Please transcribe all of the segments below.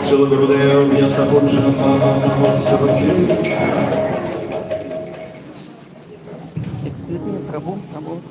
Shila Gurudev, Vyasa Puja, Prabhu, Prabhu.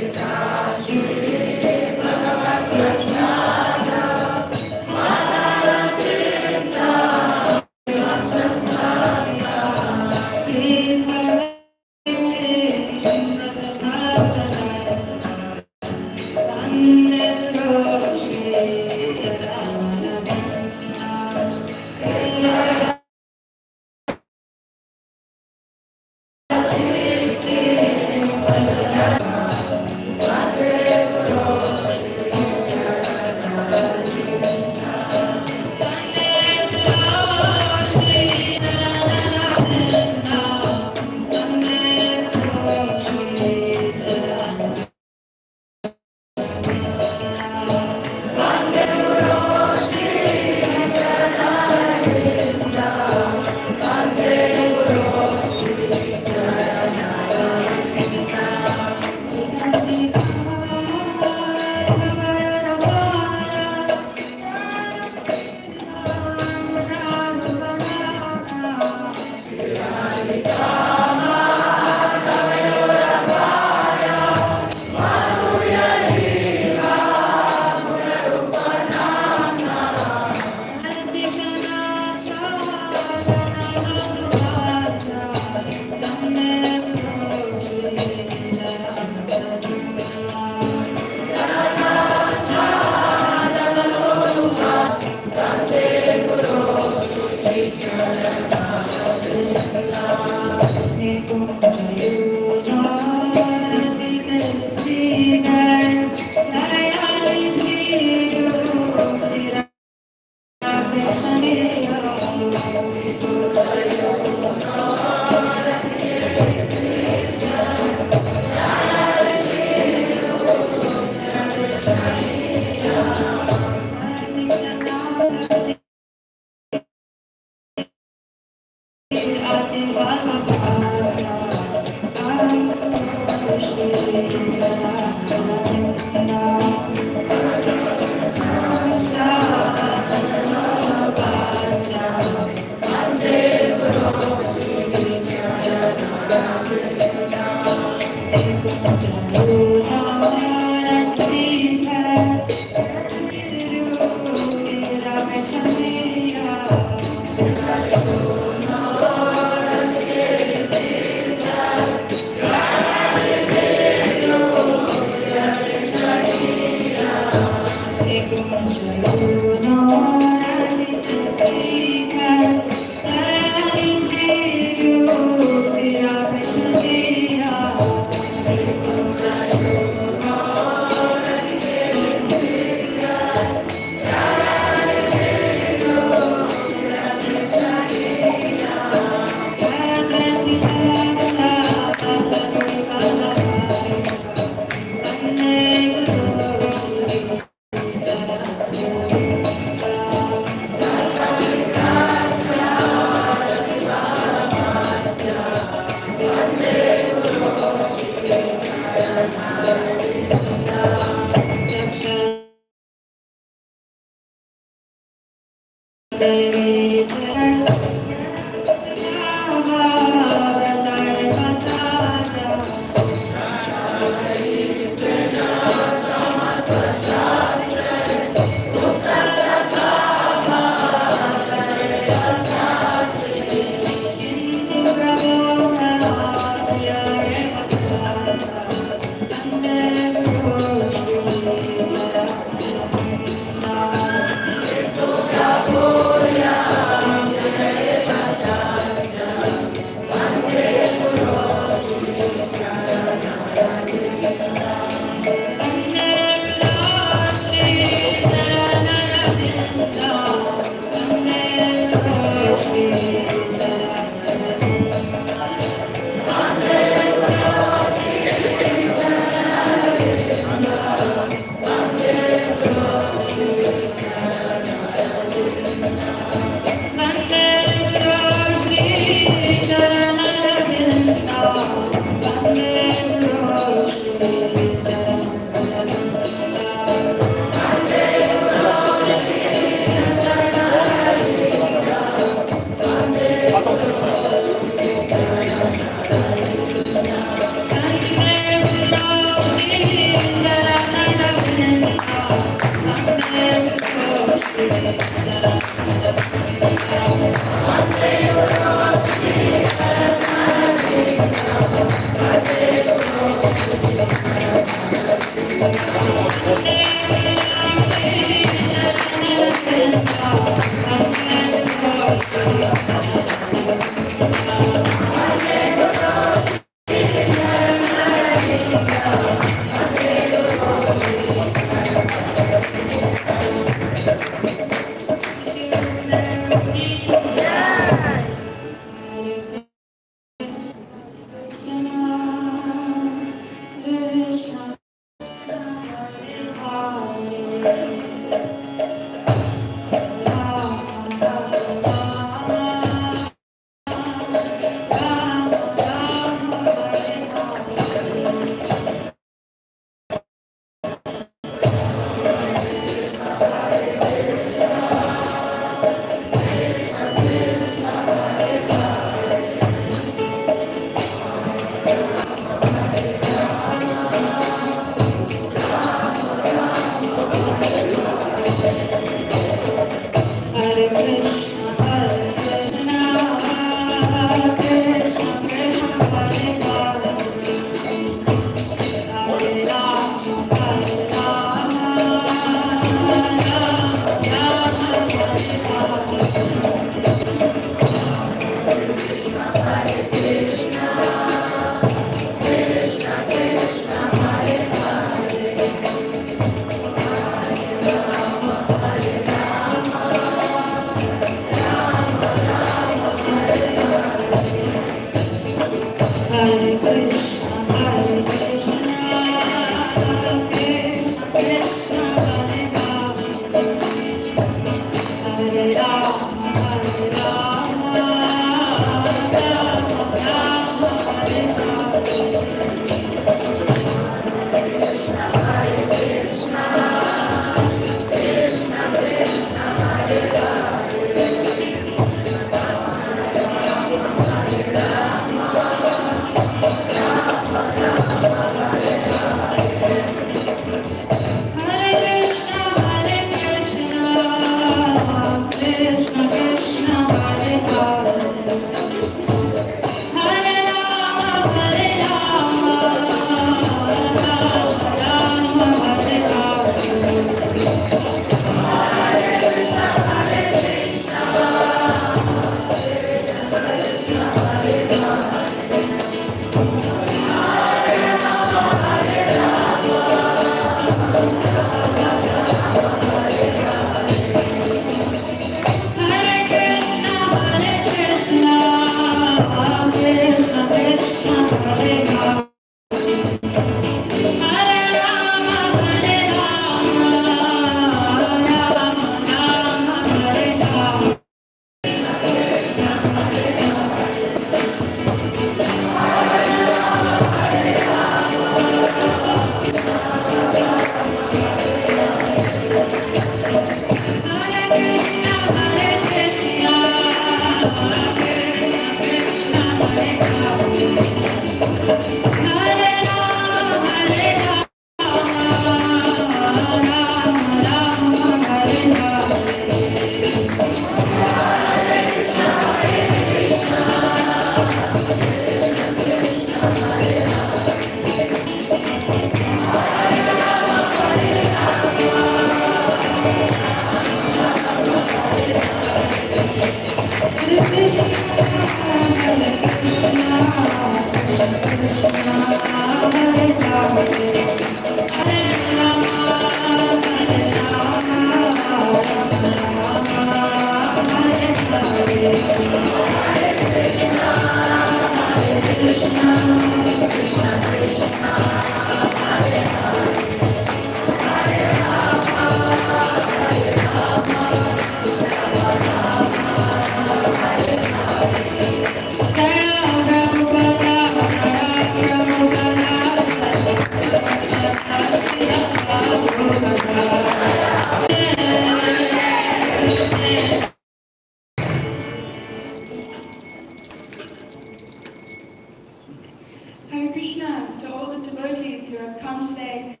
Krishna to all the devotees who have come today.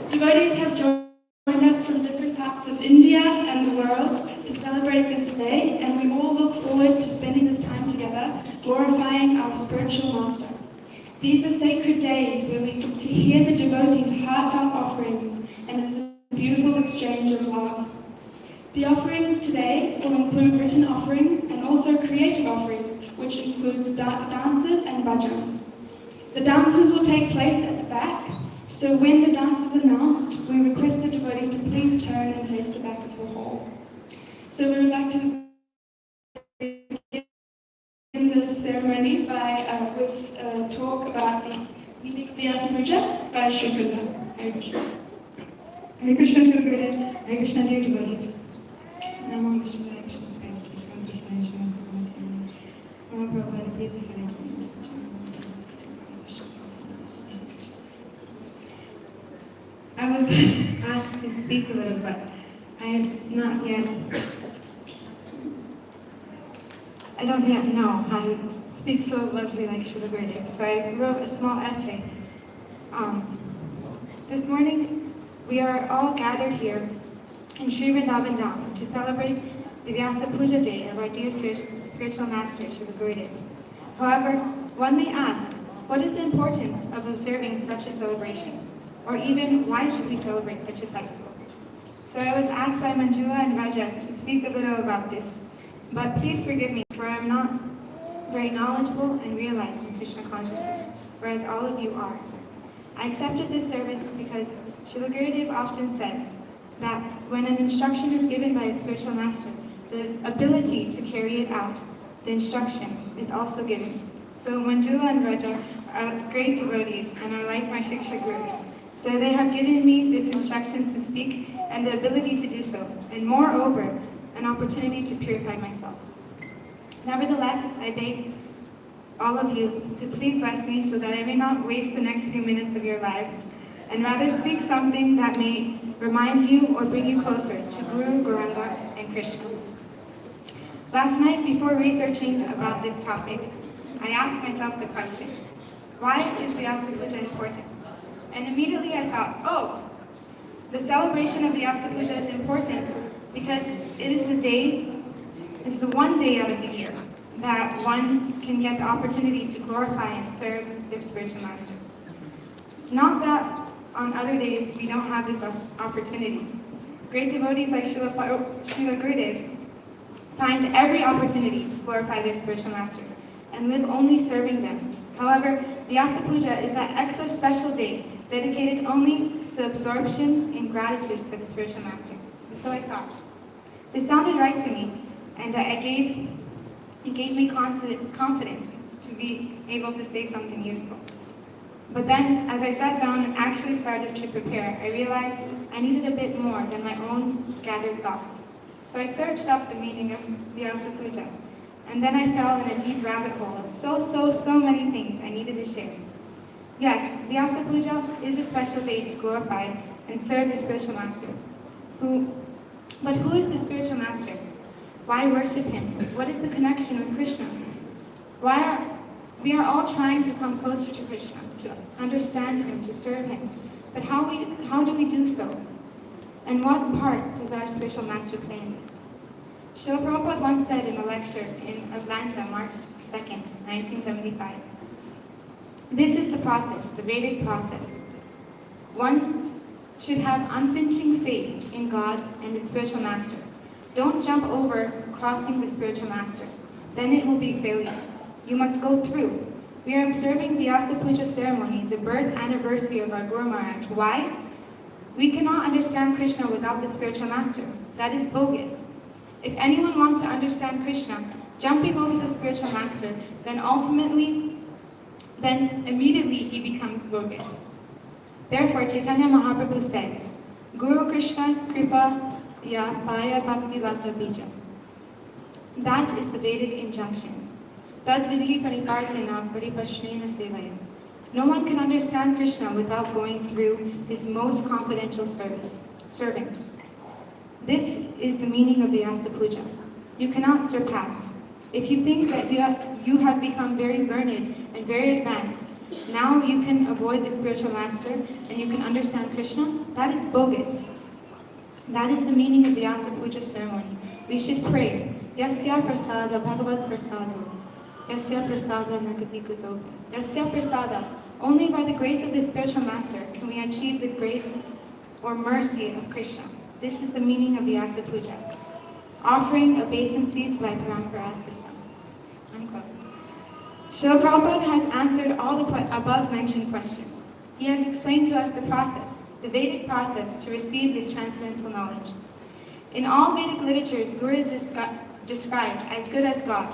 Devotees have joined us from different parts of India and the world to celebrate this day, and we all look forward to spending this time together, glorifying our spiritual master. These are sacred days where we get to hear the devotees' heartfelt offerings, and it is a beautiful exchange of love. The offerings today will include written offerings and also creative offerings, which includes dances and bhajans. The dances will take place at the back, so when the dance is announced, we request the devotees to please turn and face the back of the hall. So we would like to begin this ceremony with a talk about the meaning of Vyasa Puja by Sri Vrindavan. Hare Krishna. Hare Krishna to the Gurudev. Hare Krishna dear devotees. Namo Krishna Hare Krishna Sai Krishna Krishna Krishna Samastana. Namo Prabhupada Prita Sai I was asked to speak a little, but I don't yet know how to speak so lovely like Srila Gurudev. So I wrote a small essay. This morning, we are all gathered here in Sri Vrindavan Dham to celebrate the Vyasa Puja day of our dear spiritual master, Srila Gurudev. However, one may ask, what is the importance of observing such a celebration? Or even, why should we celebrate such a festival? So I was asked by Manjula and Raja to speak a little about this, but please forgive me, for I am not very knowledgeable and realized in Krishna consciousness, whereas all of you are. I accepted this service because Srila Gurudev often says that when an instruction is given by a spiritual master, the ability to carry it out, the instruction, is also given. So Manjula and Raja are great devotees and are like my Shiksha Gurus. So they have given me this instruction to speak and the ability to do so, and moreover, an opportunity to purify myself. Nevertheless, I beg all of you to please bless me so that I may not waste the next few minutes of your lives, and rather speak something that may remind you or bring you closer to Guru, Gauranga, and Krishna. Last night, before researching about this topic, I asked myself the question, why is Vyasa Puja important? And immediately I thought, oh, the celebration of Vyasa Puja is important because it is the one day out of the year that one can get the opportunity to glorify and serve their spiritual master. Not that on other days we don't have this opportunity. Great devotees like Srila Gurudev find every opportunity to glorify their spiritual master and live only serving them. However, Vyasa Puja is that extra special day dedicated only to absorption and gratitude for the spiritual master. And so I thought, this sounded right to me, and it gave me confidence to be able to say something useful. But then, as I sat down and actually started to prepare, I realized I needed a bit more than my own gathered thoughts. So I searched up the meaning of Vyasa Puja, and then I fell in a deep rabbit hole of so many things I needed to share. Yes, Vyasa Puja is a special day to glorify and serve the spiritual master. But who is the spiritual master? Why worship him? What is the connection with Krishna? We are all trying to come closer to Krishna, to understand him, to serve him. But how do we do so? And what part does our spiritual master play in this? Srila Prabhupada once said in a lecture in Atlanta, March 2nd, 1975, this is the process, the Vedic process. One should have unflinching faith in God and the spiritual master. Don't jump over crossing the spiritual master. Then it will be failure. You must go through. We are observing Vyasa Puja ceremony, the birth anniversary of our Guru Maharaj. Why? We cannot understand Krishna without the spiritual master. That is bogus. If anyone wants to understand Krishna, jumping over the spiritual master, then immediately he becomes bogus. Therefore, Chaitanya Mahaprabhu says, Guru Krishna Kripa Ya Paya Bhakti Lata Bija. That is the Vedic injunction. Tad Vidhi Parikartina Paripashnena Sevaya. No one can understand Krishna without going through his most confidential serving. This is the meaning of Vyasa Puja. you cannot surpass. If you think that you have become very learned and very advanced, now you can avoid the spiritual master and you can understand Krishna, that is bogus. That is the meaning of the Vyasa Puja ceremony. We should pray, Yasya prasada bhagavat prasada, Yasya prasada nagati. Yasya prasada. Only by the grace of the spiritual master can we achieve the grace or mercy of Krishna. This is the meaning of Vyasa Puja. Offering obeisances by parampara system. Unquote. Srila Prabhupada has answered all the above mentioned questions. He has explained to us the process, the Vedic process to receive this transcendental knowledge. In all Vedic literatures, Guru is described as good as God,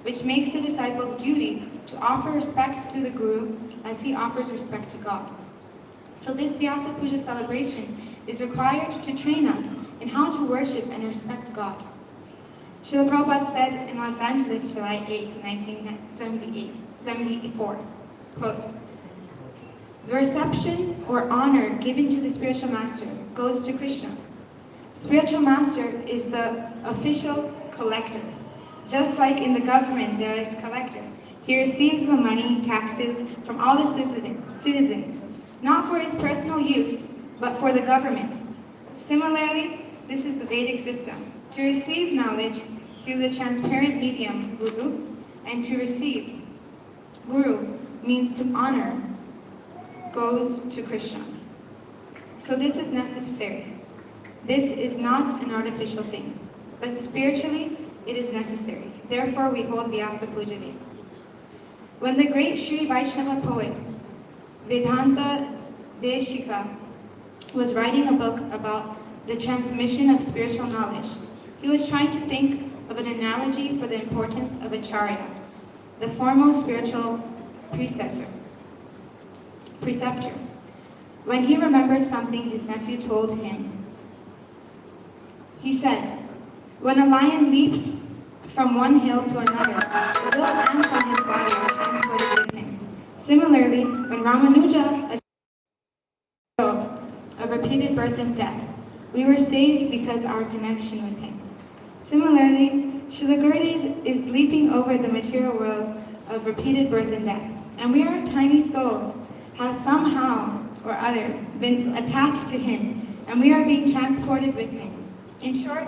which makes the disciples' duty to offer respect to the Guru as he offers respect to God. So this Vyasa Puja celebration is required to train us in how to worship and respect God. Srila Prabhupada said in Los Angeles, July 8, 1974, quote, "The reception or honor given to the spiritual master goes to Krishna. Spiritual master is the official collector. Just like in the government there is collector, he receives the money, taxes from all the citizens, not for his personal use, but for the government. Similarly, this is the Vedic system. To receive knowledge through the transparent medium, Guru, and to receive Guru means to honor, goes to Krishna. So this is necessary. This is not an artificial thing, but spiritually it is necessary. Therefore we hold Vyasa Puja Day. When the great Sri Vaishnava poet, Vedanta Deshika, was writing a book about the transmission of spiritual knowledge, he was trying to think of an analogy for the importance of Acharya, the foremost spiritual preceptor. When he remembered something his nephew told him, he said, "When a lion leaps from one hill to another, the little ants on his body are transported with him. Similarly, when Ramanuja achieved a repeated birth and death, we were saved because our connection with him. Similarly, Srila Gurudev is leaping over the material world of repeated birth and death, and we are tiny souls, have somehow or other been attached to him, and we are being transported with him. In short,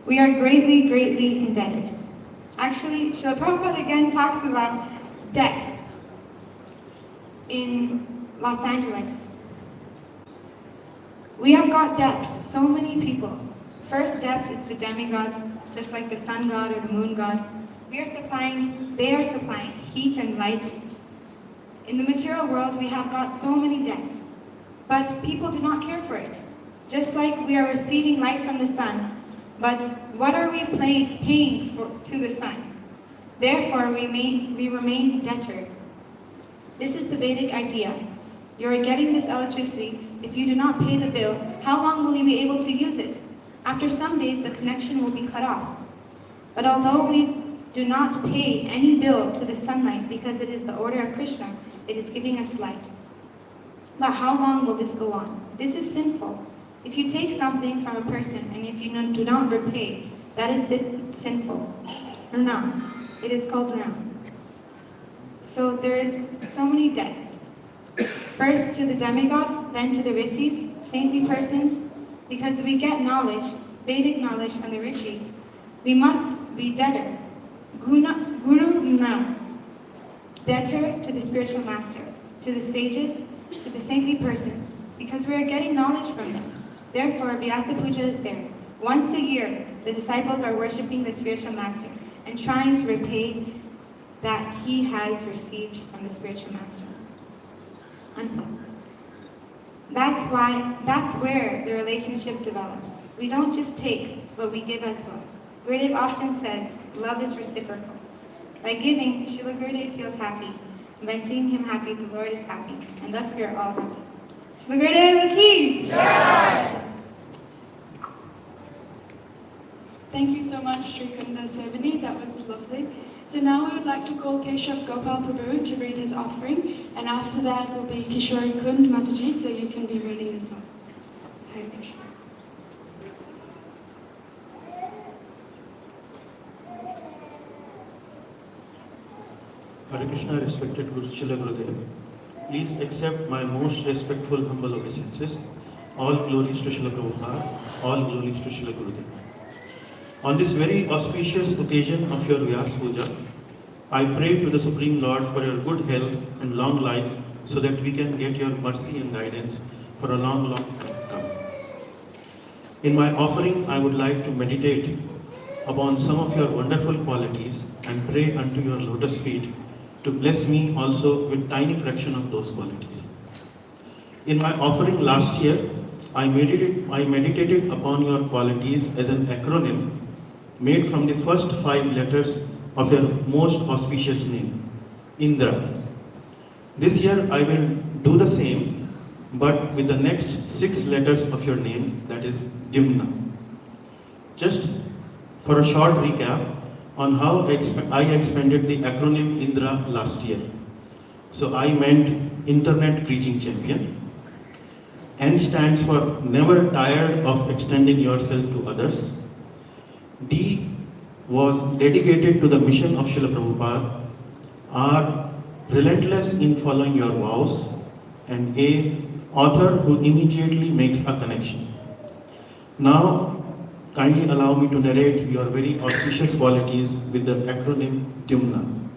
we are greatly, greatly indebted." Actually, Srila Prabhupada again talks about debt in Los Angeles. We have got debts, so many people. First debt is the demigods, just like the sun god or the moon god. They are supplying heat and light. In the material world, we have got so many debts, but people do not care for it. Just like we are receiving light from the sun, but what are we paying to the sun? Therefore, we remain debtor. This is the Vedic idea. You are getting this electricity. If you do not pay the bill, how long will you be able to use it? After some days, the connection will be cut off. But although we do not pay any bill to the sunlight because it is the order of Krishna, it is giving us light. But how long will this go on? This is sinful. If you take something from a person and if you do not repay, that is sinful. No, it is called no. So there is so many debts. First to the demigod, then to the rishis, saintly persons. Because we get knowledge, Vedic knowledge from the rishis, we must be debtor. Guru now. Debtor to the spiritual master, to the sages, to the saintly persons, because we are getting knowledge from them. Therefore, Vyasa Puja is there. Once a year, the disciples are worshipping the spiritual master and trying to repay that he has received from the spiritual master. Unquote. That's where the relationship develops. We don't just take, but we give as well. Gurudev often says, love is reciprocal. By giving, Srila Gurudev feels happy. And by seeing him happy, the Lord is happy. And thus we are all happy. Srila Gurudev Ki Jai! Thank you so much, Sri Kunda Sevani. That was lovely. So now we would like to call Keshav Gopal Prabhu to read his offering, and after that will be Kishori Kund Mataji, so you can be reading as well. Hare Krishna. Hare Krishna, respected Guru Srila Gurudev. Please accept my most respectful, humble obeisances. All glories to Srila Prabhupada, all glories to Srila Gurudev. On this very auspicious occasion of your Vyasa Puja, I pray to the Supreme Lord for your good health and long life so that we can get your mercy and guidance for a long, long time to come. In my offering, I would like to meditate upon some of your wonderful qualities and pray unto your lotus feet to bless me also with tiny fraction of those qualities. In my offering last year, I meditated upon your qualities as an acronym made from the first 5 letters of your most auspicious name, Indra. This year I will do the same, but with the next 6 letters of your name, that is Dimna. Just for a short recap on how I expanded the acronym Indra last year. So I meant Internet Preaching Champion. N stands for never tired of extending yourself to others. D was dedicated to the mission of Srila Prabhupada. R, relentless in following your vows. And A, author who immediately makes a connection. Now, kindly allow me to narrate your very auspicious qualities with the acronym Dimna.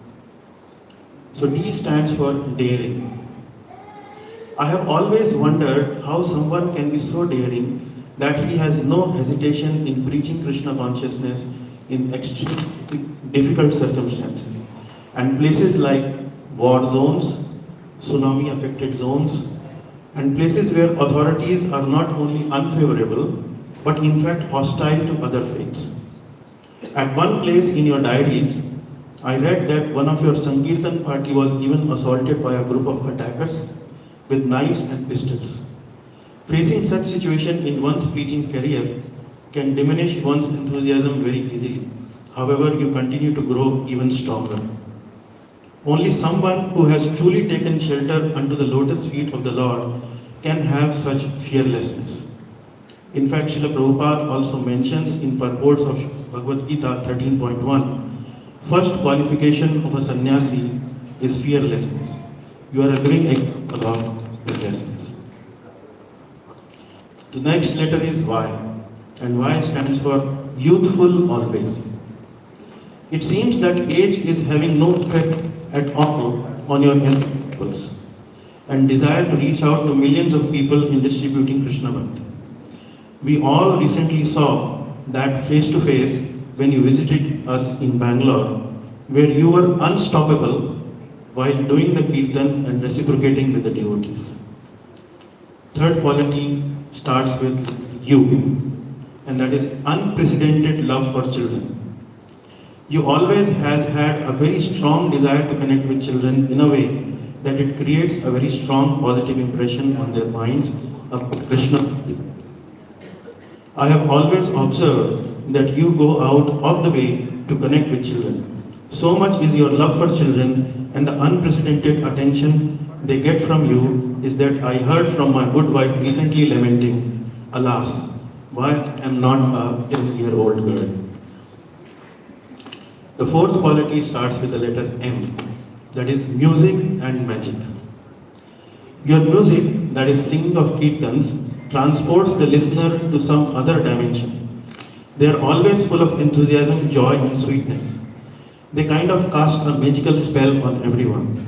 So D stands for daring. I have always wondered how someone can be so daring that he has no hesitation in preaching Krishna consciousness in extremely difficult circumstances and places like war zones, tsunami affected zones, and places where authorities are not only unfavorable but in fact hostile to other faiths. At one place in your diaries, I read that one of your Sankirtan party was even assaulted by a group of attackers with knives and pistols. Facing such situation in one's preaching career can diminish one's enthusiasm very easily. However, you continue to grow even stronger. Only someone who has truly taken shelter under the lotus feet of the Lord can have such fearlessness. In fact, Srila Prabhupada also mentions in purports of Bhagavad Gita 13.1, first qualification of a sannyasi is fearlessness. You are a great example of fearlessness. The next letter is Y, and Y stands for youthful always. It seems that age is having no effect at all on your impulse and desire to reach out to millions of people in distributing Krishna Bhakti. We all recently saw that face to face when you visited us in Bangalore, where you were unstoppable while doing the kirtan and reciprocating with the devotees. Third quality starts with you, and that is unprecedented love for children. You always has had a very strong desire to connect with children in a way that it creates a very strong positive impression on their minds of Krishna. I have always observed that you go out of the way to connect with children. So much is your love for children and the unprecedented attention they get from you is that I heard from my good wife recently lamenting, alas, why am not a 10-year-old girl? The fourth quality starts with the letter M, that is music and magic. Your music, that is singing of kirtans, transports the listener to some other dimension. They are always full of enthusiasm, joy and sweetness. They kind of cast a magical spell on everyone.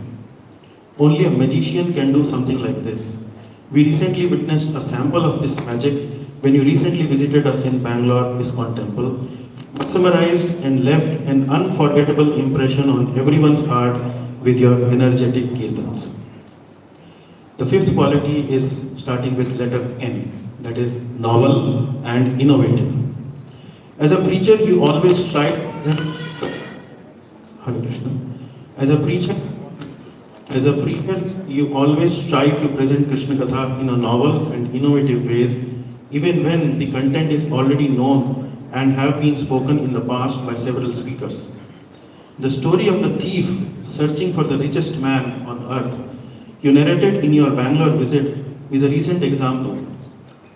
Only a magician can do something like this. We recently witnessed a sample of this magic when you recently visited us in Bangalore ISKCON temple, mesmerized and left an unforgettable impression on everyone's heart with your energetic kirtans. The fifth quality is starting with letter N, that is novel and innovative. As a preacher, you always try. Hare Krishna. As a preacher, you always strive to present Krishna Katha in a novel and innovative ways, even when the content is already known and have been spoken in the past by several speakers. The story of the thief searching for the richest man on earth, you narrated in your Bangalore visit, is a recent example.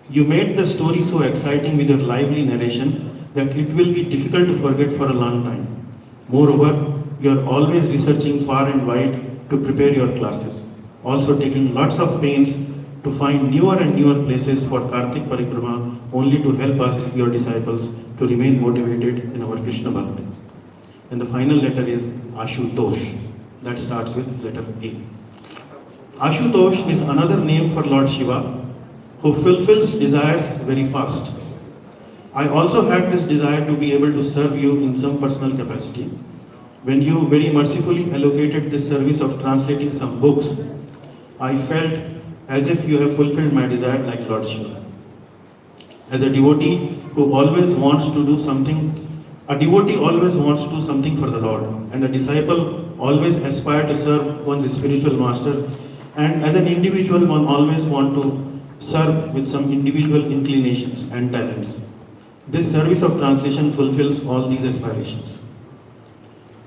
You made the story so exciting with your lively narration that it will be difficult to forget for a long time. Moreover, you are always researching far and wide to prepare your classes. Also taking lots of pains to find newer and newer places for Kartik Parikrama only to help us, your disciples, to remain motivated in our Krishna Bhakti. And the final letter is Ashutosh. That starts with letter A. Ashutosh is another name for Lord Shiva, who fulfills desires very fast. I also had this desire to be able to serve you in some personal capacity. When you very mercifully allocated this service of translating some books, I felt as if you have fulfilled my desire like Lord Shiva. As a devotee who always wants to do something, a devotee always wants to do something for the Lord, and a disciple always aspires to serve one's spiritual master, and as an individual one always wants to serve with some individual inclinations and talents. This service of translation fulfills all these aspirations.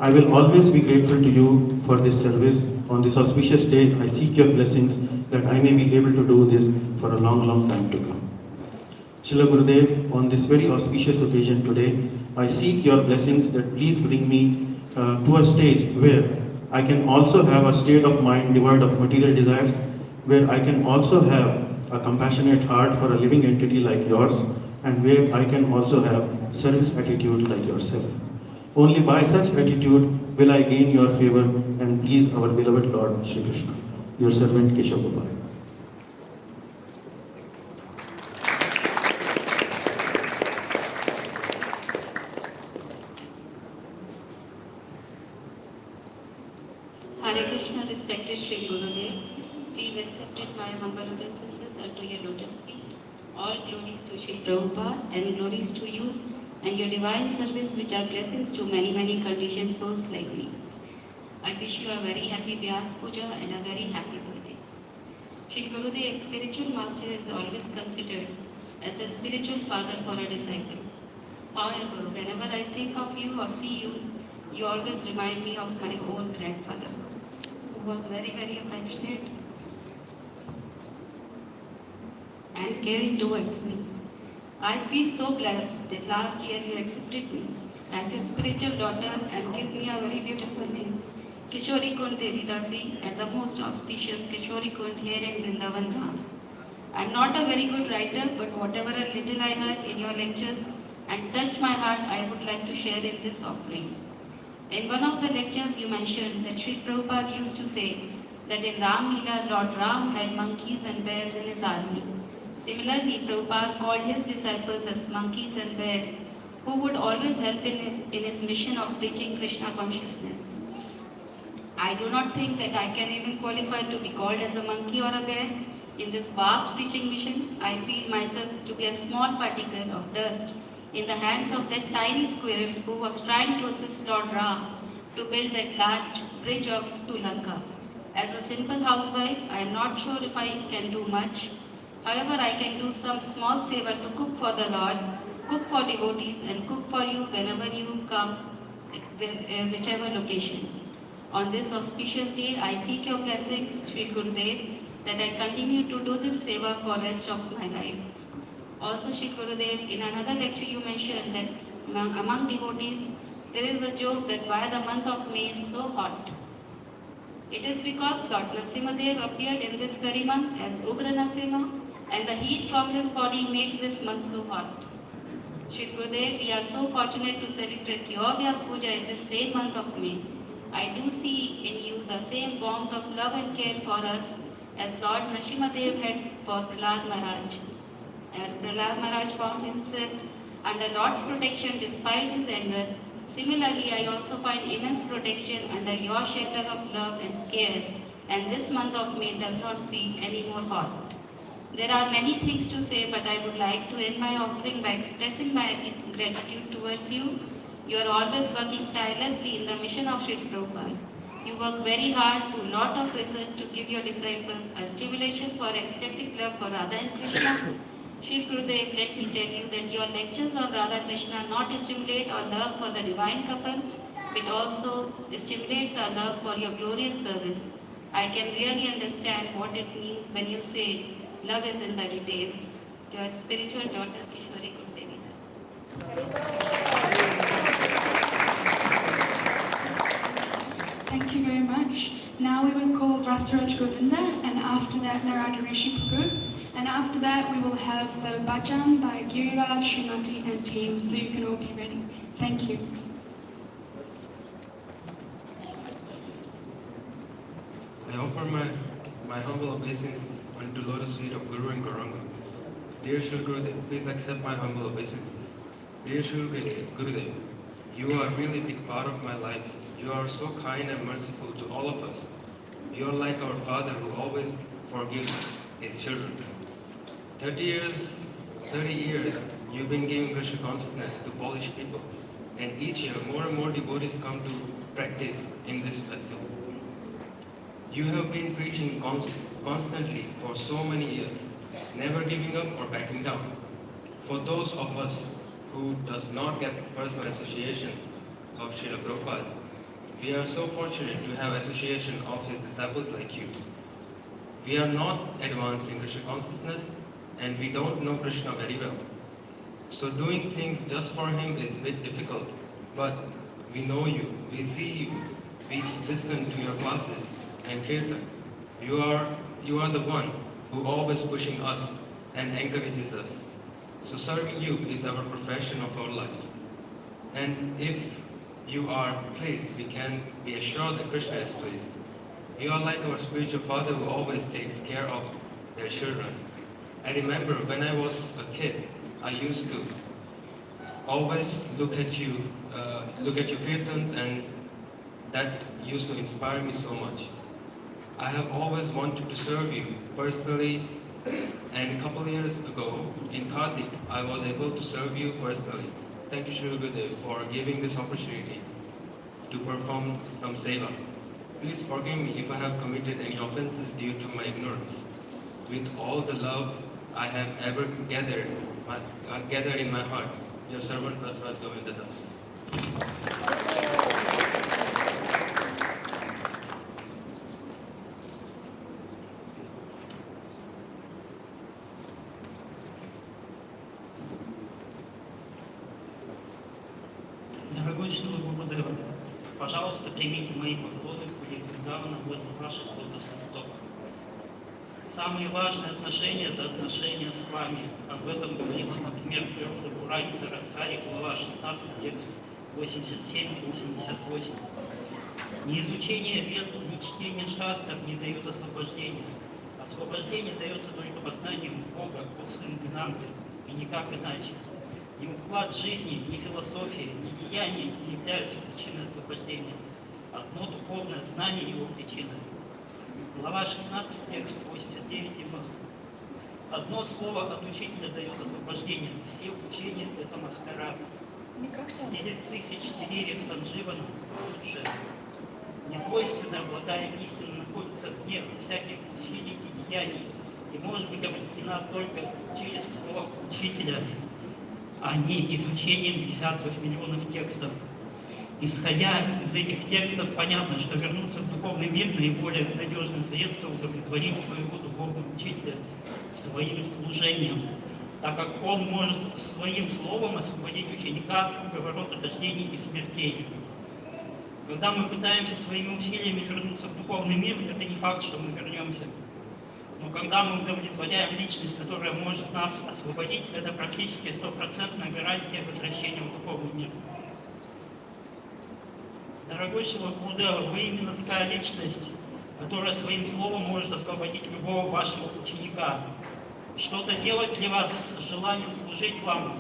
I will always be grateful to you for this service. On this auspicious day, I seek your blessings that I may be able to do this for a long, long time to come. Srila Gurudev, on this very auspicious occasion today, I seek your blessings that please bring me to a stage where I can also have a state of mind devoid of material desires, where I can also have a compassionate heart for a living entity like yours, and where I can also have service attitude like yourself. Only by such attitude will I gain your favor and please our beloved Lord Shri Krishna. Your servant Keshav Gopal. Hare Krishna, respected Sri Gurudev, please accept it my humble obeisances unto your lotus feet. All glories to Sri Prabhupada and glories to you and your divine service, which are blessings to many, many conditioned souls like me. I wish you a very happy Vyasa Puja and a very happy birthday. Sri Gurudev, spiritual master, is always considered as the spiritual father for a disciple. However, whenever I think of you or see you, you always remind me of my own grandfather, who was very, very affectionate and caring towards me. I feel so blessed that last year you accepted me as your spiritual daughter and gave me a very beautiful name, Kishori Kund Devi Dasi, at the most auspicious Kishori Kund here in Vrindavan Dham. I am not a very good writer, but whatever a little I heard in your lectures and touched my heart, I would like to share in this offering. In one of the lectures you mentioned that Sri Prabhupada used to say that in Ram Leela, Lord Ram had monkeys and bears in his army. Similarly, Prabhupada called his disciples as monkeys and bears, who would always help in his mission of preaching Krishna consciousness. I do not think that I can even qualify to be called as a monkey or a bear. In this vast preaching mission, I feel myself to be a small particle of dust in the hands of that tiny squirrel who was trying to assist Lord Ram to build that large bridge to Lanka. As a simple housewife, I am not sure if I can do much. However, I can do some small savor to cook for the Lord, cook for devotees, and cook for you whenever you come, whichever location. On this auspicious day, I seek your blessings, Sri Gurudev, that I continue to do this seva for the rest of my life. Also, Sri Gurudev, in another lecture you mentioned that among devotees, there is a joke that why the month of May is so hot. It is because Lord Nrsimhadev appeared in this very month as Ugra Nrsimha, and the heat from his body makes this month so hot. Shri Gurudev, we are so fortunate to celebrate your Vyasa Puja in this same month of May. I do see in you the same warmth of love and care for us as Lord Nrsimhadev had for Prahlad Maharaj. As Prahlad Maharaj found himself under Lord's protection despite his anger, similarly I also find immense protection under your shelter of love and care, and this month of May does not feel any more hot. There are many things to say, but I would like to end my offering by expressing my gratitude towards you. You are always working tirelessly in the mission of Sri Prabhupada. You work very hard, do lot of research to give your disciples a stimulation for ecstatic love for Radha and Krishna. Shri Gurudev, let me tell you that your lectures on Radha Krishna not stimulate our love for the divine couple, but also stimulates our love for your glorious service. I can really understand what it means when you say, love is in the details. Your spiritual daughter, Kishori Kundevi. Thank you very much. Now we will call Rasaraj Govinda, and after that Narada Rishi Prabhu. And after that we will have the bhajan by Giriraj, Srimati and team, so you can all be ready. Thank you. I offer my humble obeisances unto lotus feet of Guru and Gauranga. Dear Shri Gurudev, please accept my humble obeisances. Dear Shri Gurudev, you are really a big part of my life. You are so kind and merciful to all of us. You are like our Father who always forgives his children. 30 years, you've been giving Krishna consciousness to Polish people. And each year, more and more devotees come to practice in this festival. You have been preaching constantly for so many years, never giving up or backing down. For those of us who does not get personal association of Srila Prabhupada, we are so fortunate to have association of his disciples like you. We are not advanced in Krishna consciousness and we don't know Krishna very well. So doing things just for him is a bit difficult, but we know you, we see you, we listen to your classes and kirtan. You are the one who always pushing us and encourages us. So serving you is our profession of our life. And if you are pleased, we can be assured that Krishna is pleased. You are like our spiritual father who always takes care of their children. I remember when I was a kid, I used to always look at your kirtans, and that used to inspire me so much. I have always wanted to serve you personally, and a couple of years ago in Kartik, I was able to serve you personally. Thank you, Shri Gurudev, for giving this opportunity to perform some seva. Please forgive me if I have committed any offenses due to my ignorance. With all the love I have ever gathered in my heart, your servant Rasaraj Govinda Das. Дорогой Шрила Гурудева, пожалуйста, примите мои поклоны в пути Вриндавана возле ваших лотосных стоп. Самые важные отношения – это отношения с вами. Об этом говорится, например, в природе Пурани Саракхари, глава 16, текст 87-88. Ни изучение вед, ни чтение шастр не дают освобождения. Освобождение дается только познанием Бога, после Гнанты, и никак иначе. Ни уклад жизни, ни философия, ни деяния не являются причиной освобождения. Одно духовное знание его причины. Глава 16, текст 89-90. Одно слово от учителя дает освобождение. Все учения – это маскарад. 9004 Сандживана лучше. Недвойственно, обладая истиной, находится вне всяких усилий и деяний. И может быть обретена только через слово учителя, а не изучением десятков миллионов текстов. Исходя из этих текстов, понятно, что вернуться в духовный мир наиболее надежное средство удовлетворить своего духовного учителя своим служением, так как он может своим словом освободить ученика от круговорота рождений и смертей. Когда мы пытаемся своими усилиями вернуться в духовный мир, это не факт, что мы вернемся. Но когда мы удовлетворяем личность, которая может нас освободить, это практически стопроцентная гарантия возвращения в духовный мир. Дорогой Шрила Гурудева, вы именно такая личность, которая своим словом может освободить любого вашего ученика. Что-то делать для вас с желанием служить вам,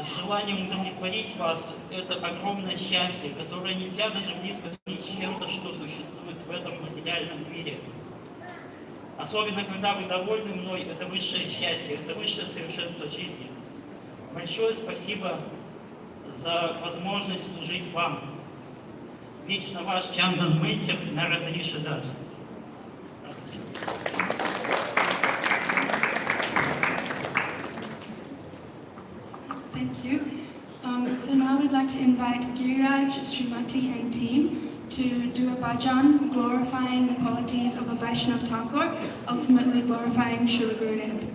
с желанием удовлетворить вас, это огромное счастье, которое нельзя даже близко сравнить с чем-то, что существует в этом материальном мире. Особенно, когда вы довольны мной, это высшее счастье, это высшее совершенство жизни. Большое спасибо за возможность служить вам. Вечно ваш Чандан Майтер, Нарада Риша Дас. Thank you. So now we'd like to invite Giriraj, Srimati and team to do a bhajan glorifying the qualities of a Vaishnava Thakur, ultimately glorifying Srila Gurudev.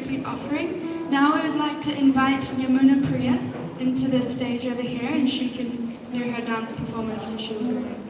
sweet offering. Now I would like to invite Yamuna Priya into the stage over here, and she can do her dance performance in Srila Gurudev.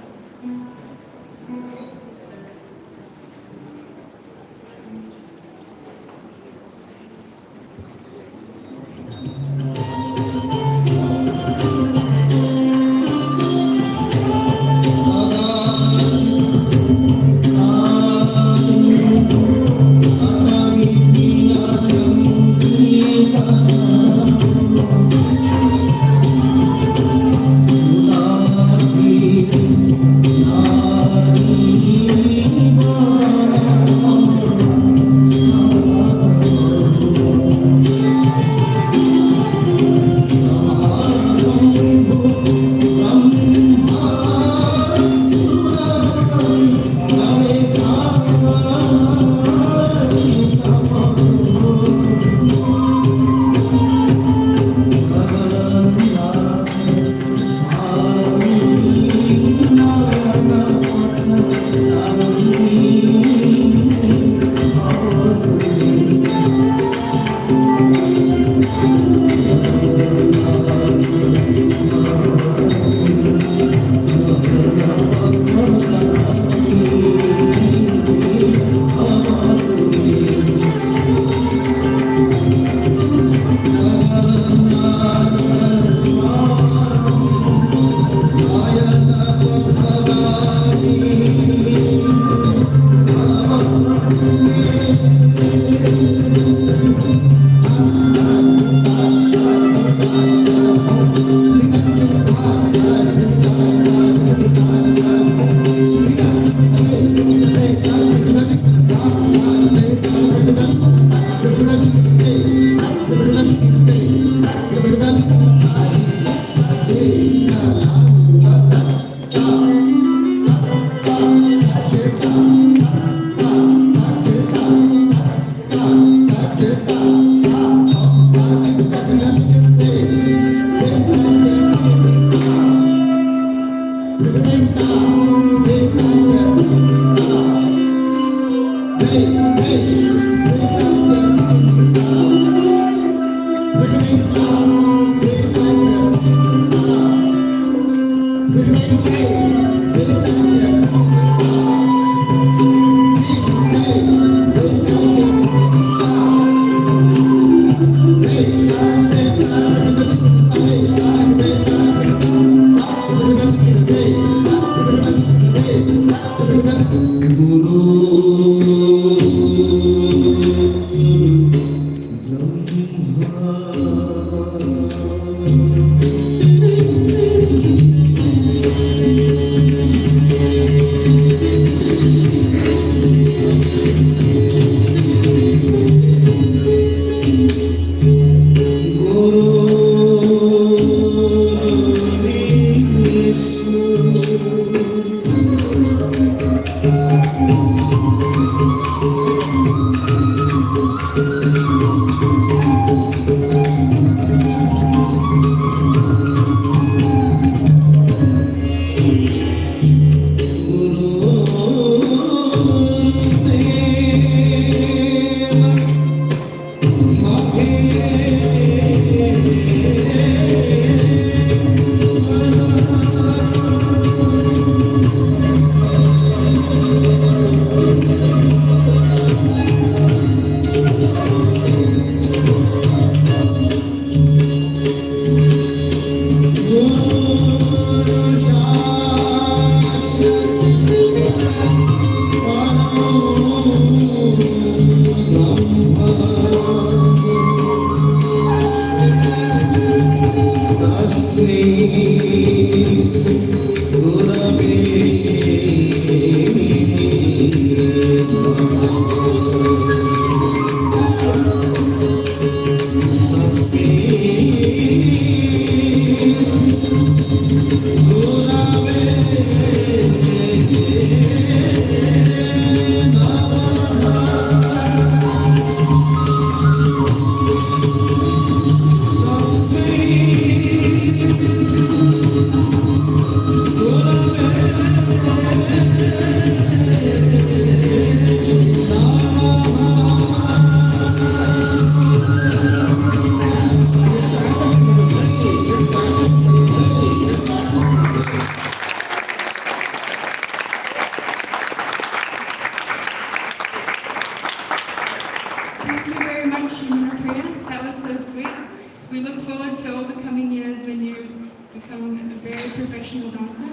We look forward to all the coming years when you become a very professional dancer.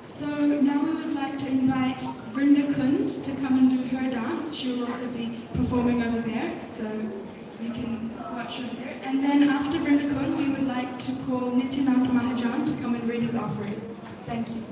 So now we would like to invite Vrinda Kund to come and do her dance. She will also be performing over there, so you can watch her there. And then after Vrinda Kund, we would like to call Nityanand Mahajan to come and read his offering. Thank you.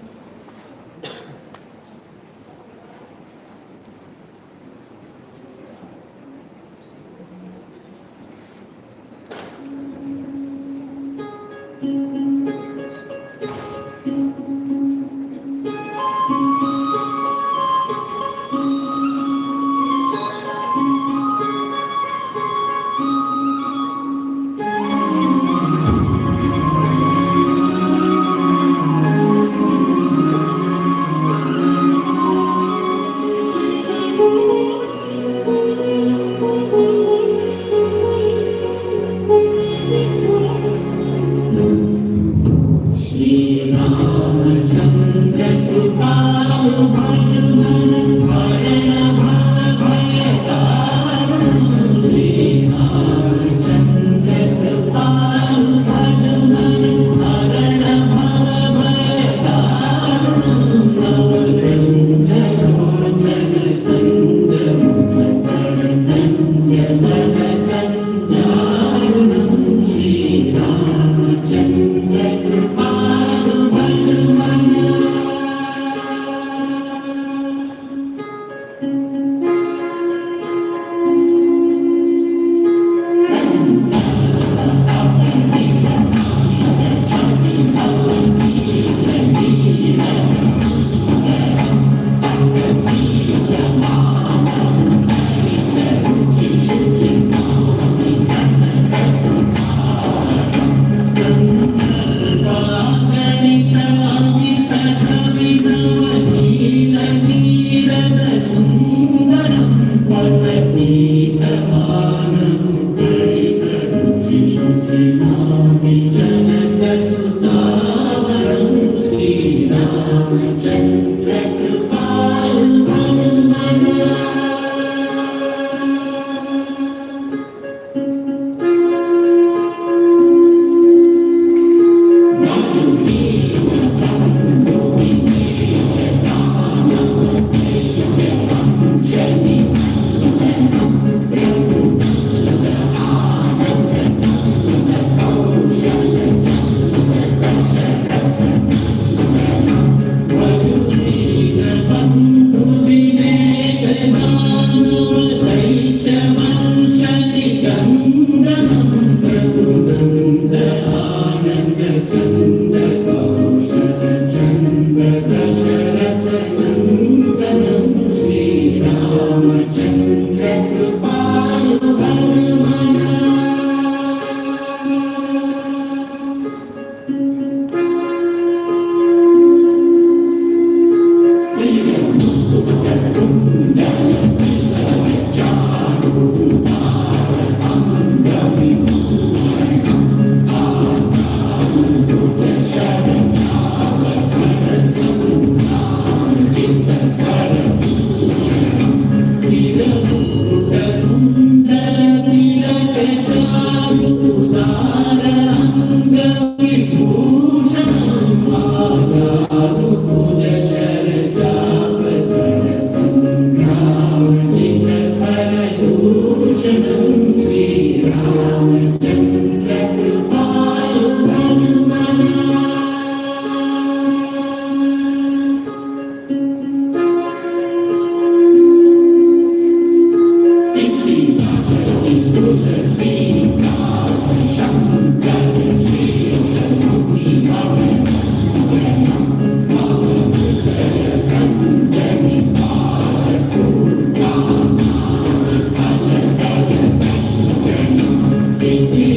Deepening.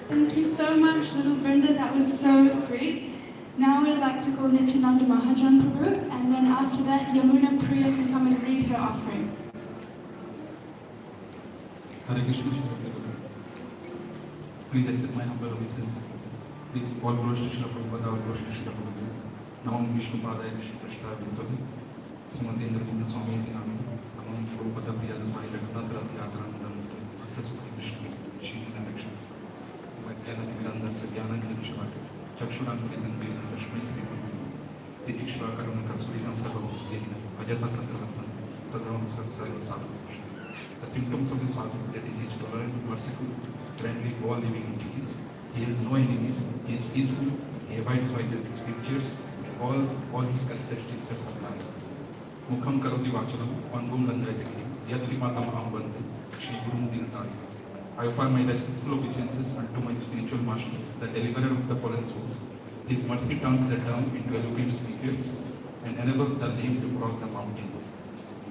Thank you so much, little Brenda. That was so sweet. Now we'd like to call Nityananda Mahajan Prabhu, and then after that, Yamuna Priya can come and read her offering. Hare Krishna, Shri Prabhupada. Please accept my humble obeisances. Please all glories to Shri Prabhupada, all glories to Shri Prabhupada. Namam Vishnu Padaya Krishna Prashta Vintoli. Srimati Indra Swami Nami. Namam Prabhupada Priyada Sai Raghunath Rath Yatranandam. Bhakta Sukhi Vishnu. Shri Naraksha. Jnana Timiranda Satyana Nirishvati. Chakshuran Puritan Virana Tashmai Sri Prabhupada. Titikshva Karuna Kasurinam Sarvam Devina. Ajata Santravatman. Sadram Satsarva Sadhu. The symptoms of the sadhu, that is, he is tolerant, merciful, friendly, all living entities. He has no enemies. He is peaceful. He abides by the scriptures. All his characteristics are sublime. Mukham karoti vachalam, pangum landayate kiri, yatri matam aham bande, Shri Guru Dinatari. I offer my respectful obeisances unto my spiritual master, the deliverer of the fallen souls. His mercy turns the dumb into eloquent speakers and enables the lame to cross the mountains.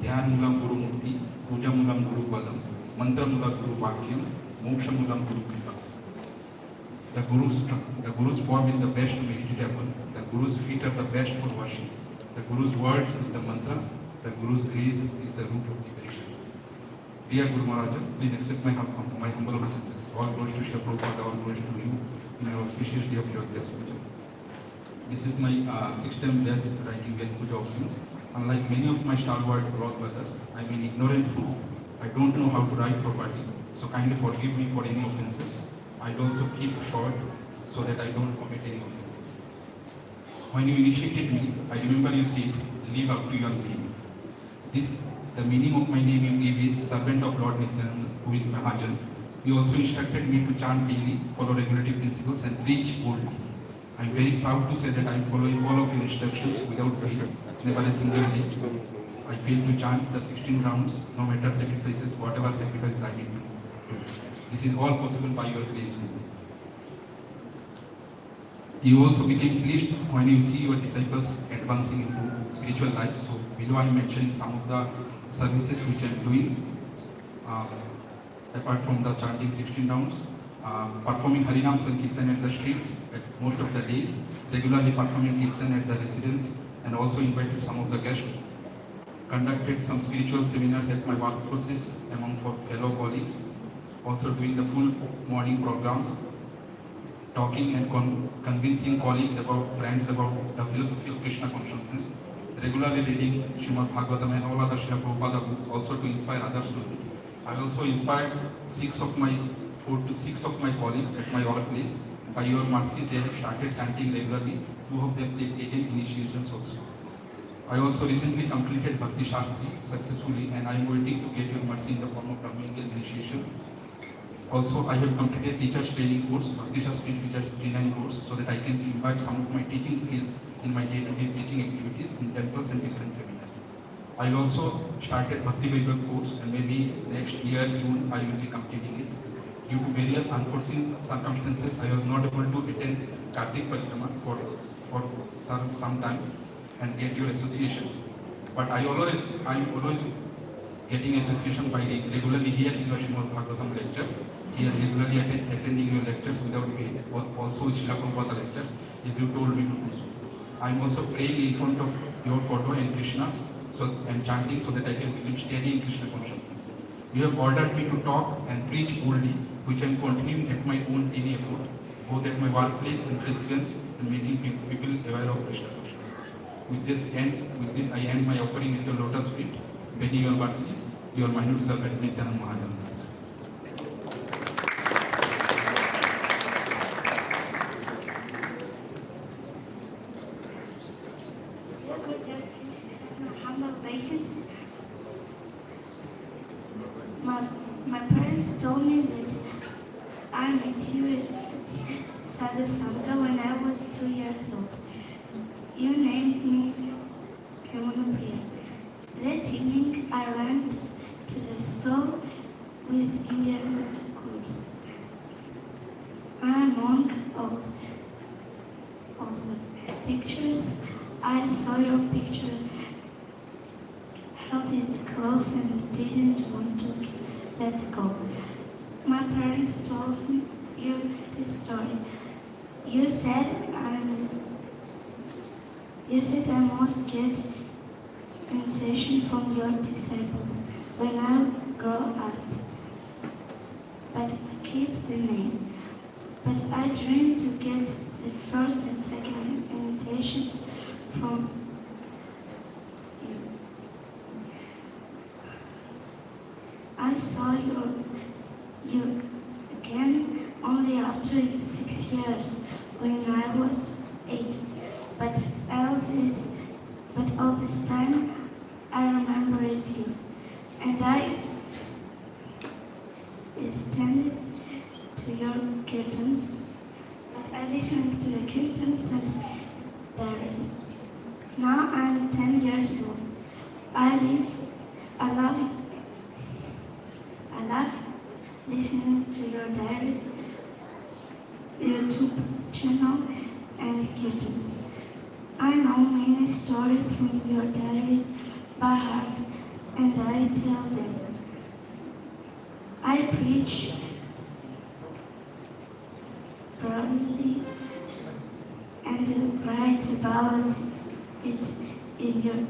Dhyan Mulam Guru Mukti, Puja Mulam Guru Balam, Mantra Mulam Guru Bhakyam, Moksha Mulam Guru Kripa. The Guru's form is the best to meditate upon. The Guru's feet are the best for worship. The Guru's words is the mantra. The Guru's grace is the root of liberation. Dear Guru Maharaja, please accept my humble obeisances. All glories to Shri Prabhupada, all glories to you in our auspicious day of your Vyasa Puja. This is my 6th time blessed writing Vyasa Puja offerings. Unlike many of my stalwart Lord brothers, I am an ignorant fool. I don't know how to write properly, so kindly forgive me for any offenses. I'll also keep short so that I don't commit any offenses. When you initiated me, I remember you said, live up to your name. The meaning of my name you gave is servant of Lord Nityananda, who is Mahajan. You also instructed me to chant daily, follow regulative principles, and preach boldly. I am very proud to say that I am following all of your instructions without fail. Never a single day. I fail to chant the 16 rounds, no matter sacrifices, whatever sacrifices I need to do. This is all possible by your grace. You also became pleased when you see your disciples advancing into spiritual life. So below I mentioned some of the services which I am doing. Apart from the chanting 16 rounds, performing Harinam Sankirtan at the street at most of the days, regularly performing Kirtan at the residence, and also invited some of the guests, conducted some spiritual seminars at my workplaces among fellow colleagues, also doing the full morning programs, talking and convincing colleagues friends about the philosophy of Krishna consciousness, regularly reading Srimad Bhagavatam and all other Srila Prabhupada books, also to inspire others to do. I also inspired 4 to 6 of my colleagues at my workplace. By your mercy, they have started chanting regularly. 2 of them have taken initiations also. I also recently completed Bhakti Shastri successfully, and I am waiting to get your mercy in the form of Brahminical initiation. Also, I have completed teachers training course, Bhakti Shastri teacher training course, so that I can imbibe some of my teaching skills in my day-to-day teaching activities in temples and different seminars. I also started Bhakti Vaibhav course, and maybe next year, June, I will be completing it. Due to various unforeseen circumstances, I was not able to attend Kartik Parikrama for some times and get your association. But I am always getting association by regularly hearing your Srimad Bhagavatam lectures, here regularly attending your lectures without fail, also Srila Prabhupada lectures, as you told me to do so. I am also praying in front of your photo and Krishna's and chanting so that I can become steady in Krishna consciousness. You have ordered me to talk and preach boldly, which I am continuing at my own daily effort, both at my workplace and residence, and making people aware of Krishna consciousness. With this I end my offering at your lotus feet, begging your mercy, your minute servant Nityananda Mahajan. My parents told me that I'm intuitive, Sadhu Sangha when I was 2 years old. You named me Priya. That evening I went to the store with Indian goods. Among all of the pictures, I saw your picture, held it close and didn't want to let go. My parents told me you this story. You said I must get initiation from your disciples when I grow up. But keep the name. But I dream to get the first and second initiations from you. I saw you again only after 6 years when I was 8. But all this time I remembered you, and I listened to your kirtans. But I listened to the kirtans and theirs. Now I'm 10 years old. I love listening to your diaries, YouTube channel, and kirtans. I know many stories from your diaries by heart, and I tell them. I preach proudly and write about it in your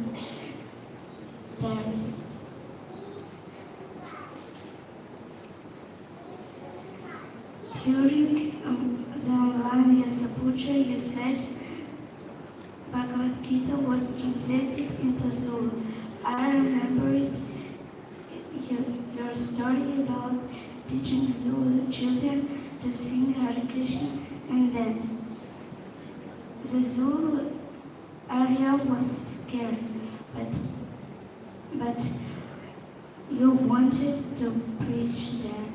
diaries. During the online Vyasa Puja, you said Bhagavad Gita was translated into Zulu. I remembered your story about teaching Zulu children to sing Hare Krishna and dance. The Zulu area was scary, but you wanted to preach there.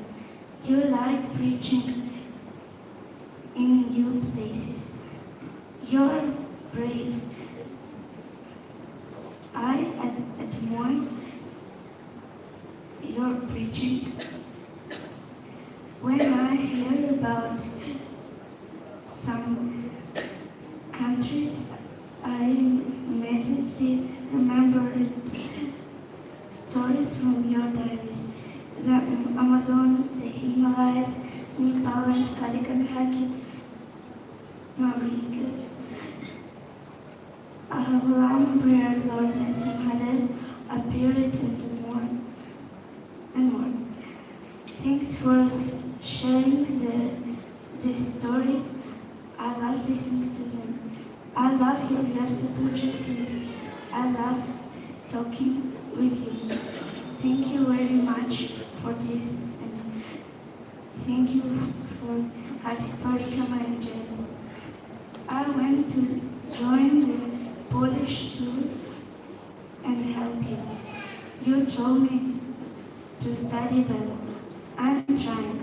You like preaching in new places. You're brave. I admire your preaching. When I hear about some countries, I immediately remember stories from your diaries. The Amazon, the Himalayas, Nepal, and Kalikanhaki, Mauritius. I have a long prayer, Lord Narasimha, appeared and more and more. Thanks for sharing these stories. I love listening to them. I love your Vyasa Puja and I love talking with you. Thank you very much for this, and thank you for Kartik Parikama in general. I went to join the Polish tour and help you. You told me to study Bible. I'm trying.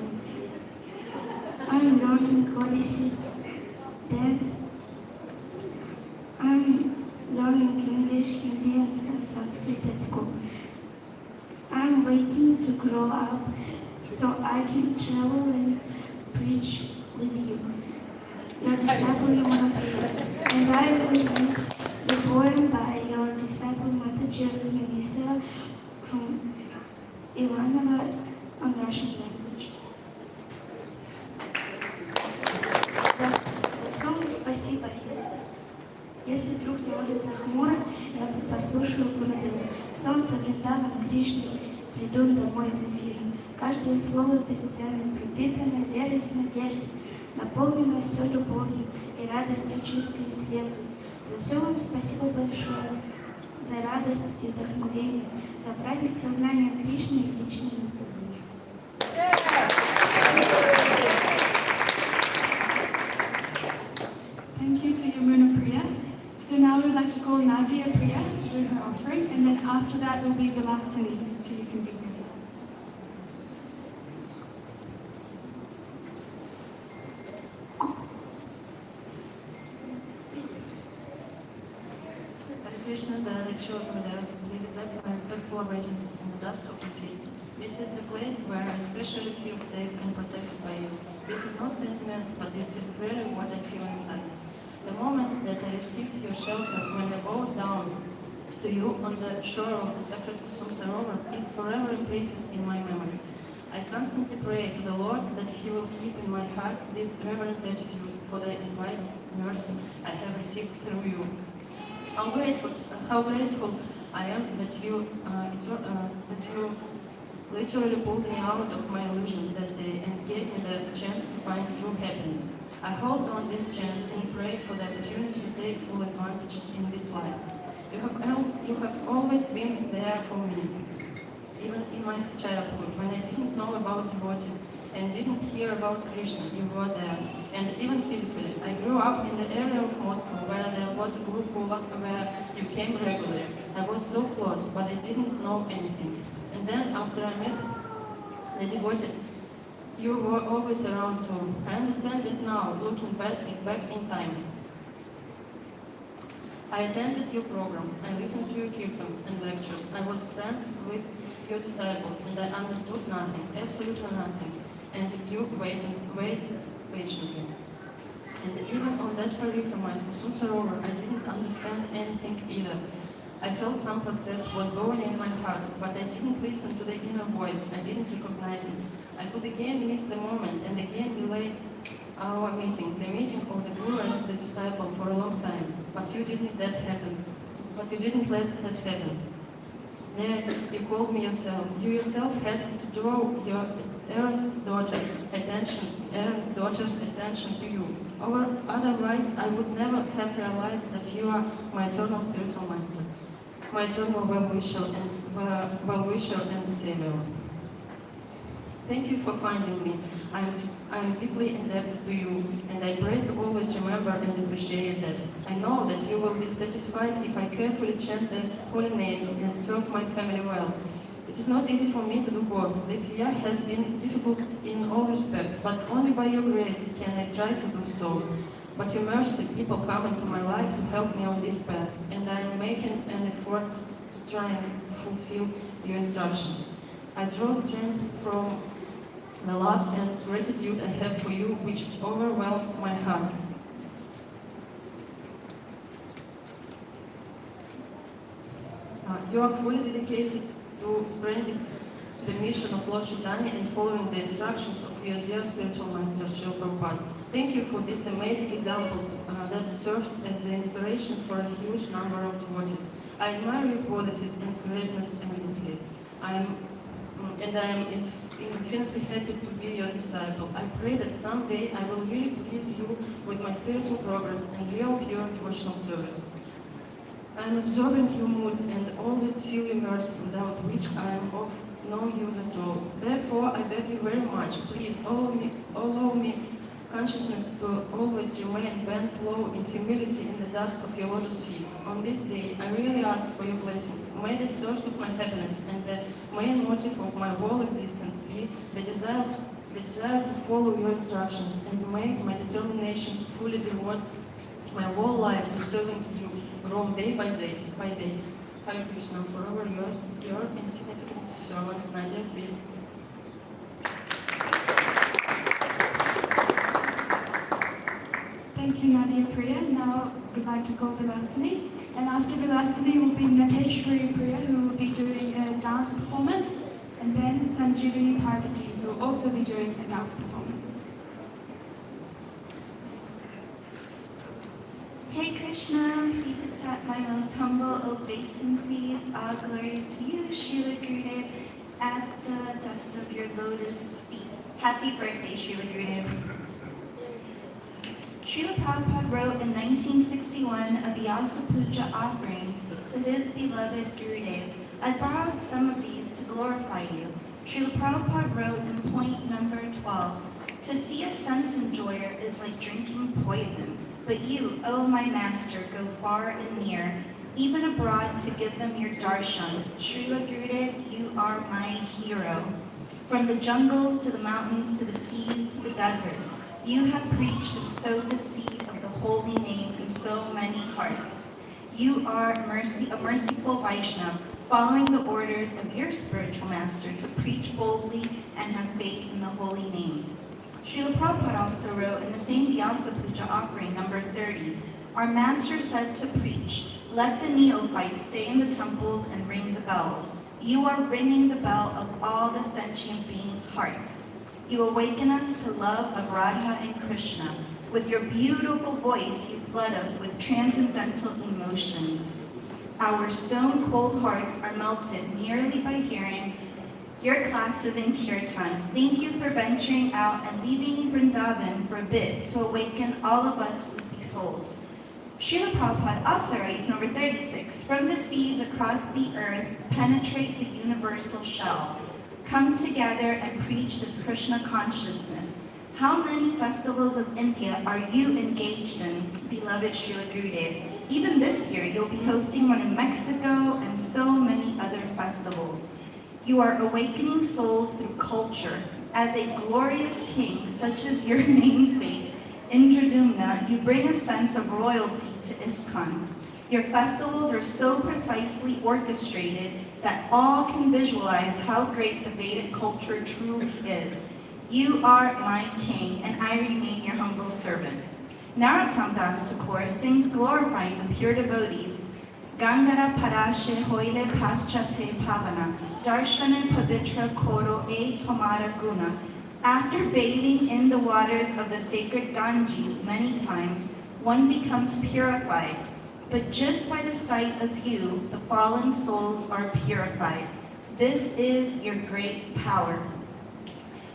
I'm learning Odissi, dance. I'm learning English, Hindi, and Sanskrit at school. I'm waiting to grow up so I can travel and preach with you. Your disciple Yamana, and I will read the poem by your disciple Mataji Minister from Ivanovo on Russian language. За сong спасибо. Если вдруг на улице хмуро, я послушаю Гурудеву. Солнце Вриндаван, Кришны, придут домой из эфира. Каждое слово бесценно, пропитано верой с надеждой, наполнено все любовью и радостью чистой и светлой. За все вам спасибо большое, за радость и вдохновение, за праздник сознания Кришны и личные наставления. Thank you to Yamuna Priya. So now we'd like to call Nadia Priya to do her offering, and then after that will be Vilasini, so you can be ready. Krishna, the ritual for the please accept my respectful obeisances in the dust of your feet. This is the place where I especially feel safe and protected by you. This is not sentiment, but this is really what I feel inside. The moment that I received your shelter when I bowed down to you on the shore of the sacred Kusum Sarovar is forever imprinted in my memory. I constantly pray to the Lord that He will keep in my heart this reverent gratitude for the infinite mercy I have received through you. How grateful I am that you literally pulled me out of my illusion that day and gave me the chance to find true happiness. I hold on this chance and pray for the opportunity to take full advantage in this life. You have always been there for me, even in my childhood, when I didn't know about devotees and didn't hear about Krishna. You were there, and even physically. I grew up in the area of Moscow where there was a gurukula where you came regularly. I was so close, but I didn't know anything. And then after I met the devotees, you were always around too. I understand it now, looking back in time. I attended your programs, I listened to your kirtans and lectures. I was friends with your disciples, and I understood nothing, absolutely nothing. And you waited patiently. And even on that parikramah at Kusum Sarovar, I didn't understand anything either. I felt some process was going in my heart, but I didn't listen to the inner voice. I didn't recognize it. I could again miss the moment and again delay our meeting, the meeting of the guru and the disciple for a long time. But you didn't let that happen. There you called me yourself. You yourself had to draw your errant daughter's attention to you. Otherwise, I would never have realized that you are my eternal spiritual master, my eternal well-wisher and savior. Thank you for finding me. I am deeply indebted to you, and I pray to always remember and appreciate that. I know that you will be satisfied if I carefully chant the holy names and serve my family well. It is not easy for me to do both. This year has been difficult in all respects, but only by your grace can I try to do so. But your mercy, people come into my life to help me on this path, and I am making an effort to try and fulfill your instructions. I draw strength from the love and gratitude I have for you, which overwhelms my heart. You are fully dedicated to spreading the mission of Lord Chaitanya and following the instructions of your dear spiritual master, Srila Prabhupada. Thank you for this amazing example that serves as the inspiration for a huge number of devotees. I admire your qualities and greatness immensely. I am infinitely happy to be your disciple. I pray that someday I will really please you with my spiritual progress and real pure devotional service. I am absorbing your mood and always feel your mercy, without which I am of no use at all. Therefore, I beg you very much, please allow me consciousness to always remain bent low in humility in the dust of your lotus feet. On this day, I really ask for your blessings. May the source of my happiness and the main motive of my whole existence be the desire to follow your instructions, and may my determination to fully devote my whole life to serving you grow day by day. Hare Krishna, forever yours, your insignificant servant, Nadia B. Thank you, Nadia Priya. Now we'd like to call Vilasini. And after Vilasini will be Nateshwari Priya, who will be doing a dance performance, and then Sanjeevani Parvati, who will also be doing a dance performance. Hey Krishna, please accept my most humble obeisances. All glories to you, Srila Gurudev, at the dust of your lotus feet. Happy birthday, Srila Gurudev. Srila Prabhupada wrote in 1961 a Vyasa Puja offering to his beloved Gurudev. I borrowed some of these to glorify you. Srila Prabhupada wrote in point number 12, to see a sense enjoyer is like drinking poison, but you, O my master, go far and near, even abroad to give them your darshan. Srila Gurudev, you are my hero. From the jungles to the mountains to the seas to the desert, you have preached and sowed the seed of the holy name in so many hearts. You are a merciful Vaishnava, following the orders of your spiritual master to preach boldly and have faith in the holy names. Srila Prabhupada also wrote in the same Vyasa Puja offering number 30, our master said to preach, let the neophytes stay in the temples and ring the bells. You are ringing the bell of all the sentient beings' hearts. You awaken us to love of Radha and Krishna. With your beautiful voice, you flood us with transcendental emotions. Our stone-cold hearts are melted merely by hearing your classes in Kirtan. Thank you for venturing out and leaving Vrindavan for a bit to awaken all of us sleepy souls. Srila Prabhupada also writes, number 36, from the seas across the earth penetrate the universal shell. Come together and preach this Krishna consciousness. How many festivals of India are you engaged in, beloved Srila Gurudev? Even this year, you'll be hosting one in Mexico and so many other festivals. You are awakening souls through culture. As a glorious king, such as your namesake, Indradumna, you bring a sense of royalty to ISKCON. Your festivals are so precisely orchestrated that all can visualize how great the Vedic culture truly is. You are my king, and I remain your humble servant. Narottam Das Thakur sings glorifying the pure devotees. Gangara Parashe Hoile Paschate Pavana, Darshane Pavitra Koro E Tomara Guna. After bathing in the waters of the sacred Ganges many times, one becomes purified. But just by the sight of you, the fallen souls are purified. This is your great power.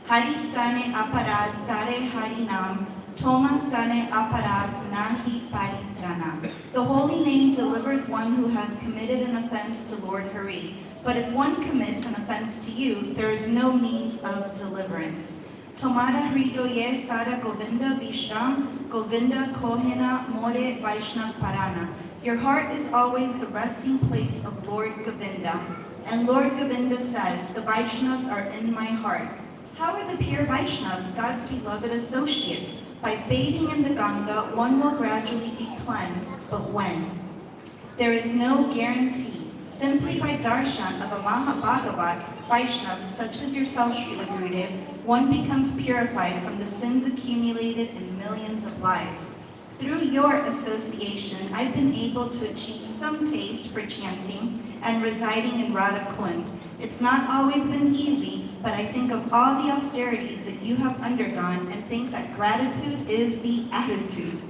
Hari stane aparad tare hari nam, Toma stane aparad nahi paritrana. The holy name delivers one who has committed an offense to Lord Hari. But if one commits an offense to you, there is no means of deliverance. Tomara hridoye sara Govinda Vishram, Govinda Kohena More Vaishnav Parana. Your heart is always the resting place of Lord Govinda. And Lord Govinda says, the Vaishnavas are in my heart. How are the pure Vaishnavas, God's beloved associates? By bathing in the Ganga, one will gradually be cleansed, but when? There is no guarantee. Simply by darshan of a Mahabhagavat Vaishnava, such as yourself, Srila Gurudev, one becomes purified from the sins accumulated in millions of lives. Through your association, I've been able to achieve some taste for chanting and residing in Radha Kund. It's not always been easy, but I think of all the austerities that you have undergone and think that gratitude is the attitude.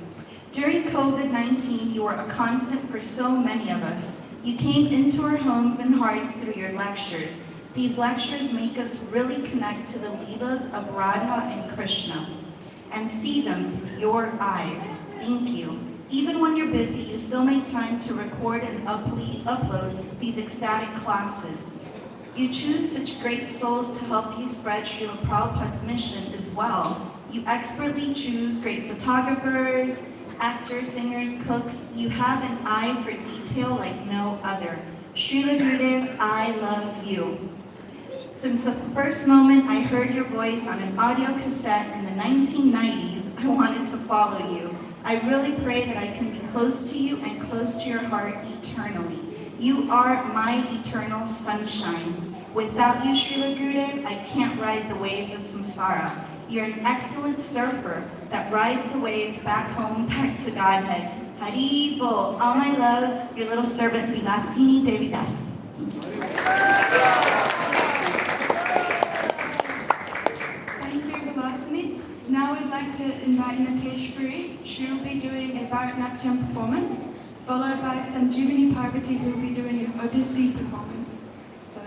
During COVID-19, you were a constant for so many of us. You came into our homes and hearts through your lectures. These lectures make us really connect to the Leelas of Radha and Krishna and see them through your eyes. Thank you. Even when you're busy, you still make time to record and upload these ecstatic classes. You choose such great souls to help you spread Srila Prabhupada's mission as well. You expertly choose great photographers, actors, singers, cooks. You have an eye for detail like no other. Srila Gurudev, I love you. Since the first moment I heard your voice on an audio cassette in the 1990s, I wanted to follow you. I really pray that I can be close to you and close to your heart eternally. You are my eternal sunshine. Without you, Srila Gurudev, I can't ride the waves of samsara. You're an excellent surfer that rides the waves back home, back to Godhead. Hari Bol. All my love, your little servant, Vilasini Devidas. Thank you, Vilasini. Now I'd like to invite Natesh Puri. She will be doing a Bharatanatyam performance, followed by Sanjeevani Parvati, who will be doing an Odissi performance. So,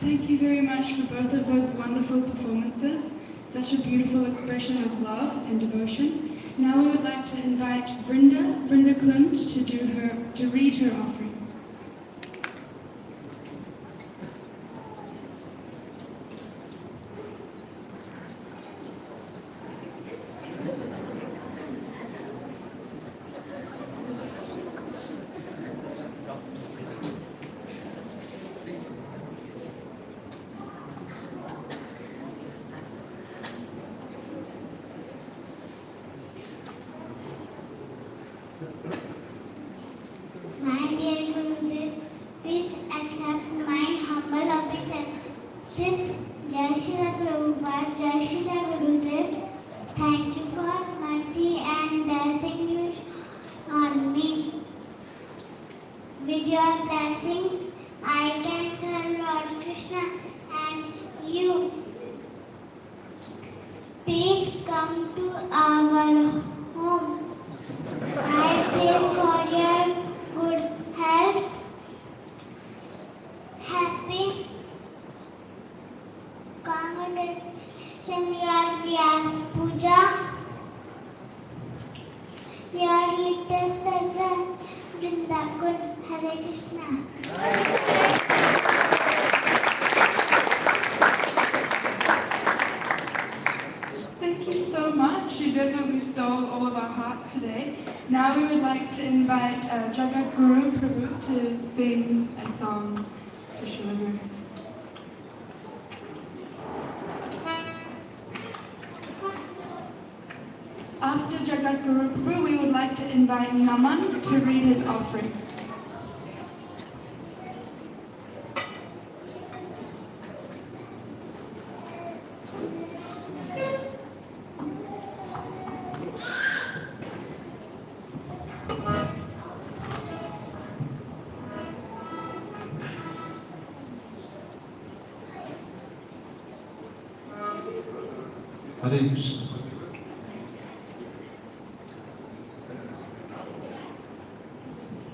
Thank you very much for both of those wonderful performances. Such a beautiful expression of love and devotion. Now we would like to invite Vrinda Kund to read her offering. My dear Gurudev, please accept my humble obeisances. Jai Shri Prabhupada, Jai Shri Gurudev. Thank you for mercy and blessing you on me. With your blessings, I can serve Lord Krishna and you. Please come to our home. I pray for your good health, happy congregation, your Vyasa Puja, your little children, Vrindavan, Hare Krishna. Thank you so much. You definitely stole all of our hearts today. Now we would like to invite Jagat Guru Prabhu to sing a song for Srila Guru. After Jagat Guru Prabhu, we would like to invite Naman to read his offering. Hare Krishna.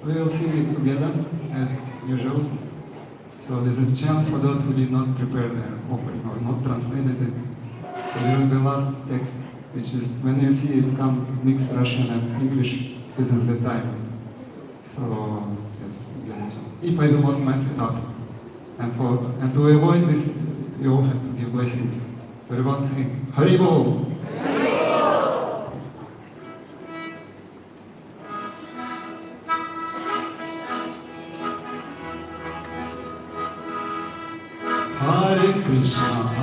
We will sing it together as usual. So this is chant for those who did not prepare their offering or not translated it. So during the last text, which is when you see it come mixed Russian and English, this is the time. So just get it. If I do not mess it up, and to avoid this, you all have to give blessings. Everyone sing Haribol. Hare Krishna,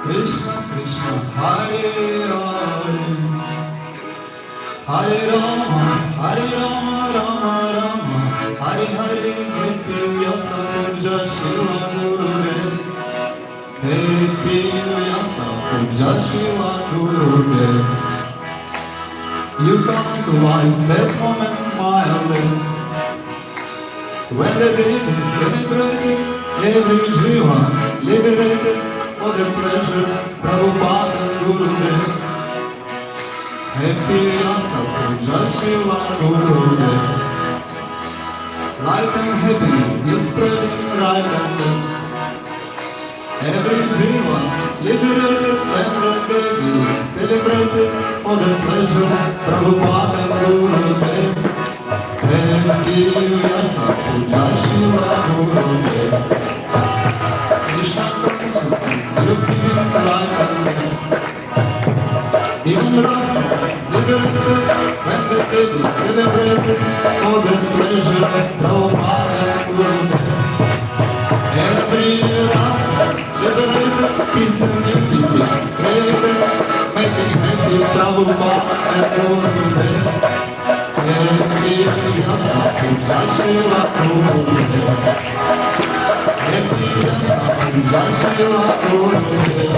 Krishna Krishna, Hare Hare, Hare Rama, Rama Rama, Hare Hare, Vyasa Puja Shila Gurudev, Vyasa Puja Shila Gurudev. You come to life that moment, my love. When the day is celebrated, every jiva liberated for the pleasure, Prabhupada Gurudev. Happy Vyasa Puja Shila Gurudev. Light and happiness is spreading right and left. Every jiva liberated when the day is celebrated for the pleasure, Prabhupada Gurudev. Happy Vyasa Puja Shila Gurudev. Krishna consciousness, you give life and death. Even rascals liberated when the day is celebrated for the pleasure of Prabhupada Gurudev. Every rascal liberated, peace and unity created, making happy Prabhupada Gurudev. Happy Vyasa Puja Shila Gurudev. Happy Vyasa Puja Shila Gurudev.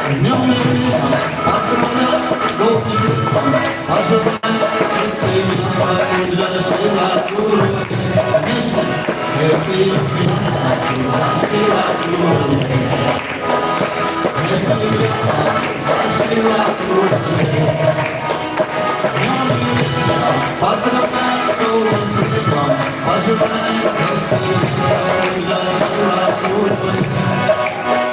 С днем Левита, поздравляю, долгий век вам, поздравляю, Happy Vyasa Puja Shila Gurudev. Вместе Happy Vyasa Puja Shila Gurudev. Happy Vyasa Puja Shila Gurudev. Поздравляю, долгий век вам, пожелаю, Happy Vyasa Puja Shila Gurudev.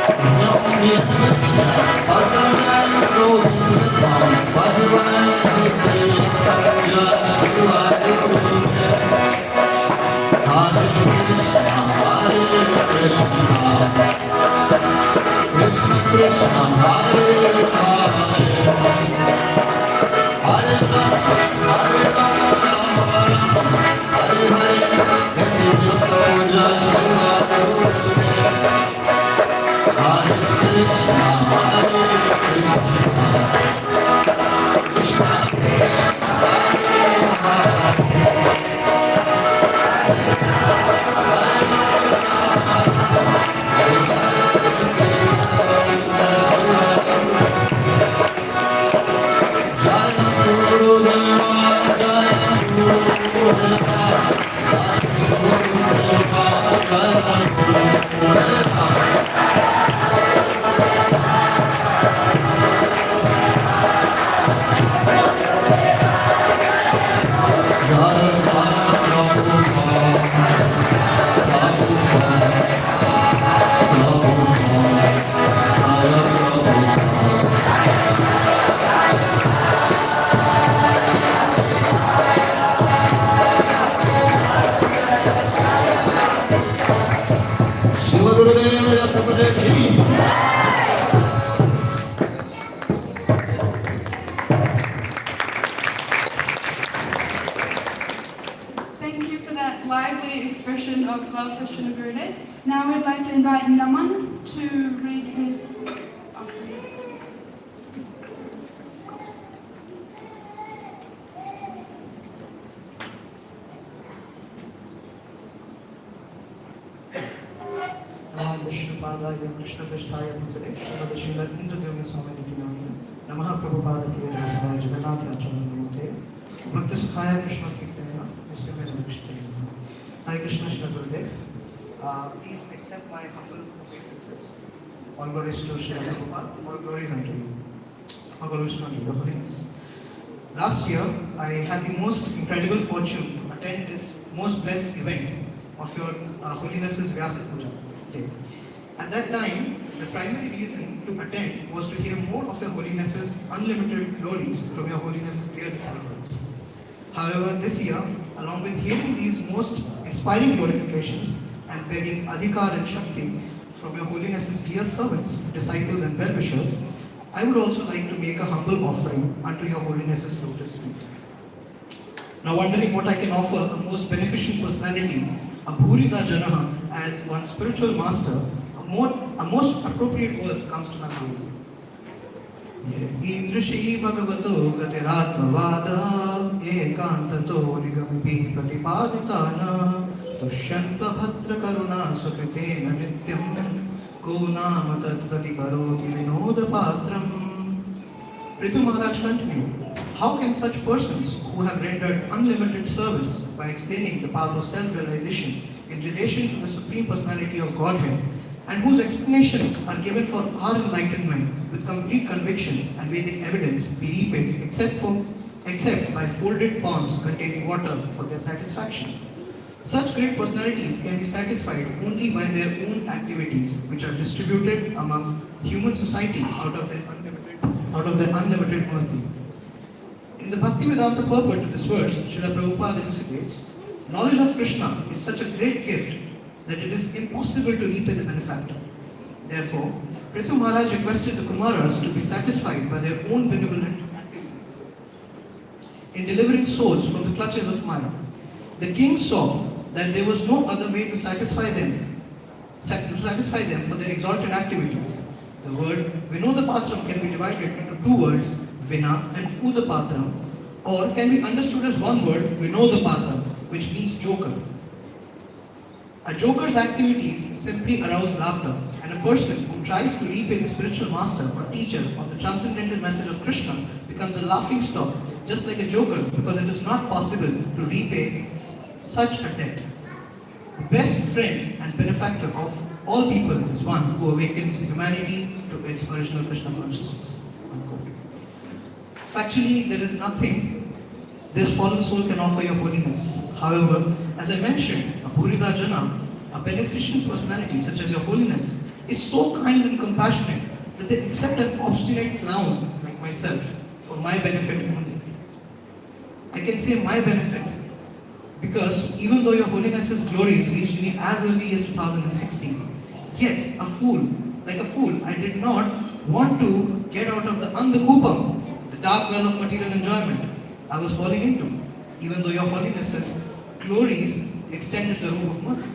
С днем Левита, поздравляю, долгий век вам, пожелаю, Happy Vyasa Puja Shila Gurudev. Hare Krishna, Krishna Krishna, Hare Hare, Hare Rama, Hare Hare, Happy Vyasa Puja Shila Gurudev. Hare Krishna, Krishna Krishna, Thank you for that lively expression of love for Srila Gurudev. Now we'd like to invite Naman to read his offering. Namaha Vishnupadaya Krishna Prasthaya Putare Srimati Srila Indradevya Swami Nityananda Namaha Prabhupada Tiya Jasavaya Jagannath Yacharana Namaste Bhakti Sukhaya Krishna Kirtanaya Nisyamena Vikshitaya. Hare Krishna Srila Gurudev. Please accept my humble obeisances. All glories to Srila Prabhupada, all glories unto you. All glories unto your holiness. Last year, I had the most incredible fortune to attend this most blessed event of Your Holiness's Vyasa Puja day. At that time, the primary reason to attend was to hear more of Your Holiness's unlimited glories from Your Holiness's dear disciples. However, this year, along with hearing these most inspiring glorifications and begging Adhikar and Shakti from Your Holiness's dear servants, disciples and well-wishers, I would also like to make a humble offering unto Your Holiness's lotus feet. Now wondering what I can offer a most beneficent personality, a Bhurida Janaha, as one spiritual master, a most appropriate verse comes to my mind. Idrishi Bhagavato Gatiratmavada Ekantato Nigamipi Pratipaditana Tushyantva Bhadra Karuna Sukritena Nityam Gunam Tat Pratikaroti Vinoda Patram. Prithu Maharaj continued, how can such persons who have rendered unlimited service by explaining the path of self-realization in relation to the Supreme Personality of Godhead, and whose explanations are given for our enlightenment with complete conviction and Vedic evidence, be repaid except by folded palms containing water for their satisfaction? Such great personalities can be satisfied only by their own activities, which are distributed among human society out of their unlimited mercy. In the Bhaktivedanta purport to this verse, Srila Prabhupada elucidates, knowledge of Krishna is such a great gift that it is impossible to repay the benefactor. Therefore, Prithu Maharaj requested the Kumaras to be satisfied by their own benevolent activity in delivering souls from the clutches of Maya. The king saw that there was no other way to satisfy them for their exalted activities. The word Vinodapatram can be divided into two words, Vina and Udapatram, or can be understood as one word, Vinodapatram, which means joker. A joker's activities simply arouse laughter, and a person who tries to repay the spiritual master or teacher of the transcendental message of Krishna becomes a laughing stock, just like a joker, because it is not possible to repay such a debt. The best friend and benefactor of all people is one who awakens humanity to its original Krishna consciousness. Unquote. Factually, there is nothing this fallen soul can offer Your Holiness. However, as I mentioned, a Bhurida Jana, a beneficent personality such as Your Holiness, is so kind and compassionate that they accept an obstinate clown like myself for my benefit only. I can say my benefit because even though Your Holiness's glories reached me as early as 2016, yet like a fool, I did not want to get out of the Andhakupam, the dark well of material enjoyment I was falling into, even though Your Holiness's glories extended the robe of mercy.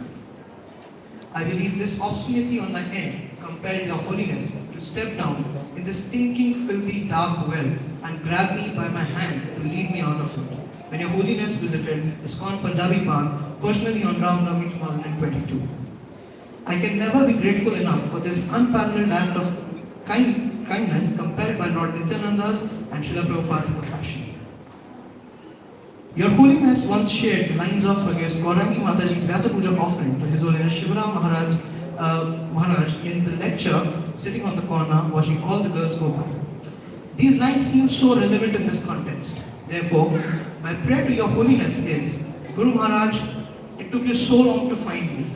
I believe this obstinacy on my end compelled Your Holiness to step down in this stinking, filthy, dark well and grab me by my hand to lead me out of it, when Your Holiness visited ISKCON Punjabi Park personally on Ram Navami 2022. I can never be grateful enough for this unparalleled act of kindness compelled by Lord Nityananda's and Srila Prabhupada's compassion. Your Holiness once shared the lines of Gaurangi Mataji's Vyasa Puja offering to His Holiness Shivaram Maharaj in the lecture sitting on the corner watching all the girls go by. These lines seem so relevant in this context. Therefore, my prayer to Your Holiness is, Guru Maharaj, it took you so long to find me.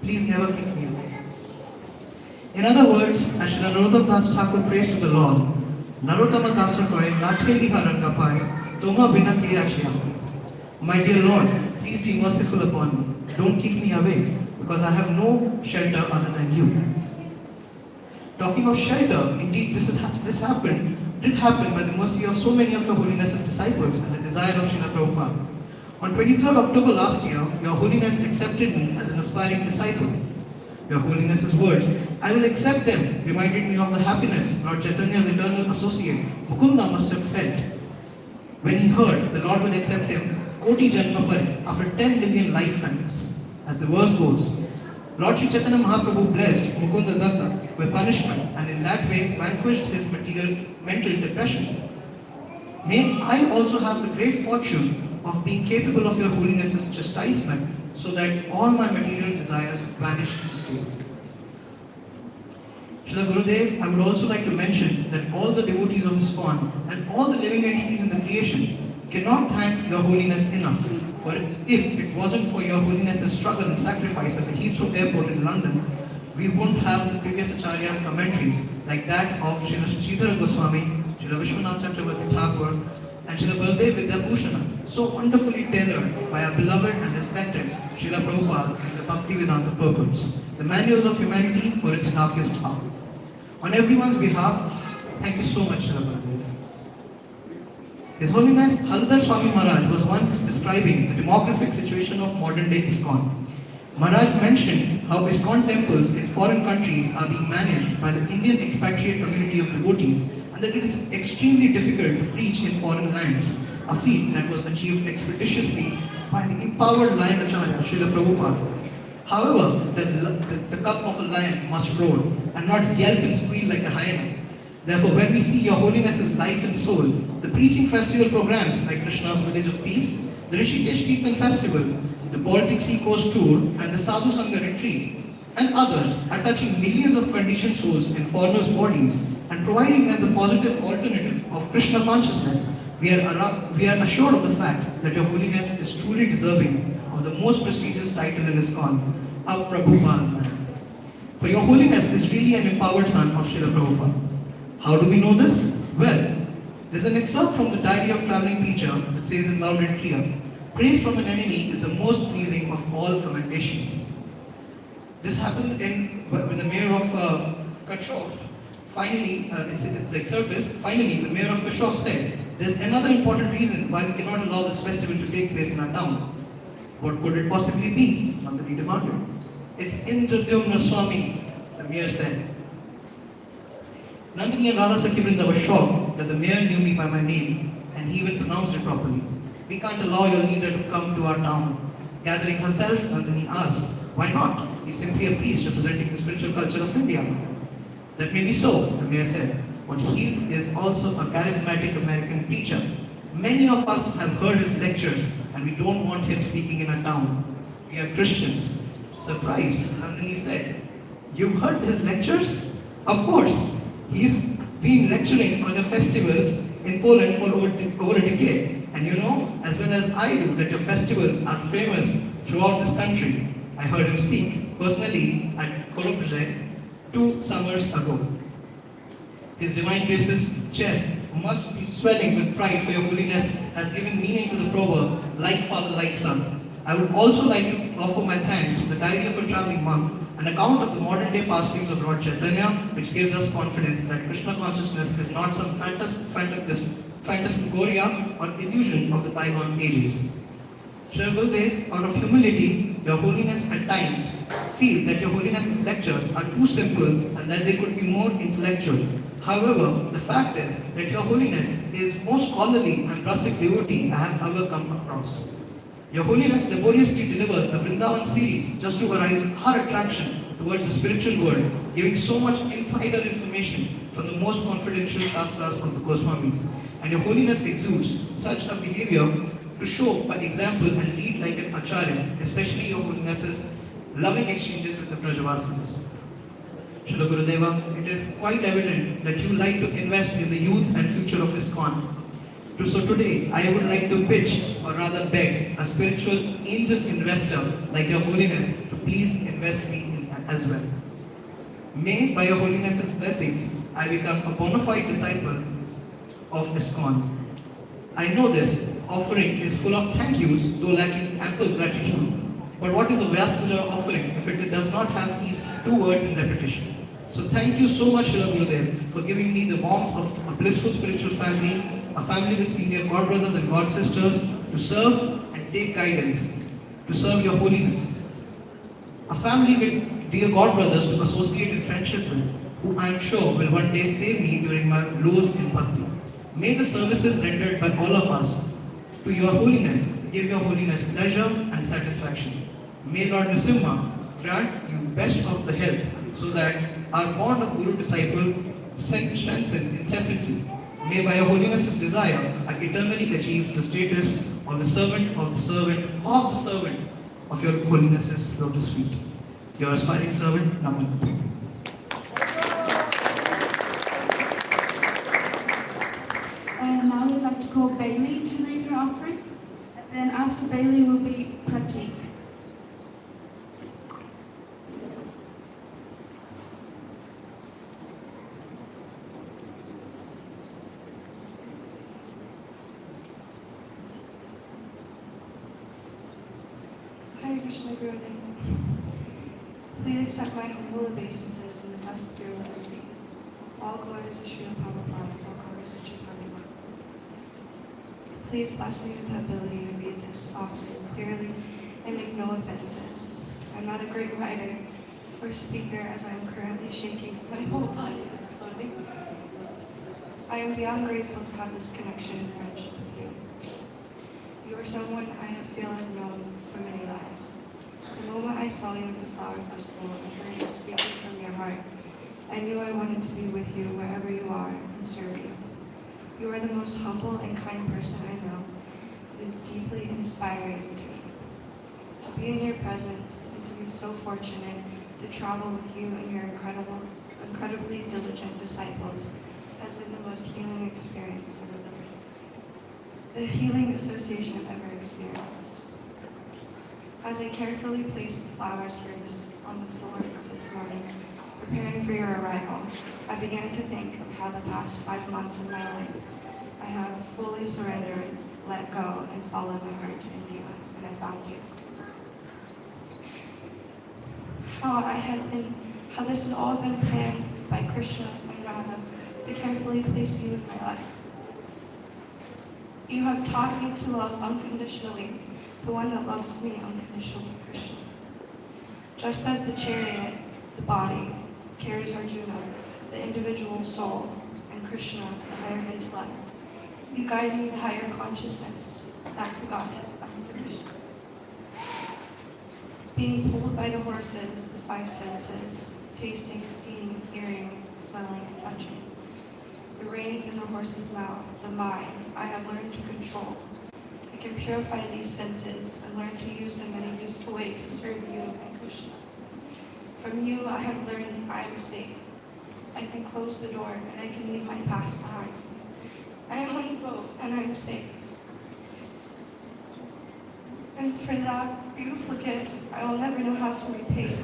Please never kick me away. In other words, as Srila Narottam Das Thakur prays to the Lord, Narottama Dasa Koi Nacheli Harangapai Toma Bina Kiyachya. My dear Lord, please be merciful upon me. Don't kick me away, because I have no shelter other than You. Talking of shelter, indeed this did happen by the mercy of so many of Your Holiness's disciples and the desire of Srila Prabhupada. On 23rd October last year, Your Holiness accepted me as an aspiring disciple. Your Holiness's words, I will accept them, reminded me of the happiness Lord Chaitanya's eternal associate, Mukunda, must have felt when he heard the Lord will accept him Koti Janma Pare, after 10 million lifetimes. As the verse goes, Lord Sri Chaitanya Mahaprabhu blessed Mukunda Datta by punishment and in that way vanquished his mental depression. May I also have the great fortune of being capable of Your Holiness's chastisement so that all my material desires vanish in the soul. Srila Gurudev, I would also like to mention that all the devotees of ISKCON and all the living entities in the creation cannot thank Your Holiness enough. For if it wasn't for Your Holiness's struggle and sacrifice at the Heathrow Airport in London, we wouldn't have the previous Acharya's commentaries like that of Srila Sridhara Goswami, Srila Vishwanath Chakravarti Thakur, and Srila Baldev Vidyabhushana, so wonderfully tailored by our beloved and respected Srila Prabhupada in the Bhaktivedanta purports, the manuals of humanity for its darkest hour. On everyone's behalf, thank you so much, Srila Baldev. His Holiness Haldar Swami Maharaj was once describing the demographic situation of modern day ISKCON. Maharaj mentioned how ISKCON temples in foreign countries are being managed by the Indian expatriate community of devotees, and that it is extremely difficult to preach in foreign lands, a feat that was achieved expeditiously by the empowered Lion Acharya, Srila Prabhupada. However, the cub of a lion must roar and not yelp and squeal like a hyena. Therefore, when we see Your Holiness's life and soul, the preaching festival programs like Krishna's Village of Peace, the Rishikesh Kirtan Festival, the Baltic Sea Coast Tour, and the Sadhu Sangha Retreat, and others are touching millions of conditioned souls in foreigners' bodies and providing them the positive alternative of Krishna consciousness, we are assured of the fact that Your Holiness is truly deserving of the most prestigious title in ISKCON, a Prabhupada. For Your Holiness is really an empowered son of Srila Prabhupada. How do we know this? Well, there's an excerpt from the Diary of Traveling Preacher that says in loud and clear, praise from an enemy is the most pleasing of all commendations. This happened when the mayor of Kachov, finally, the excerpt is, finally the mayor of Kachov said, there's another important reason why we cannot allow this festival to take place in our town. What could it possibly be? Nandini demanded. It's Indradyumna Swami, the mayor said. Nandini and Radha Sakhi Vrinda were shocked that the mayor knew me by my name and he even pronounced it properly. We can't allow your leader to come to our town. Gathering herself, Nandini asked, why not? He's simply a priest representing the spiritual culture of India. That may be so, the mayor said, but he is also a charismatic American preacher. Many of us have heard his lectures and we don't want him speaking in our town. We are Christians. Surprised, Nandini said, you've heard his lectures? Of course. He's been lecturing on your festivals in Poland for over a decade. And you know, as well as I do, that your festivals are famous throughout this country. I heard him speak personally at Kolobrze 2 summers ago. His Divine Grace's chest must be swelling with pride, for Your Holiness has given meaning to the proverb, like father, like son. I would also like to offer my thanks to the Diary of a Traveling Monk, an account of the modern day pastures of Lord Chaitanya, which gives us confidence that Krishna consciousness is not some phantasmagoria or illusion of the bygone ages. Srila Gurudev, out of humility, Your Holiness at times feel that Your Holiness's lectures are too simple and that they could be more intellectual. However, the fact is that Your Holiness is most scholarly and classic devotee I have ever come across. Your Holiness laboriously delivers the Vrindavan series just to arouse her attraction towards the spiritual world, giving so much insider information from the most confidential shastras of the Goswamis. And Your Holiness exudes such a behavior to show by example and lead like an acharya, especially Your Holiness's loving exchanges with the Brajavasis. Srila Gurudeva, it is quite evident that you like to invest in the youth and future of ISKCON. So today, I would like to pitch, or rather beg, a spiritual angel investor like Your Holiness to please invest me in as well. May, by Your Holiness's blessings, I become a bona fide disciple of ISKCON. I know this offering is full of thank yous, though lacking ample gratitude. But what is a Vyasa Puja offering if it does not have these 2 words in repetition? So thank you so much, Srila Gurudev, for giving me the warmth of a blissful spiritual family, a family with senior God brothers and God sisters, to serve and take guidance, to serve Your Holiness. A family with dear God brothers to associate in friendship with, who I am sure will one day save me during my lows in bhakti. May the services rendered by all of us to Your Holiness give Your Holiness pleasure and satisfaction. May Lord Nrsimha grant you best of the health so that our bond of Guru-disciple strengthen incessantly. May by Your Holiness's desire, I eternally achieve the status of the servant of the servant of the servant of Your Holiness's lotus feet. Your aspiring servant, Naman. Krishna Gurudev. Please accept my humble obeisances in the dust of your lotus feet. All glories to Srila Prabhupada, all glories to Chaitanya. Please bless me with the ability to read this offering clearly and make no offenses. I'm not a great writer or speaker as I am currently shaking. My whole body is floating. I am beyond grateful to have this connection and friendship with you. You are someone I feel I've known for many lives. The moment I saw you at the flower festival and heard you speaking from your heart, I knew I wanted to be with you wherever you are and serve you. You are the most humble and kind person I know. It is deeply inspiring to me. To be in your presence and to be so fortunate to travel with you and your incredibly diligent disciples has been the most healing experience of the healing association I've ever experienced. As I carefully placed the flowers here on the floor this morning, preparing for your arrival, I began to think of how the past 5 months of my life I have fully surrendered, let go, and followed my heart to India, and I found you. How this has all been planned by Krishna and Radha to carefully place you in my life. You have taught me to love unconditionally, the one that loves me unconditionally, Krishna. Just as the chariot, the body, carries Arjuna, the individual soul, and Krishna, the higher intellect, you guide me to higher consciousness, back to Godhead, back to Krishna. Being pulled by the horses, the 5 senses, tasting, seeing, hearing, smelling, and touching. The reins in the horse's mouth, the mind, I have learned to control. I can purify these senses and learn to use them in a useful way to serve you and Krishna. From you, I have learned I am safe. I can close the door and I can leave my past behind. I am on the boat and I am safe. And for that beautiful gift, I will never know how to repay it.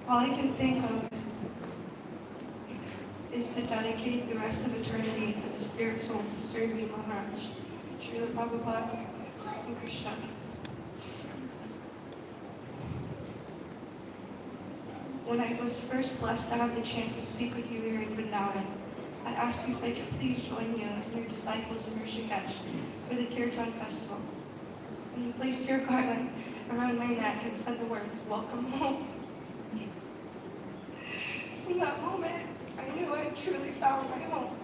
All I can think of is to dedicate the rest of eternity as a spirit soul to serve you, Maharaj, Srila Prabhupada, and Krishna. When I was first blessed to have the chance to speak with you here in Vrindavan, I asked you if I could please join you and your disciples in Rishikesh for the Kirtan festival. And you placed your garland around my neck and said the words, "Welcome home." In that moment, I knew I had truly found my home.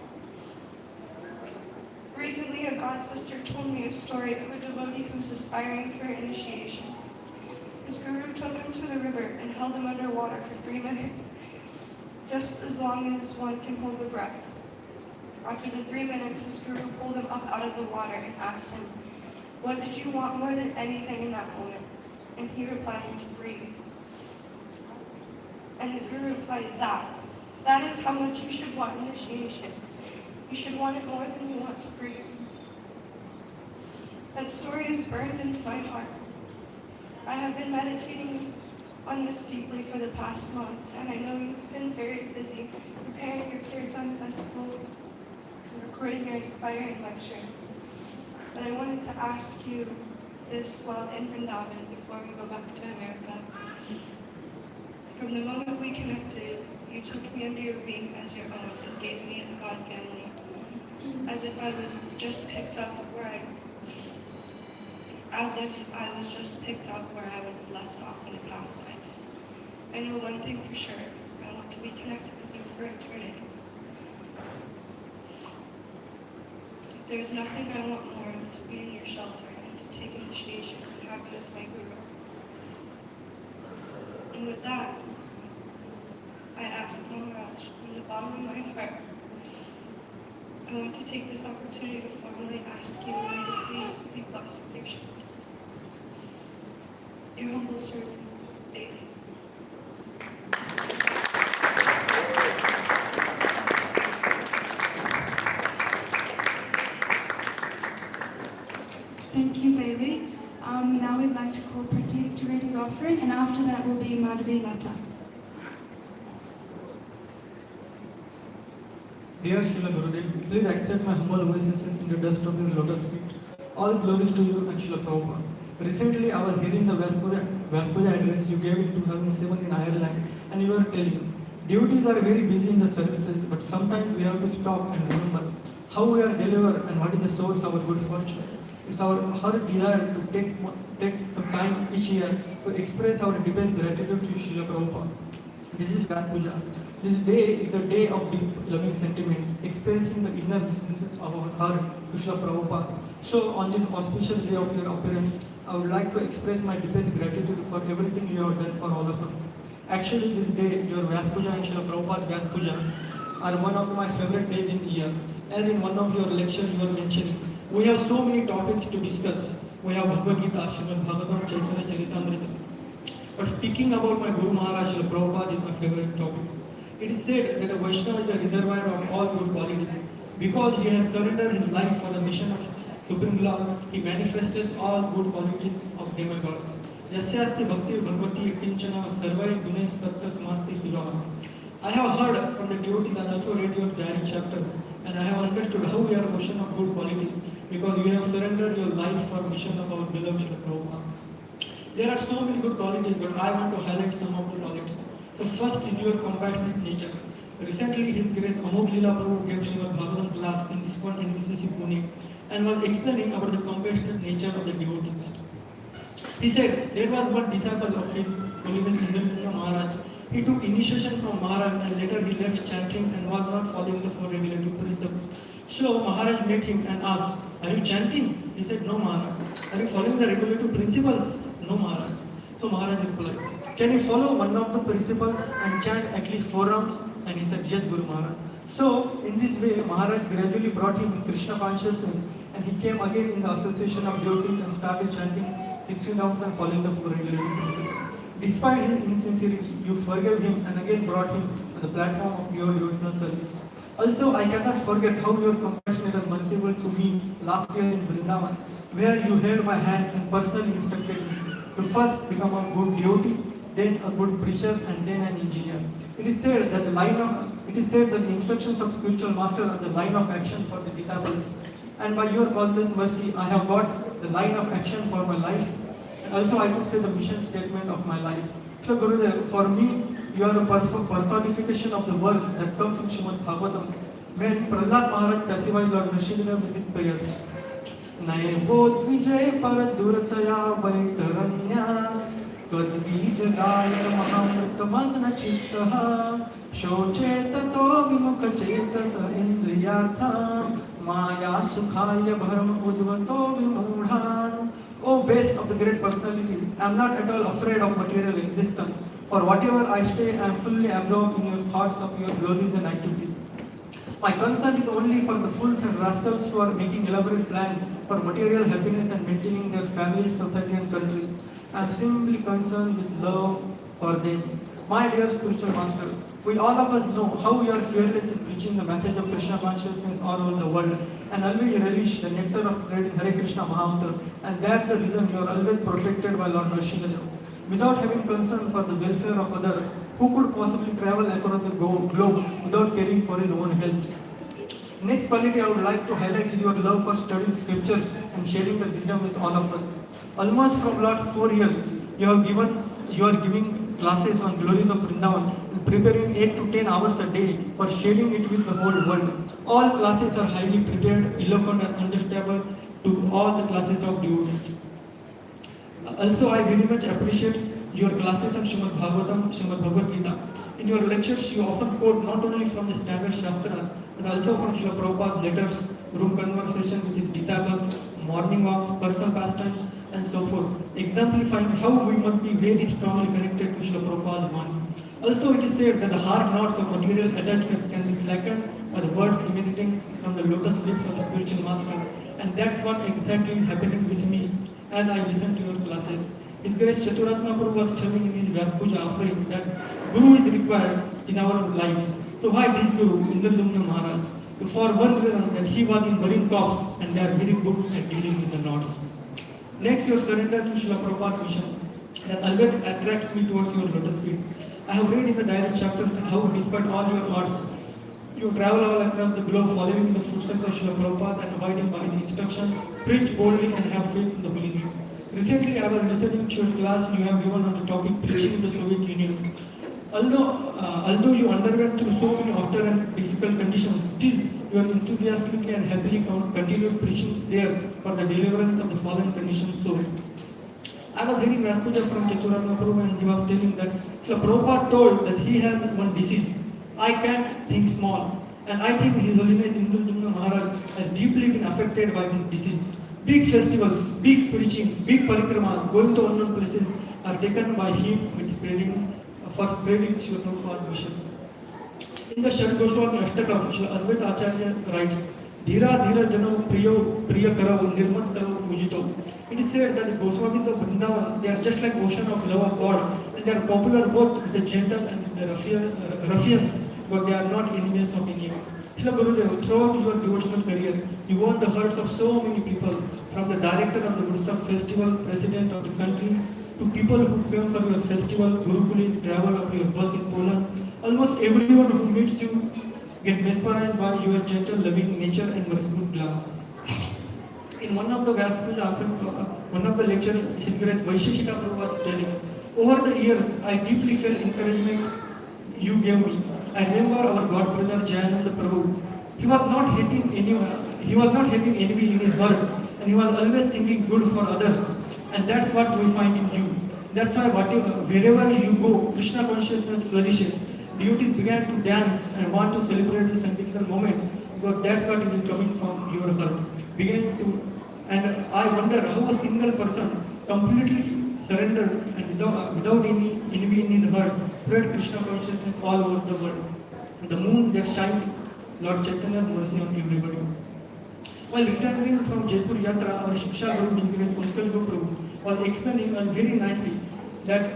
Recently, a god sister told me a story of a devotee who's aspiring for initiation. His guru took him to the river and held him underwater for 3 minutes, just as long as one can hold the breath. After the 3 minutes, his guru pulled him up out of the water and asked him, "What did you want more than anything in that moment?" And he replied, "To breathe." And the guru replied, That is how much you should want initiation. You should want it more than you want to breathe." That story is burned into my heart. I have been meditating on this deeply for the past month, and I know you've been very busy preparing your Kirtan festivals and recording your inspiring lectures. But I wanted to ask you this while in Vrindavan before we go back to America. From the moment we connected, you took me under your wing as your own and gave me a God family, as if I was just picked up where I was left off in a past life. I know one thing for sure, I want to be connected with you for eternity. There is nothing I want more than to be in your shelter and to take initiation and have you as my guru. And with that, I ask Maharaj from the bottom of my heart, I want to take this opportunity to formally ask you to please be blessed with your shelter. Your humble servant, Devotee. Thank you, baby. Now we'd like to call Pratik to read his offering, and after that will be Madhavi Lata. Dear Srila Gurudev, please accept my humble obeisances in the dust of your lotus feet. All glories to you and Srila Prabhupada. Recently, I was hearing the Vyasa Puja address you gave in 2007 in Ireland, and you were telling, devotees are very busy in the services, but sometimes we have to stop and remember how we are delivered and what is the source of our good fortune. It's our heart desire to take some time each year to express our deepest gratitude to Srila Prabhupada. This is Vyasa Puja. This day is the day of deep loving sentiments, expressing the inner distances of our heart to Srila Prabhupada. So, on this auspicious day of your appearance, I would like to express my deepest gratitude for everything you have done for all of us. Actually, this day, your Vyasa Puja and Srila Prabhupada Vyasa Puja are one of my favorite days in the year. As in one of your lectures you were mentioning, we have so many topics to discuss. We have Bhagavad Gita, Srimad Bhagavatam, Chaitanya Charitamrita. But speaking about my Guru Maharaj, Srila Prabhupada is my favorite topic. It is said that a Vaishnava is a reservoir of all good qualities. Because he has surrendered his life for the mission of Supreme Lord, he manifests all good qualities of demigods. Yasyasti bhakti bhagavati kinchana sarvai gunes tattas masti surava. I have heard from the devotees and also read your diary chapters, and I have understood how you are a person of good quality because you have surrendered your life for mission of our beloved Srila Prabhupada. There are so many good qualities, but I want to highlight some of the qualities. So first is your compassionate nature. Recently, His Grace Amog Leela Prabhu gave Srimad Bhagavatam class in ISKCON NCC Pune and was explaining about the compassionate nature of the devotees. He said there was one disciple of his, Holiness Indra Maharaj. He took initiation from Maharaj and later he left chanting and was not following the four regulative principles. So Maharaj met him and asked, "Are you chanting?" He said, "No, Maharaj." "Are you following the regulative principles?" "No, Maharaj." So Maharaj replied, "Can you follow one of the principles and chant at least 4 rounds?" And he said, "Yes, Guru Maharaj." So in this way, Maharaj gradually brought him in Krishna consciousness, and he came again in the association of devotees and started chanting 16 rounds and following the 4 regulative principles. Despite his insincerity, you forgave him and again brought him on the platform of your devotional service. Also, I cannot forget how you were compassionate and merciful to me last year in Vrindavan, where you held my hand and personally instructed me to first become a good devotee, then a good preacher, and then an engineer. It is said that the instructions of spiritual master are the line of action for the disciples. And by your constant mercy, I have got the line of action for my life. And also, I could say the mission statement of my life. So, Gurudev, for me, you are a personification of the words that comes in Srimad Bhagavatam. When Prahlad Maharaj pacified Lord Nrsimha with his prayers. Naye bodh vijay paradurataya vaitaranyas Tadvij gayar mahamrita magna chittaha Shochetato vimukha chetasa indriyartham Maya sukhaya bharam udvato vimudhan. O base of the great personality, I am not at all afraid of material existence. For whatever I say, I am fully absorbed in your thoughts of your glories and activities. My concern is only for the fools and rascals who are making elaborate plans for material happiness and maintaining their families, society and country. I am simply concerned with love for them. My dear spiritual master, we all of us know how we are fearless in preaching the message of Krishna consciousness all over the world and always relish the nectar of spreading Hare Krishna Mahamantra, and that's the reason you are always protected by Lord Nrsimha. Without having concern for the welfare of others, who could possibly travel across the globe without caring for his own health? Next quality I would like to highlight is your love for studying scriptures and sharing the wisdom with all of us. Almost from last 4 years, you are giving classes on glories of Vrindavan and preparing 8 to 10 hours a day for sharing it with the whole world. All classes are highly prepared, eloquent and understandable to all the classes of devotees. Also, I very much appreciate your classes on Srimad Bhagavatam, Srimad Bhagavad Gita. In your lectures, you often quote not only from the standard Shastras, but also from Srila Prabhupada's letters, room conversations with his disciples, morning walks, personal pastimes, and so forth, exemplifying how we must be very strongly connected to Srila Prabhupada's Vani. Also, it is said that the hard knots of material attachments can be slackened by the words emanating from the lotus lips of the spiritual master, and that's what exactly is happening with me as I listen to your classes. His Grace Chaturatma Prabhu was telling in his Vyasa Puja offering that Guru is required in our life. So why this Guru, Indra Maharaj? So for one reason, that he was in marine corps and they are very good at dealing with the knots. Next, your surrender to Srila Prabhupada's mission that always attracts me towards your lotus feet. I have read in the diary chapters how despite all your odds, you travel all across the globe following in the footsteps of Srila Prabhupada and abiding by the instruction, preach boldly and have faith in the holy name. Recently, I was listening to a class you have given on the topic preaching in the Soviet Union. Although you underwent through so many austere and difficult conditions, still you are enthusiastically and happily continued preaching there for the deliverance of the fallen conditioned soul. I was hearing Vyasa Puja from Cheturanga Prabhu, and he was telling that Prabhupada told that he has one disease. I can't think small. And I think His Holiness Indulgence Maharaj has deeply been affected by this disease. Big festivals, big preaching, big parikramas, going to unknown places are taken by him with spreading Srila Prabhupada's mission. In the Shad Goswami Ashtakam, Srila Advaita Acharya writes, Dhira Dhira Jano Priyo Priya Karao Nirmat Sarva Pujito. It is said that the Goswamis of Vrindavan, they are just like ocean of love of God, and they are popular both with the gentle and with the ruffians, but they are not enemies of anyone. Srila Gurudev, throughout your devotional career, you won the hearts of so many people, from the director of the Woodstock Festival, president of the country, to people who came for your festival, Gurukuli, travel of your bus in Poland. Almost everyone who meets you get mesmerized by your gentle, loving nature and merciful glance. In one of the Vyasa Puja, one of the lectures, His Grace Vaisheshika Prabhu was telling, over the years, I deeply felt encouragement you gave me. I remember our God brother Jayananda Prabhu. He was not hating anyone. He was not having envy in his heart, and he was always thinking good for others. And that's what we find in you. That's why wherever you go, Krishna consciousness flourishes. Devotees began to dance and want to celebrate this Sankirtan moment, because that's what is coming from your heart. And I wonder how a single person completely surrendered and without any envy in his heart spread Krishna consciousness all over the world. The moon that shines, Lord Chaitanya's mercy on everybody. While returning from Jaipur Yatra, our Shiksha Guru Prabhu was explaining us very nicely that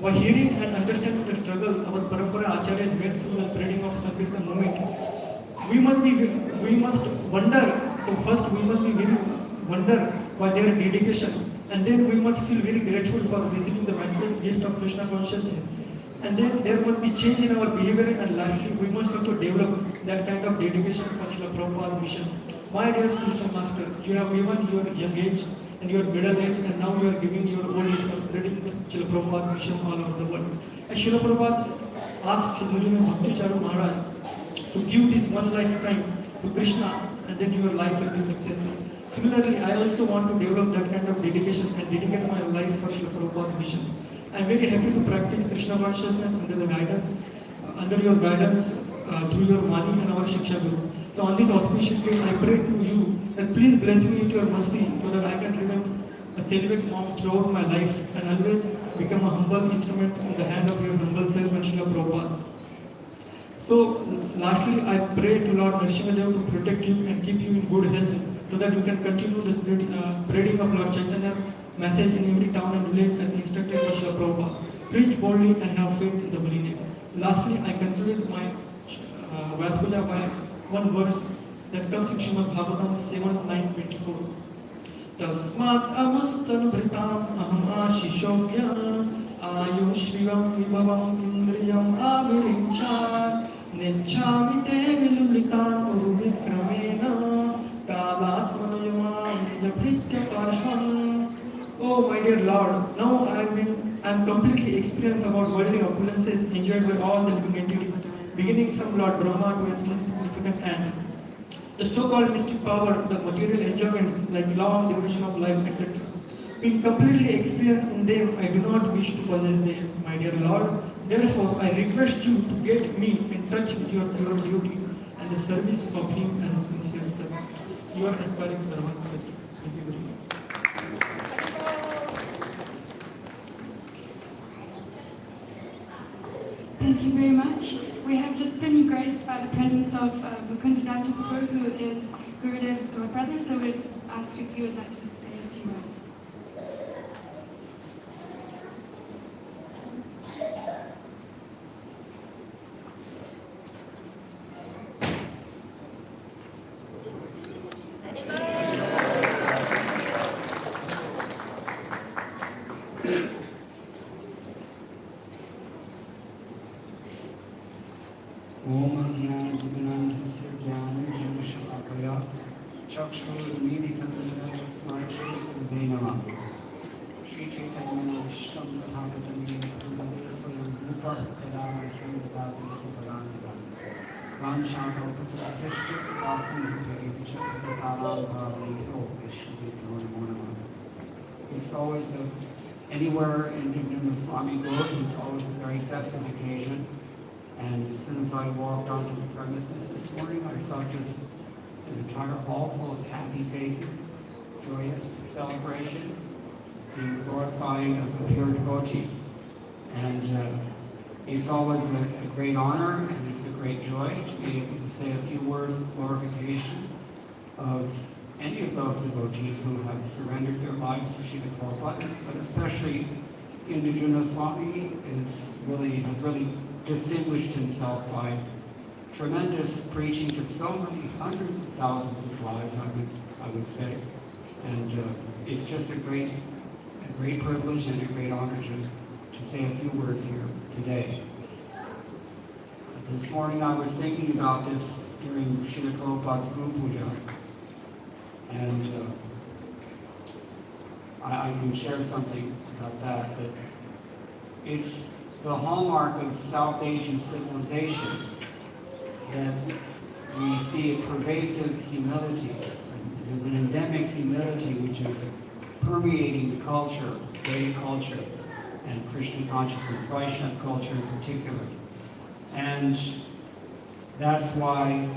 by hearing and understanding the struggle our Parampara Acharyas went through the spreading of Sankirtan movement, we must wonder. So first we must be very wonder by their dedication, and then we must feel very grateful for receiving the manifest gift of Krishna consciousness. And then there must be change in our behavior, and lastly we must also develop that kind of dedication for Srila Prabhupada's mission. My dear spiritual master, you have given your young age and your middle age, and now you are giving your old age for spreading the Srila Prabhupada's mission all over the world. And Srila Prabhupada asked His Holiness Bhakti Charu Maharaj to give this one lifetime to Krishna, and then your life will be successful. Similarly, I also want to develop that kind of dedication and dedicate my life for Srila Prabhupada's mission. I am very happy to practice Krishna consciousness under your guidance through your Mani and our Shiksha Guru. So on this auspicious day, I pray to you that please bless me with your mercy so that I can remain a celibate monk throughout my life and always become a humble instrument in the hand of your humble self and Srila Prabhupada. So lastly, I pray to Lord Nrsimhadev to protect you and keep you in good health so that you can continue the spreading of Lord Chaitanya's message in every town and village as instructed by Srila Prabhupada. Preach boldly and have faith in the holy name. Lastly, I conclude my Vyasa Puja by one verse that comes in Srimad Bhagavatam 7:9-24. Tasmat amustan vritam aham ashishogya ayu shrivam vibhavam indriyam avirincha nichami te vilulikan uruvikramena kalatmanayamam nijabhritya parshvam. Oh my dear Lord, now I am completely experienced about worldly opulences enjoyed by all the living entities, beginning from Lord Brahma to an insignificant ant. The so-called mystic power, the material enjoyments like long duration of life, etc. Being completely experienced in them, I do not wish to possess them, my dear Lord. Therefore, I request you to get me in touch with your pure duty and the service of Him as a sincere servant. You are inspiring servant. Thank you very much. Thank you very much. We have just been graced by the presence of Mukunda Danta Prabhu, who is Gurudev's god brother, so we'd ask if you would like to say a few words. चक्षुर्मीलितं Tasmai Shri Namah. Shri Chaitanya Vishtam Sathapatam Yedhudavesvayam Rupa Kadama Shamdavati Suparanidam Ramchakal Putrapishya Vasim Hutavich Pataram Bhavaniho Vishnu Namo Namah. It's always anywhere Indigenous Swami goes, it's always a very festive occasion. And as soon as I walked onto the premises this morning, I saw just an entire hall full of happy faces, joyous celebration, the glorifying of the pure devotee. And it's always a great honor and it's a great joy to be able to say a few words of glorification of any of those devotees who have surrendered their lives to Srila Prabhupada, but especially Indra Swami has really distinguished himself by tremendous preaching to so many hundreds of thousands of lives, I would say. And it's just a great privilege and a great honor to say a few words here today. This morning I was thinking about this during Srila Prabhupada's Guru Puja. And I can share something about that it's the hallmark of South Asian civilization that we see a pervasive humility. There's an endemic humility which is permeating the culture, Vedic culture, and Krishna consciousness, Vaishnava culture in particular. And that's why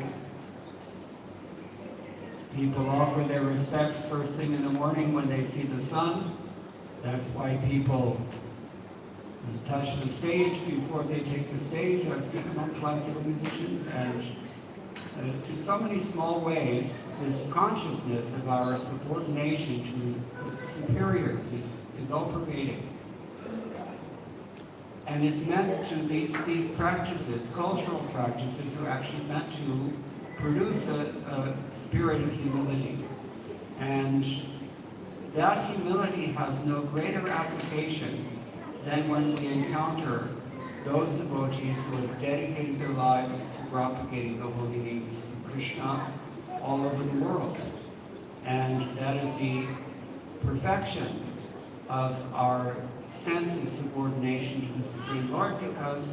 people offer their respects first thing in the morning when they see the sun. That's why people touch the stage before they take the stage. I've seen among classical musicians, and to so many small ways, this consciousness of our subordination to superiors is all pervading. And it's meant to, these practices, cultural practices, are actually meant to produce a spirit of humility. And that humility has no greater application than when we encounter those devotees who have dedicated their lives to propagating the holy names of Krishna all over the world. And that is the perfection of our sense of subordination to the Supreme Lord, because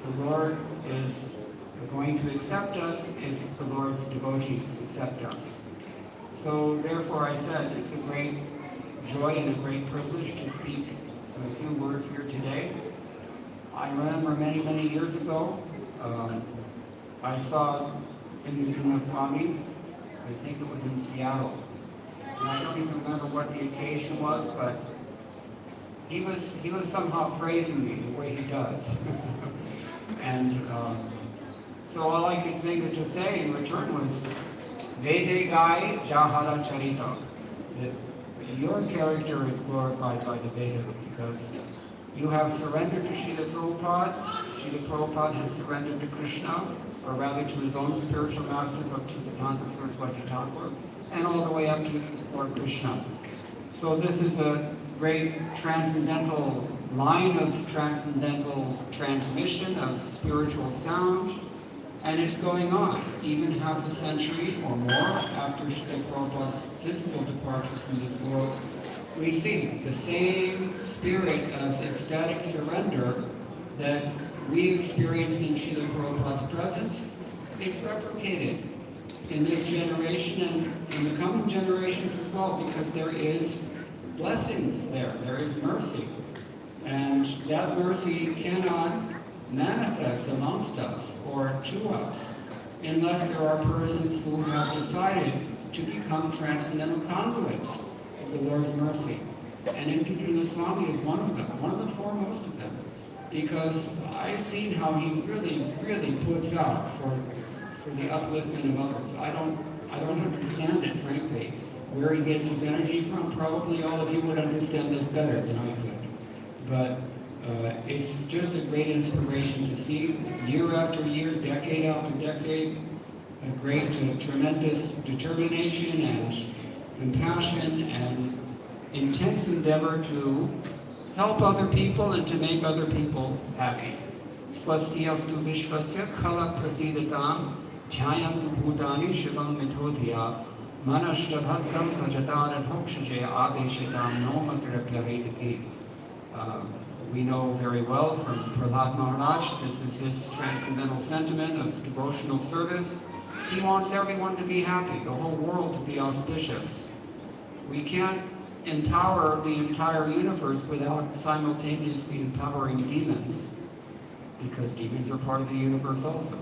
the Lord is going to accept us if the Lord's devotees accept us. So therefore I said it's a great joy and a great privilege to speak a few words here today. I remember many, many years ago, I saw Indra Swami, I think it was in Seattle. And I don't even remember what the occasion was, but he was somehow praising me the way he does. And so all I could think to say in return was, Vede Gai Jahara Charita. That your character is glorified by the Vedas because you have surrendered to Srila Prabhupada. Srila Prabhupada has surrendered to Krishna, or rather to his own spiritual master, Bhaktisiddhanta Saraswati Thakur, and all the way up to Lord Krishna. So this is a great transcendental line of transcendental transmission of spiritual sound, and it's going on even half a century or more after Srila Prabhupada's physical departure from this world. We see the same spirit of ecstatic surrender that we experienced in Srila Prabhupada's presence. It's replicated in this generation and in the coming generations as well, because there is blessings there. There is mercy. And that mercy cannot manifest amongst us or to us unless there are persons who have decided to become transcendental conduits of the Lord's mercy. And Indra Swami is one of them, one of the foremost of them, because I've seen how he really, really puts out for the upliftment of others. I don't understand it, frankly. Where he gets his energy from, probably all of you would understand this better than I could. But it's just a great inspiration to see year after year, decade after decade, a great tremendous determination and compassion and intense endeavor to help other people and to make other people happy. Swastiyastu vishvasya khala prasidatam jhayam bhutani shivam mithodhya Manashtabhatkam Pajatana Hokshaje Aveshitam Noma Kriplahetaki. We know very well from Prahlad Maharaj, this is his transcendental sentiment of devotional service. He wants everyone to be happy, the whole world to be auspicious. We can't empower the entire universe without simultaneously empowering demons, because demons are part of the universe also.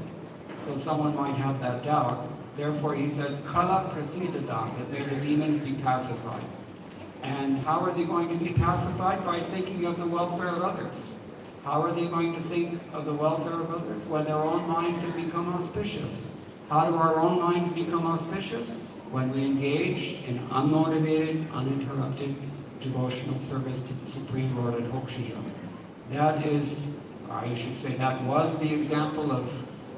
So someone might have that doubt. Therefore he says, Kala Prasidadam, that may the demons be pacified. And how are they going to be pacified? By thinking of the welfare of others. How are they going to think of the welfare of others? When their own minds have become auspicious. How do our own minds become auspicious? When we engage in unmotivated, uninterrupted devotional service to the Supreme Lord at Hokshaja. That is, I should say, that was the example of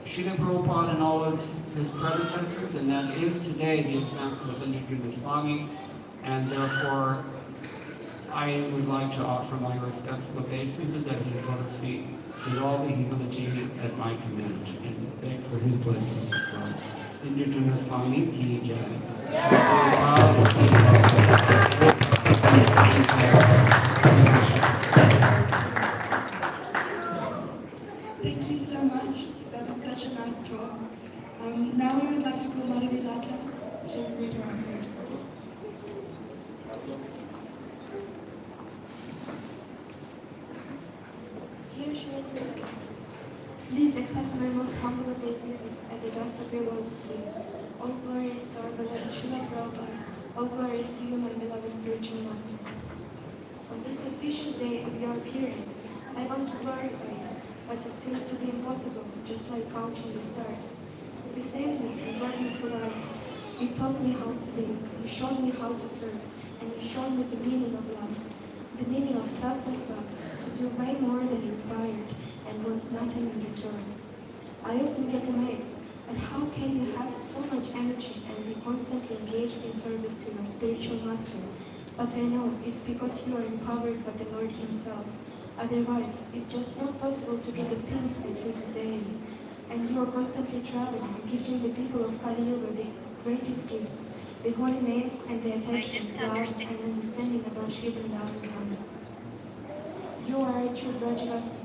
Srila Prabhupada and all of his predecessors, and that is today the example of Indra Swami. And therefore, I would like to offer my respectful obeisances at his lotus feet with all the humility at my command, and beg for his blessings as well. Indra Swami ki jai. Thank you so much. That was such a nice talk. Now we would like to call Madhavi Lata to read her word. Dear Shri, please accept my most humble obeisances at the dust of your lotus feet. All glory is to our beloved Srila Prabhupada. All glory is to you, my beloved spiritual master. On this auspicious day of your appearance, I want to glorify you, but it seems to be impossible, just like counting the stars. You saved me and brought me to life. You taught me how to live. You showed me how to serve, and you showed me the meaning of love, the meaning of selfless love, to do way more than required and want nothing in return. I often get amazed at how can you have so much energy and be constantly engaged in service to your spiritual master. But I know it's because you are empowered by the Lord Himself. Otherwise, it's just not possible to do the things that you do daily. And you are constantly traveling, gifting the people of Kali Yuga the greatest gifts, the holy names and the attachment, love, and understanding about Sri Vrindavan. You are a true Brajavasi.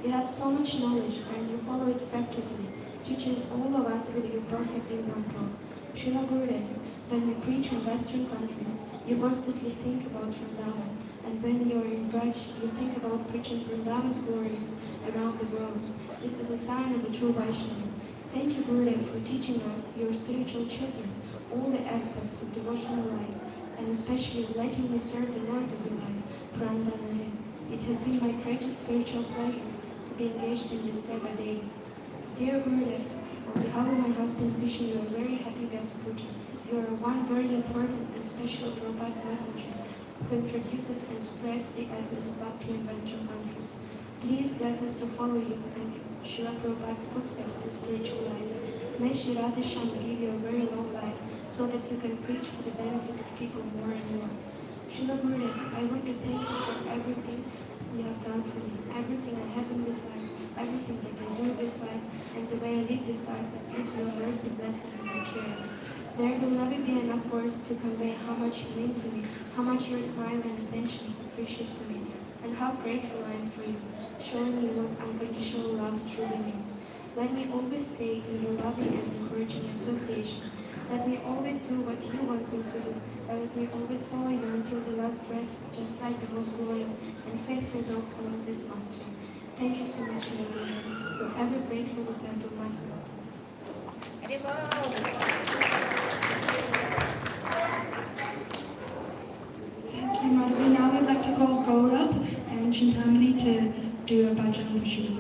You have so much knowledge and you follow it practically, teaching all of us with your perfect example. Srila Gurudev, when we preach in Western countries, you constantly think about Vrindavan. And when you are in Braj, you think about preaching Vrindavan's glories around the world. This is a sign of a true Vaishnava. Thank you, Gurudev, for teaching us, your spiritual children, all the aspects of devotional life, and especially letting me serve the Lord of your life, Pranadana. It has been my greatest spiritual pleasure to be engaged in this Seva day. Dear Gurudev, on behalf of my husband, wishing you a very happy Vyasa Puja. You are one very important and special Prabhupada's messenger who introduces and spreads the essence of Bhakti in Western countries. Please bless us to follow you and Srila Prabhupada's footsteps in spiritual life. May Shri Radhesham give you a very long life so that you can preach for the benefit of people more and more. Srila Gurudev, I want to thank you for everything you have done for me, everything I have in this life, everything that I do in this life, and the way I live this life is due to your mercy, blessings, and care. There will never be enough words to convey how much you mean to me, how much your smile and attention are precious to me, and how grateful I am for you, showing me what unconditional love truly means. Let me always stay in your loving and encouraging association. Let me always do what you want me to do, and let me always follow you until the last breath, just like the most loyal and faithful dog follows its master. Thank you so much, Lord. Your ever grateful disciple, Michael. Thank you, Madhavi. Now we'd like to call Gaurav and Chintamani to do a bhajan for Shri Gurudev.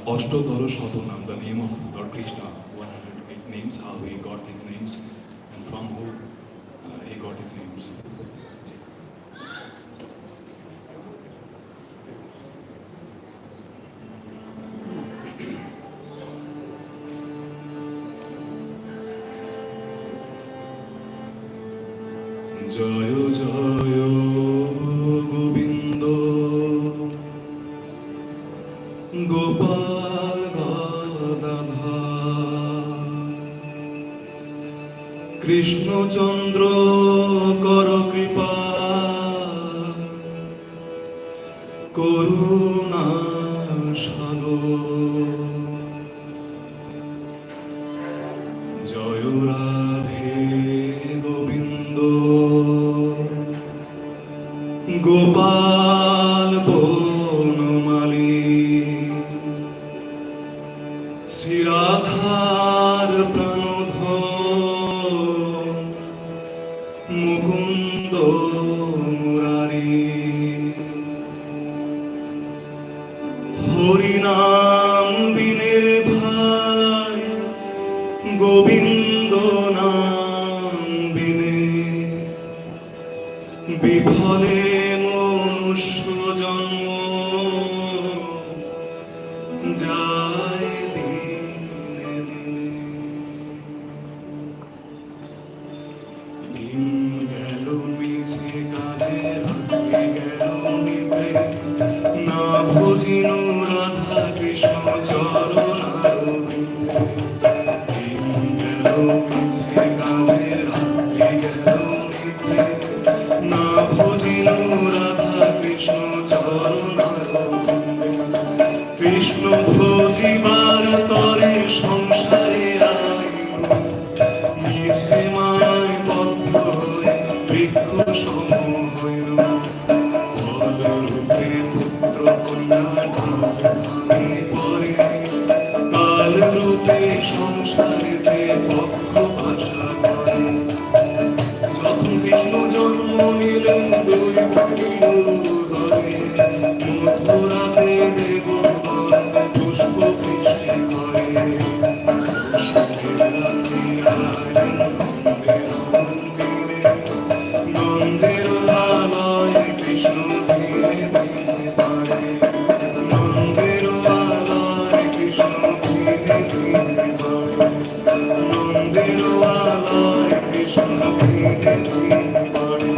Ashtodara Shatanam, the name of Lord Krishna, 108 names, how he got his names, and from who he got his names. Jaya Jaya Govinda Gopal Gadadhar Krishna Chandra Kara Kripa Karuna Sagar Jaya Radhe Govinda Gopal Bonamali Sri Radhar Pranodha Mukunda Murari Harinam Bine Bhai Govinda Nam Bine Bifale মনুষ্য জন্ম যায় দিনে দিনে দিন গেল মিছে কাজে রাত্রি গেল নিভে না বুঝিনু রাধা কৃষ্ণ চরণারবিন্দে দিন গেল মিছে কাজে রাত্রি গেল নিভে না বুঝিনু রাধা কৃষ্ণ চরণারবিন্দে কৃষ্ণ ভজিবার তরে সংসারে আইল মিছে মায় বদ্ধ হয়ে বৃক্ষ সম হইল বলরূপে পুত্র কন্যা ঢালে পরে কালরূপে সংসারেতে পক্ষ ভাষা করে যখন কৃষ্ণ জন্ম নিলেন দুই ধরে মথুরাতে দেবগণ পুষ্প বৃষ্টি করে নন্দের আলয় কৃষ্ণ ধীরে ধীরে পারে নন্দের আলয় কৃষ্ণ ধীরে ধীরে পারে নন্দের আলয় কৃষ্ণ ধীরে ধীরে পারে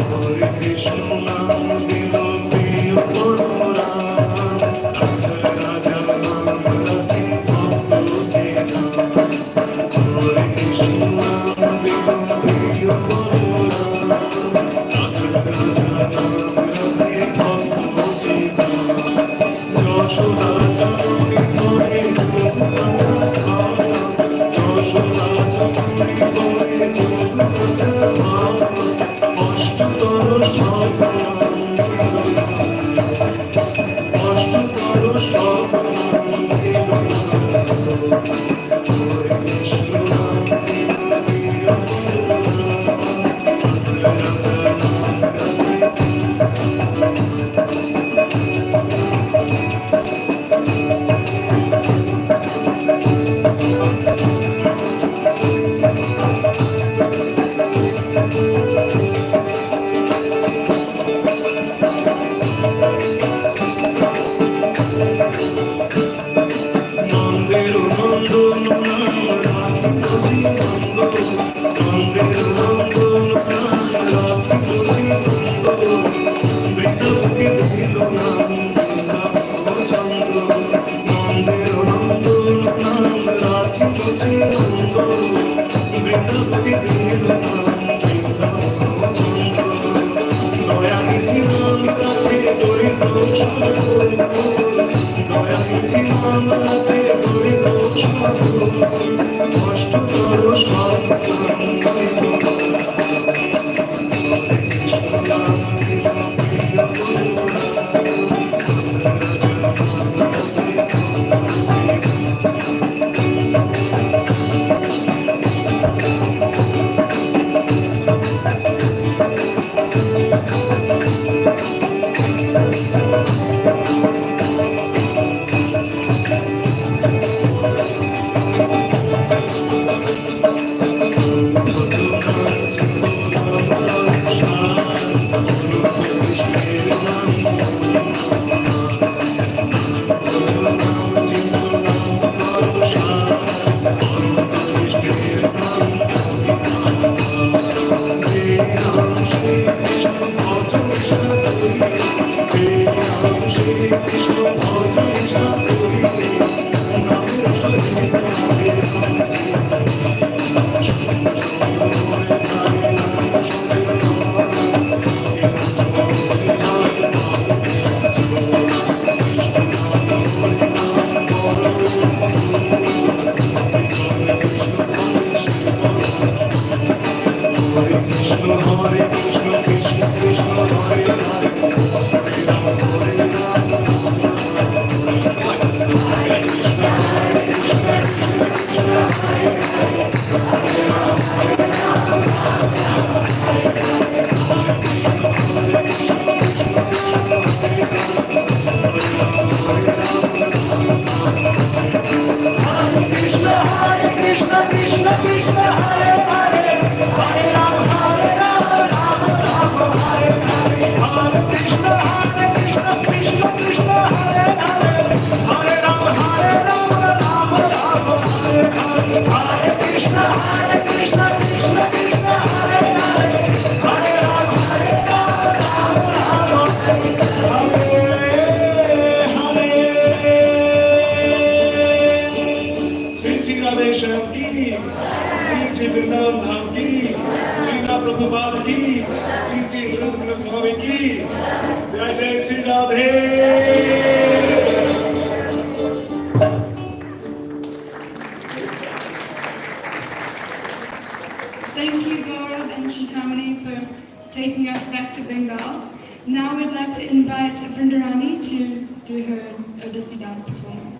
হরে কৃষ্ণ নাম দিল প্রিয় পরশুরাম রাজা নাম রাখি ভক্ত শ্রীরাম হরে কৃষ্ণ নাম দিল প্রিয় পরশুরাম রাজা নাম রাখি ভক্ত শ্রীরাম যশোদা জননী হরে যশোদা জননী হরে অষ্টতর श्री वृंदावन धाम की, श्रीला प्रभुपाद की, श्री वृंदावन स्वामी की, जय जय Shri Radhe. Thank you, Gaurav and Chitamani, for taking us back to Bengal. Now we'd like to invite Vrindarani to do her Odissi dance performance.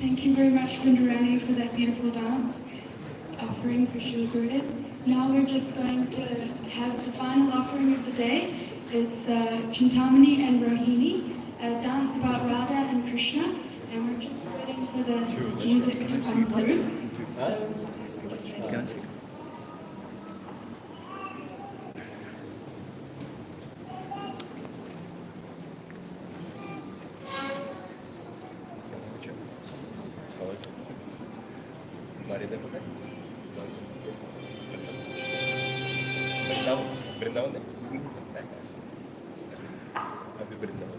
Thank you very much, Vrindavan, for that beautiful dance offering for Srila Gurudev. Now we're just going to have the final offering of the day. It's Chintamani and Rohini, a dance about Radha and Krishna, and we're just waiting for the music to come through. Vrindavan है? अभी Vrindavan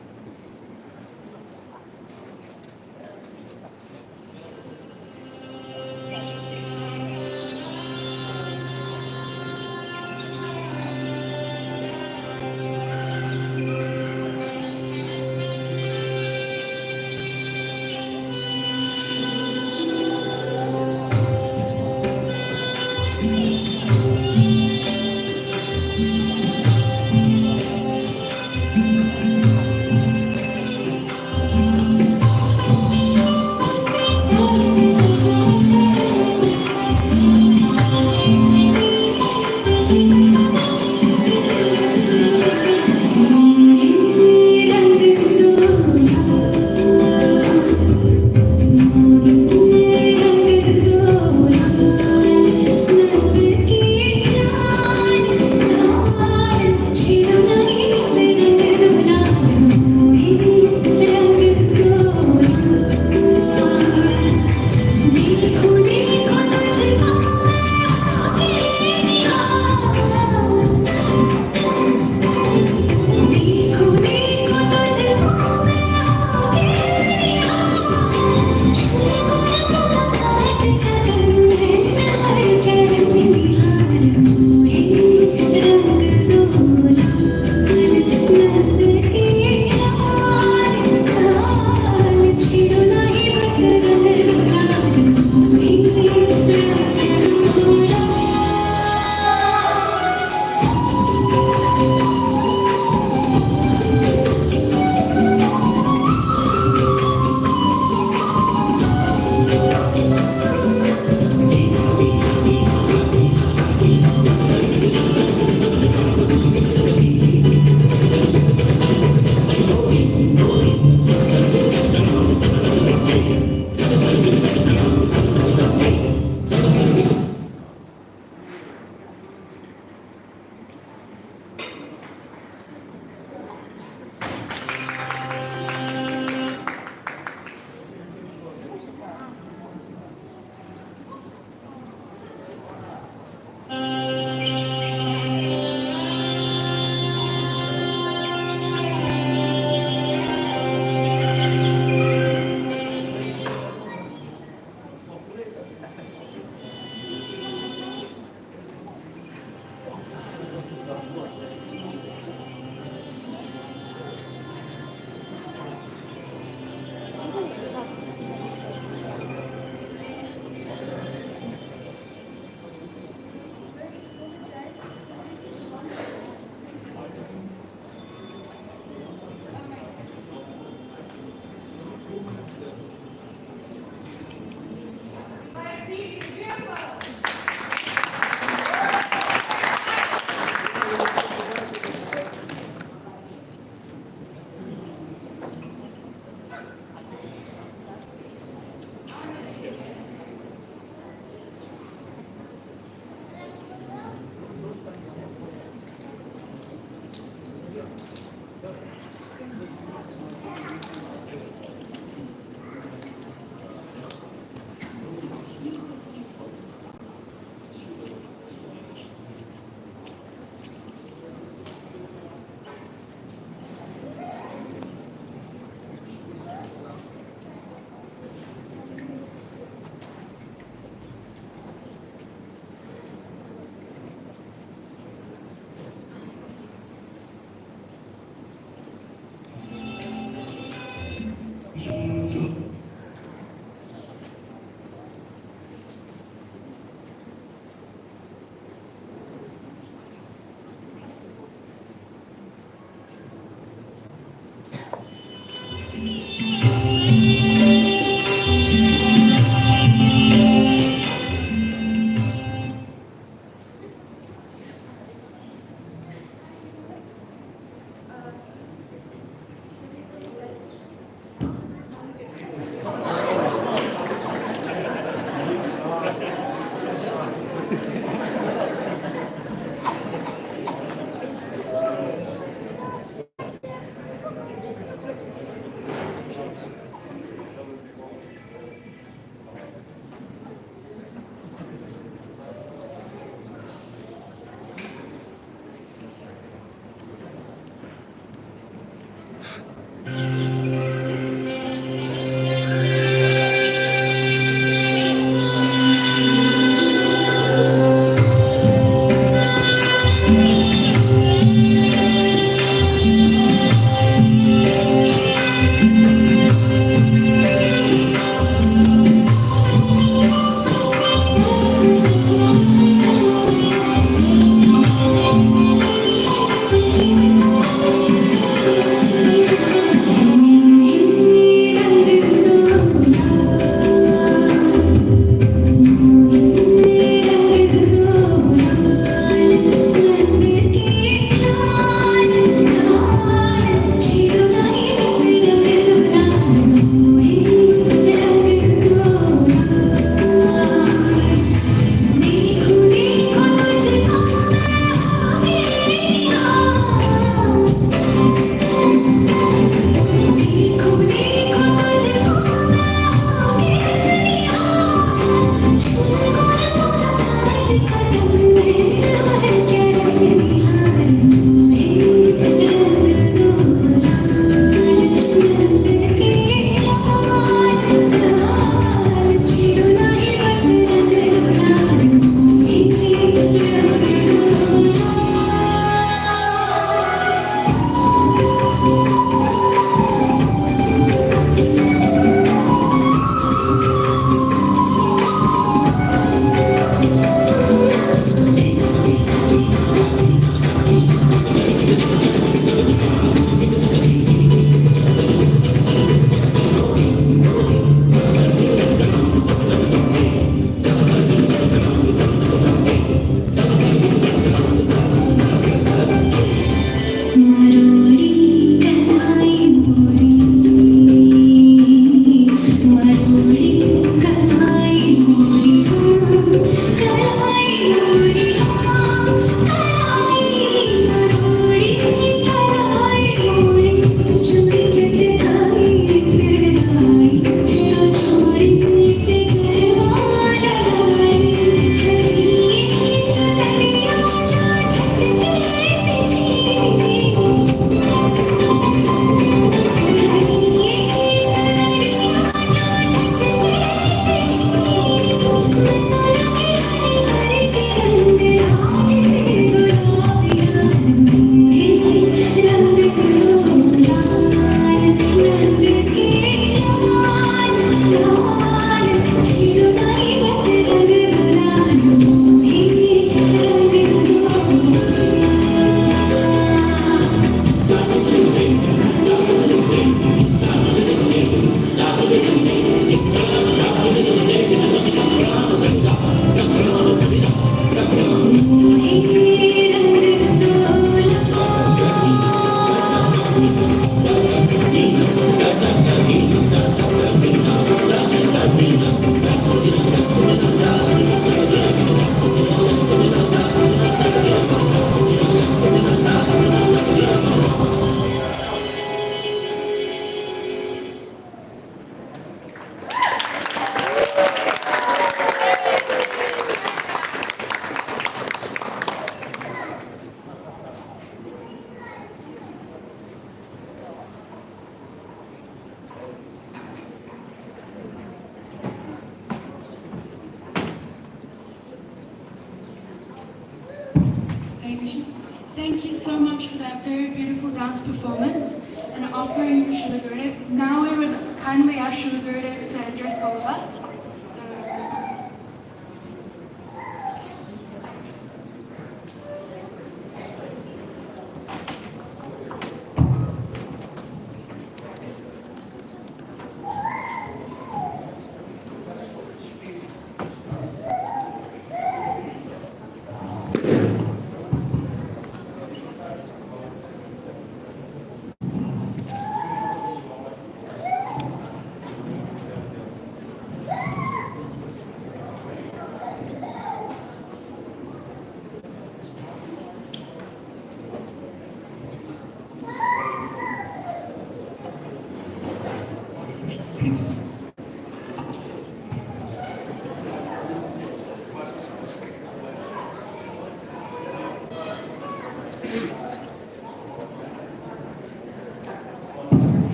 Hare Krishna. Thank you so much for that very beautiful dance performance and offering for Srila Gurudev. Now we would kindly ask Srila Gurudev to address all of us.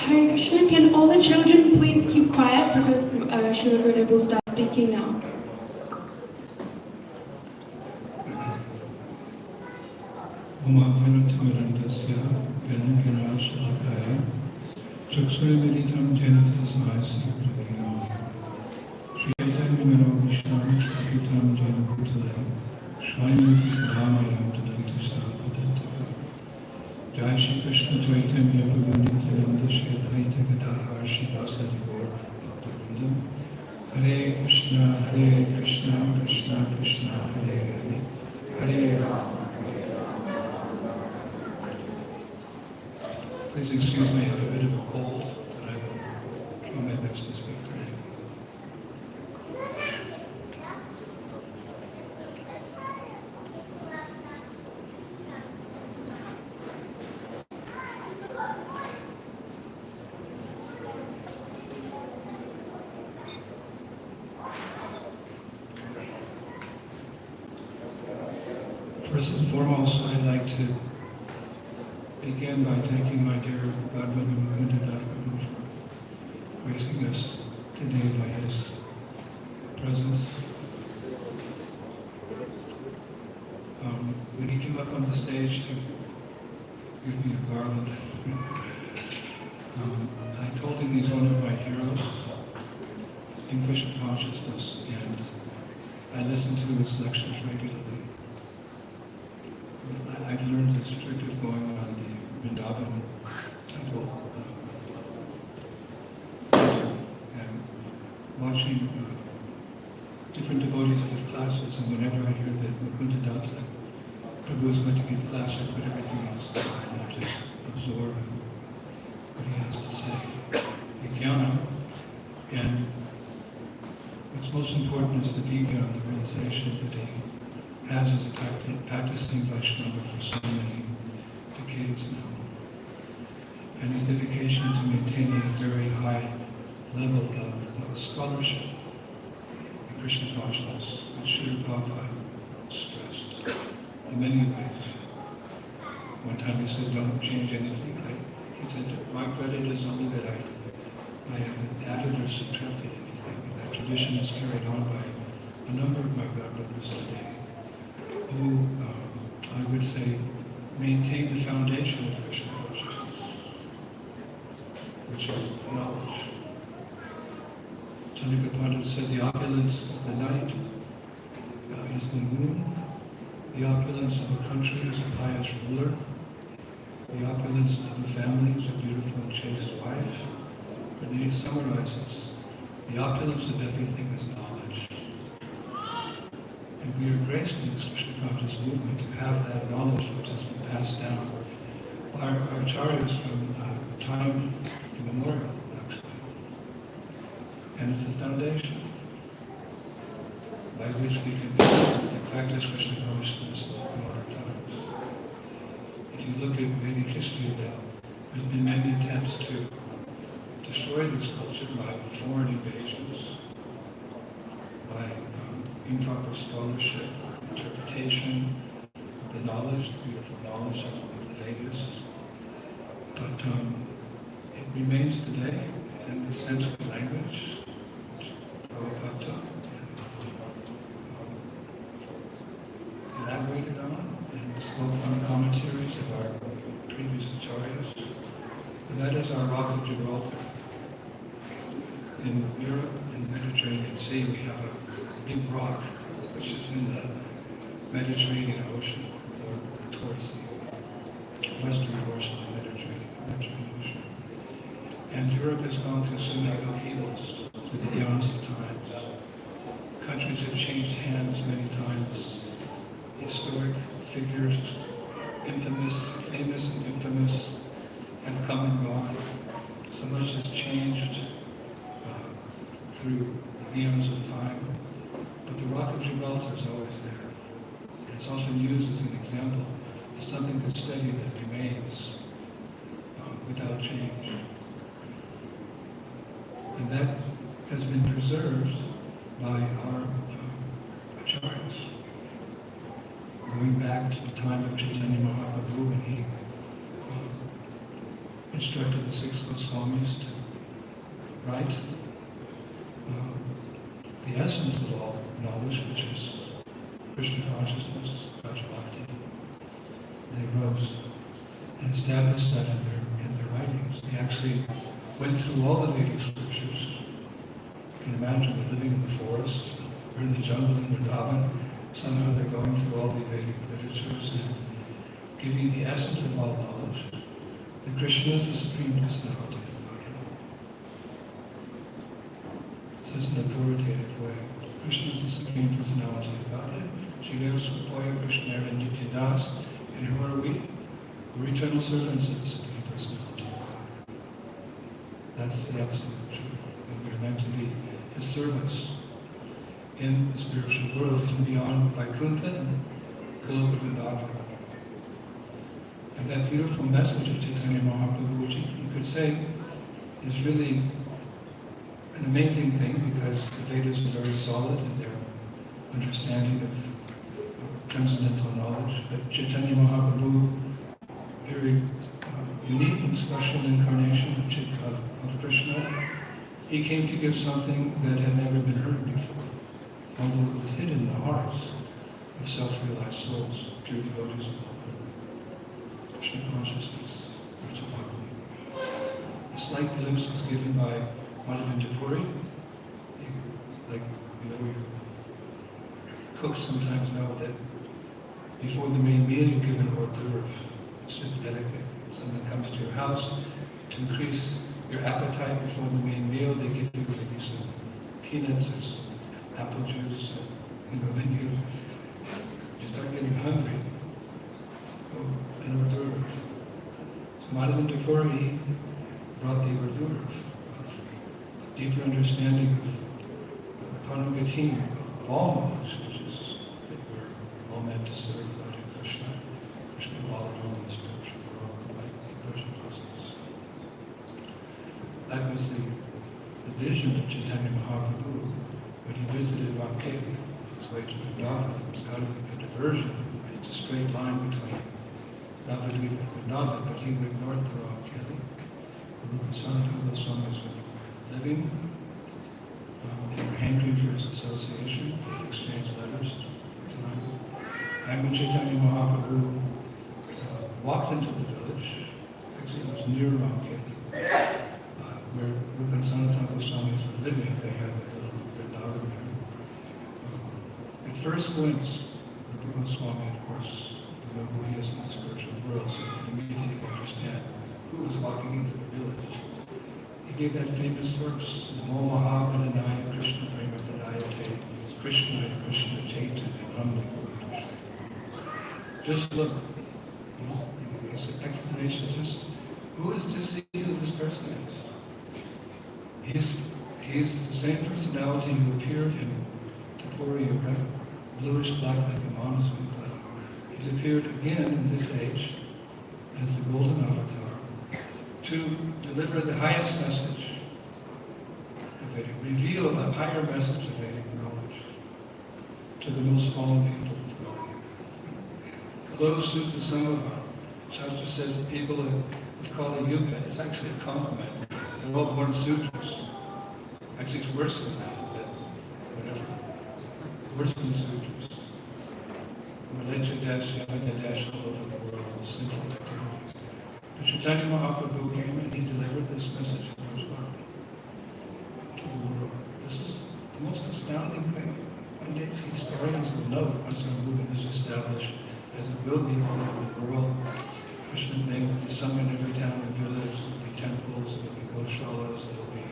Hare Krishna, can all the children please keep quiet because Srila Gurudev will start speaking now. Jai Shri Krishna Chaitanya Prabhu Nityananda Shri Advaita Gadadhar Shri Vyasa Puja. Hare Krishna Krishna Krishna Hare Hare Hare Rama. Please excuse me, I have a bit of a cold, but I will try my best to speak today. First and foremost, I'd like to begin by thanking my dear Godmother Mukunda Guru for gracing us today by his presence. When he came up on the stage to give me a garland, I told him he's one of my heroes in Krishna consciousness, and I listen to his lectures regularly. I've learned this trick of going on the Vrindavan temple and watching different devotees give classes, and whenever I hear that Mukunda Dasa Prabhu is going to give class, I put everything else aside and I just absorb what he has to say. The jnana, and what's most important is the vijnana, the realization that he has as a practicing Vaishnava for so many decades now. And his dedication to maintaining a very high level of scholarship in Krishna consciousness, which Srila Prabhupada stressed in many ways. One time he said, don't change anything. He said, my credit is only that I haven't added or subtracted anything. That tradition is carried on by a number of my godbrothers today, who, I would say, maintain the foundation of Krishna consciousness, which is knowledge. Chandrika Pandit said the opulence of the night is the moon, the opulence of a country is a pious ruler, the opulence of the family is a beautiful and chaste wife. And then he summarizes, the opulence of everything is knowledge. And we are graced in this Krishna conscious movement to have that knowledge which has been passed down by our acharyas from time immemorial, actually. And it's the foundation by which we can practice Krishna consciousness in modern times. If you look at Vedic history, there's been many attempts to destroy this culture by foreign invasions, by improper scholarship, interpretation of the knowledge, the beautiful knowledge of the Vedas. But it remains today in the Sanskrit language, Prabhupada. elaborated on and spoke from commentaries of our previous acharyas. And that is our Rock of Gibraltar. In Europe, in the Mediterranean Sea, we have a big rock which is in the Mediterranean Ocean, or towards the western portion of the Mediterranean Ocean. And Europe has gone through so many upheavals through the eons of times. Countries have changed hands many times. Historic figures, famous and infamous, have come and gone. So much has changed through the eons of time. But the Rock of Gibraltar is always there. It's often used as an example of something that's steady, that remains without change. And that has been preserved by our acharyas. Going back to the time of Chaitanya Mahaprabhu, when he instructed the 6 Goswamis to write the essence of all knowledge, which is Krishna consciousness, Rajabhakti. They wrote and established that in their writings. They actually went through all the Vedic scriptures. You can imagine they're living in the forest, or in the jungle in Vrindavan. Somehow they're going through all the Vedic literatures and giving the essence of all knowledge. That Krishna is the Supreme Personality of Godhead. This is an authoritative way. Krishna is the Supreme Personality of Godhead. Shridev Swapoya Krishna and Nityadas. And who are we? We're eternal servants of the Supreme Personality of God. That's the absolute truth. And we're meant to be His servants in the spiritual world, even beyond Vaikuntha and Goloka Vrindavan. And that beautiful message of Chaitanya Mahaprabhu, which you could say is really an amazing thing, because the Vedas are very solid in their understanding of transcendental knowledge. But Chaitanya Mahaprabhu, very unique and special incarnation of Krishna, he came to give something that had never been heard before, although it was hidden in the hearts of self-realized souls, pure devotees of Lord. Krishna consciousness, Rajabhakti. A slight glimpse was given by Madhavendra Puri. Like, your cooks sometimes know that before the main meal you give an hors d'oeuvre. It's just etiquette. Someone comes to your house to increase your appetite before the main meal. They give you maybe some peanuts or some apple juice. Then you start getting hungry. An hors d'oeuvre. So Madhavendra Puri brought the hors d'oeuvre. Deeper understanding of Panugati, of all knowledge, which is that we're all meant to serve Lord Krishna, Krishna all alone in the spiritual world, like the Krishna process. That was the vision of Chaitanya Mahaprabhu when he visited Ramkeli, his way to Vrindavan. It was kind of a diversion. It's a straight line between Navadvip and Vrindavan, but he went north to Ramkeli. The Sanatana Goswamis were living. They were hankering for his association. They exchanged letters. And when Chaitanya Mahaprabhu walked into the village, actually it was near Ramkeli, where Rupa and Sanatana Goswamis were living. They had a little Vrindavan there. At first glimpse, Rupa Goswami, of course, you know who he is in the spiritual world, so you can immediately understand who was walking into the village. He gave that famous verse, Namo Mahapradanaya Krishna Premapadayate, Krishna Krishna Chaitanya Ramli. Just look. It's an explanation. Just who is to see who this person is? He's the same personality who appeared in Tapuri, bluish black like the monsoon cloud. He's appeared again in this age as the golden avatar to deliver the highest message of Vedic, reveal the higher message of Vedic knowledge to the most fallen people of God. Hello, Sutta Samava. Shastra says that people of Kali Yuga, it's actually a compliment. They're all born sutras. Actually, it's worse than that, but whatever. Worse than sutras. religion dash, yamana dash all over the world, sinful activities. But Chaitanya Mahaprabhu came and he delivered this message from his heart to the world. This is the most astounding thing. One day historians will know once our movement is established, as it will be all over the world. Krishna's name will be sung in every town and village, there will be temples, there will be goshalas, there will be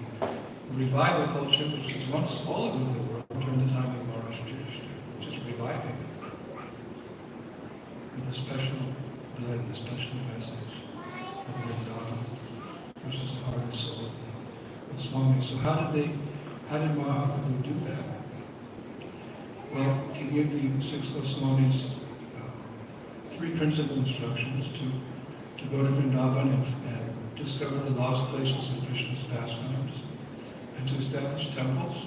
revival culture, which is once all over the world during the time of Maharaj Yudhishthira, just reviving it with a special blood, a special message of Vrindavan, which is the heart and soul of Swami. So how did Mahaprabhu do that? Well, he gave the 6 Goswamis 3 principal instructions to go to Vrindavan and discover the lost places in Krishna's pastimes, and to establish temples,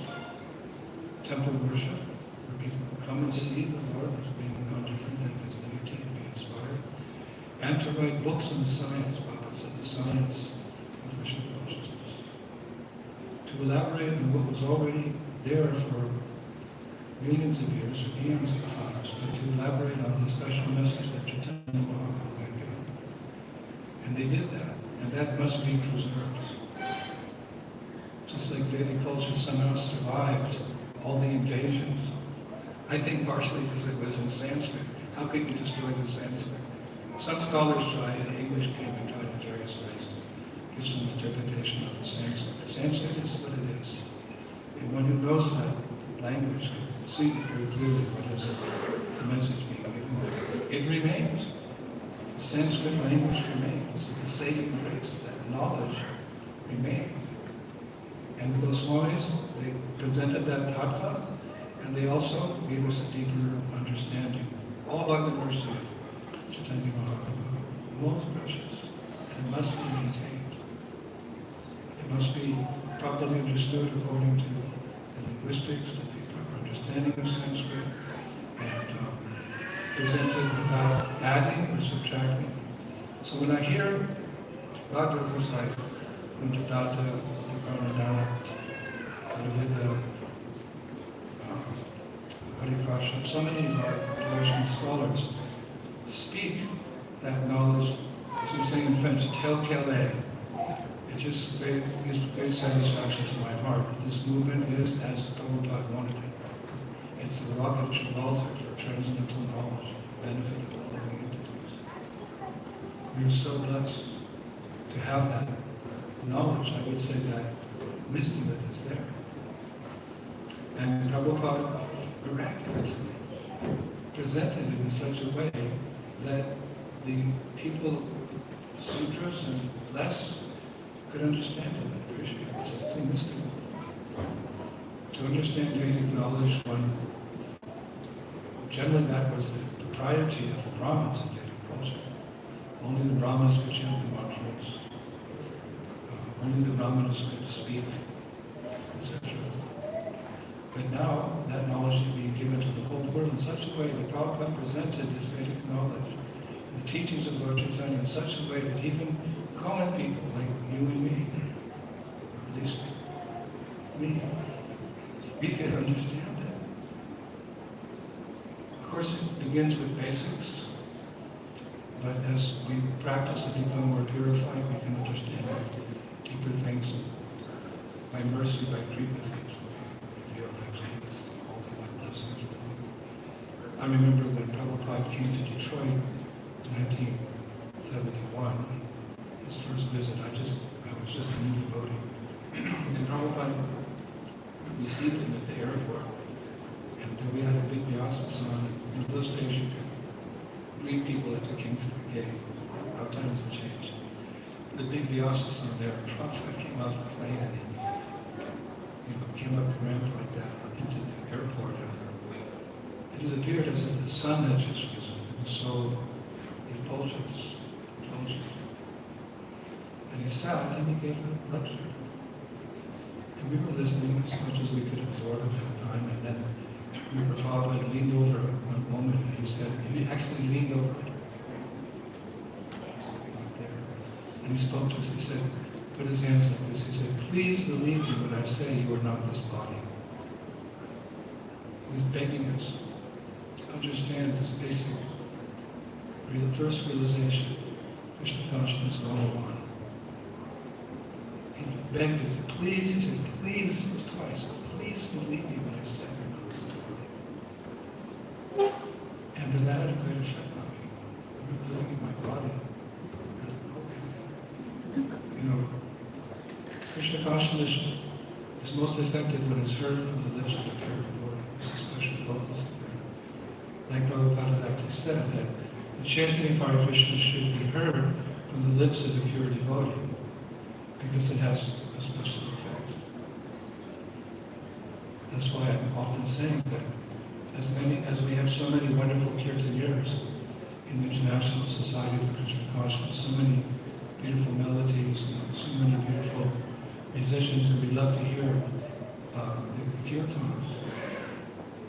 temple worship, where people come and see the Lord as being no different than his deity and be inspired, and to write books on the science, Baba said, the science of Krishna consciousness, to elaborate on what was already there for millions of years, or eons of times, but to elaborate on the special message that Chaitanya Mahaprabhu had given. And they did that, and that must be preserved. Just like Vedic culture somehow survived all the invasions. I think partially because it was in Sanskrit. How could you destroy the Sanskrit? Some scholars tried, and English came and tried in various ways to give some interpretation of the Sanskrit. But Sanskrit is what it is. And one who knows that language can see very clearly what is the message being given. It remains. The Sanskrit language remains. The saving grace, that knowledge remains. And the Goswamis, they presented that tattva, and they also gave us a deeper understanding. All by the mercy of Chaitanya Mahaprabhu, most precious, and must be maintained. It must be properly understood according to the linguistics, the proper understanding of Sanskrit, and presented without adding or subtracting. So when I hear biographers like Kuntadata, Pranadana, Advaita, Hariprasha, so many of our devotional scholars speak that knowledge, as we say in French, tel quel est. It just gives great satisfaction to my heart that this movement is as Prabhupada wanted it. It's a rock of Gibraltar for transcendental knowledge, benefit of all living entities. We are so blessed to have that knowledge, I would say that wisdom that is there. And Prabhupada miraculously presented it in such a way that the people, sutras and less, could understand it and appreciate it. It's something mystical. To understand Vedic knowledge, generally that was the propriety of the Brahmins in Vedic culture. Only the Brahmanas could chant the mantras. Only the Brahmanas could speak, etc. But now, that knowledge is being given to the whole world in such a way that Prabhupada presented this Vedic knowledge, the teachings of Lord Chaitanya in such a way that even common people like you and me, or at least me, we could understand it. Of course, it begins with basics, but as we practice and become more purified, we can understand deeper things. By mercy, by Kripa things, we feel actually it's all for my blessings. I remember when Prabhupada came to Detroit in 1971, his first visit, I was just a new devotee. And Prabhupada received him at the airport. And we had a big Vyasa song. In those days you could greet people as they came through the gate. Our times have changed. The big Vyasa song there, Prabhupada came off the plane and he came up the ramp like that into the airport. And it appeared as if the sun had just risen. It was so effulgent. And he sat and he gave a lecture. And we were listening as much as we could absorb at that time. And then Prabhupada leaned over one moment and he said, and he actually leaned over it. And he spoke to us, he said, put his hands like this, he said, please believe me when I say you are not this body. He was begging us to understands this basic first realization, Krishna consciousness 101. He begged it, please, he said, please, twice, please believe me when I say it. And then that had a great effect on me. I'm living in my body. You know, Krishna consciousness is most effective when it's heard from the lips of the pure devotee. This is special focus. Like Prabhupada has actually said that the chanting of Hare Krishna should be heard from the lips of the pure devotee because it has a special effect. That's why I'm often saying that as we have so many wonderful kirtaniers in the International Society of Krishna Consciousness, so many beautiful melodies, so many beautiful musicians, and we love to hear the kirtans.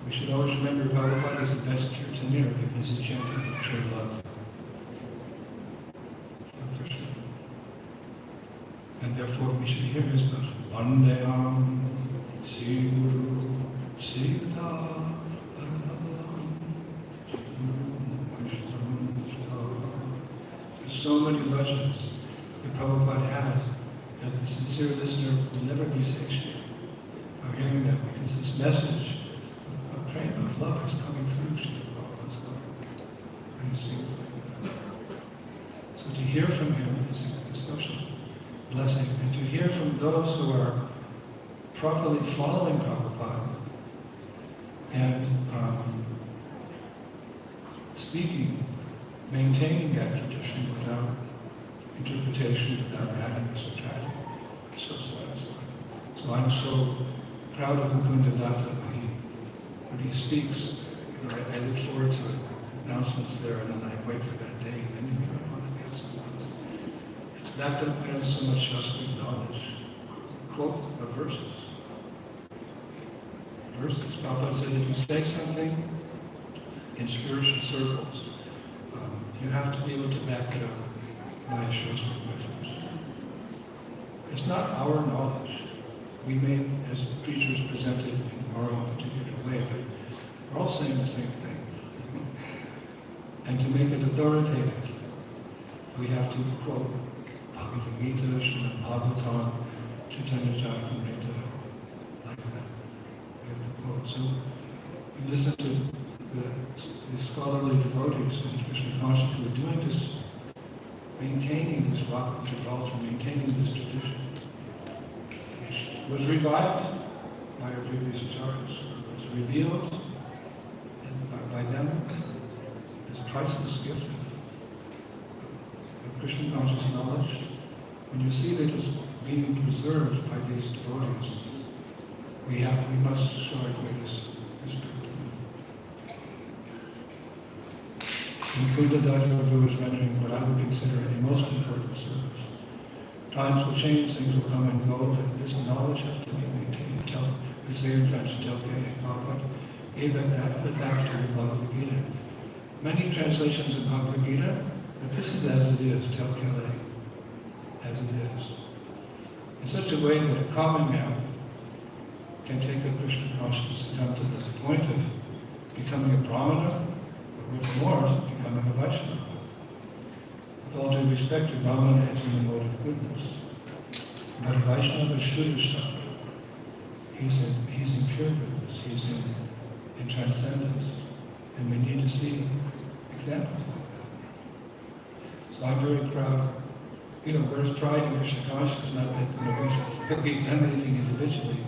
We should always remember Prabhupada is the best kirtanier because he chanted with pure love. And therefore we should hear his verse. Vandeyam Sri Guru Sita There's so many legends that Prabhupada has that the sincere listener will never be satiated of hearing them because this message of prema, of love is coming through to Prabhupada's love. And he sings like that. So to hear from him is a special blessing. And to hear from those who are properly following Prabhupada and speaking, maintaining that tradition without interpretation, without adding or subtracting. So satisfying. So I'm so proud of Mukunda Datta when he speaks. You know, I look forward to announcements there, and then I wait for that day, and then you know what else is on. It's that has so much Shastra knowledge. Quote of verses. Verses. Prabhupada said, if you say something in spiritual circles, you have to be able to back it up by Shastra reference. It's not our knowledge. We may, as preachers, present it in our own particular way, but we're all saying the same thing. And to make it authoritative, we have to quote Bhagavad Gita, Srimad Bhagavatam, Chaitanya Charitamrita, like that. We have to quote. So you listen to the scholarly devotees in Krishna consciousness who are doing this, maintaining this rock of Gibraltar, maintaining this tradition, which was revived by our previous acharyas, was revealed by them as a priceless gift of Krishna conscious knowledge. When you see that it's being preserved by these devotees, we must show our greatest respect. Mukunda Datta was mentioning what I would consider a most important service. Times will change, things will come and go, but this knowledge has to be maintained. We say in French, Prabhupada gave that after the Bhagavad Gita. Many translations of Bhagavad Gita, but this is as it is, tel kele, as it is. In such a way that a common man can take a Krishna consciousness and come to the point of becoming a Brahmana, or what's more, becoming a Vaishnava. With all due respect, a Brahmana is in the mode of goodness. But a Vaishnava is Shuddha. He's in pure goodness. He's in transcendence. And we need to see examples like that. So I'm very proud. You know, there's pride in Krishna consciousness, not that we done anything individually,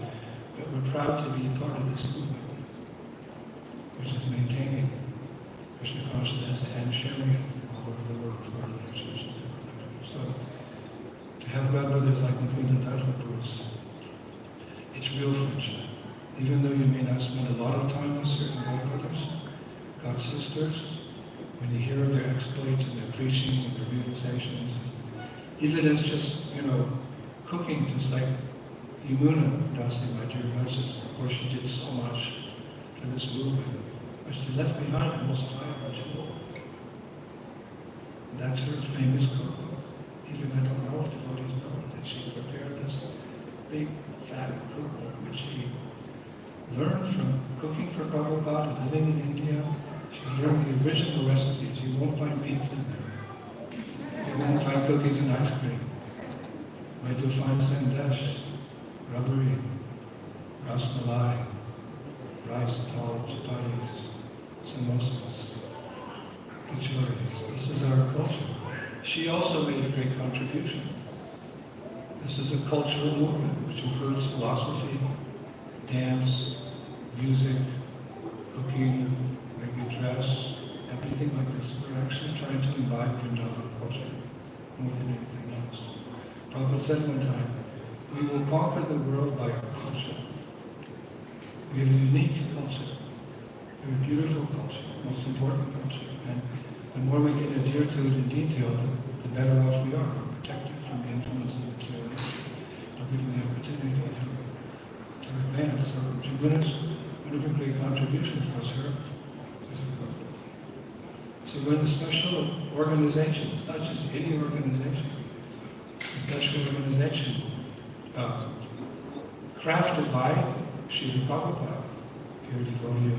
but we're proud to be part of this movement, which is maintaining Krishna consciousness and sharing it all over the world for our relations. So, to have godbrothers like Mukunda Datta, it's real friendship. Even though you may not spend a lot of time with certain godbrothers, God sisters, when you hear their exploits and their preaching and their realizations, even if it's just, you know, cooking, just like Yamuna Dasi, my dear God sister, of course she did so much for this movement, but she left behind the most vibrant jewel. That's her famous cookbook. Even I don't know if devotees know that she prepared this big, fat cookbook, which she learned from cooking for Prabhupada, living in India, She learned the original recipes. You won't find pizza in there. You won't find cookies and ice cream. But you'll find sandesh, rubbery, rasmalai, rice, dal, chapatis, samosas, kachoris. This is our culture. She also made a great contribution. This is a cultural movement which includes philosophy, dance, music, cooking, maybe dress, everything like this. We're actually trying to imbibe Vrindavan culture more than anything else. Prabhupada said one time, we will conquer the world by our culture. We have a unique culture. We have a beautiful culture, most important culture. And the more we can adhere to it in detail, the better off we are. We're protected from the influence of material. We're given the opportunity to advance. So Jivana's one of her great contributions was her physical. So we're in a special organization. It's not just any organization. It's a special organization crafted by Srila Prabhupada, pure devotee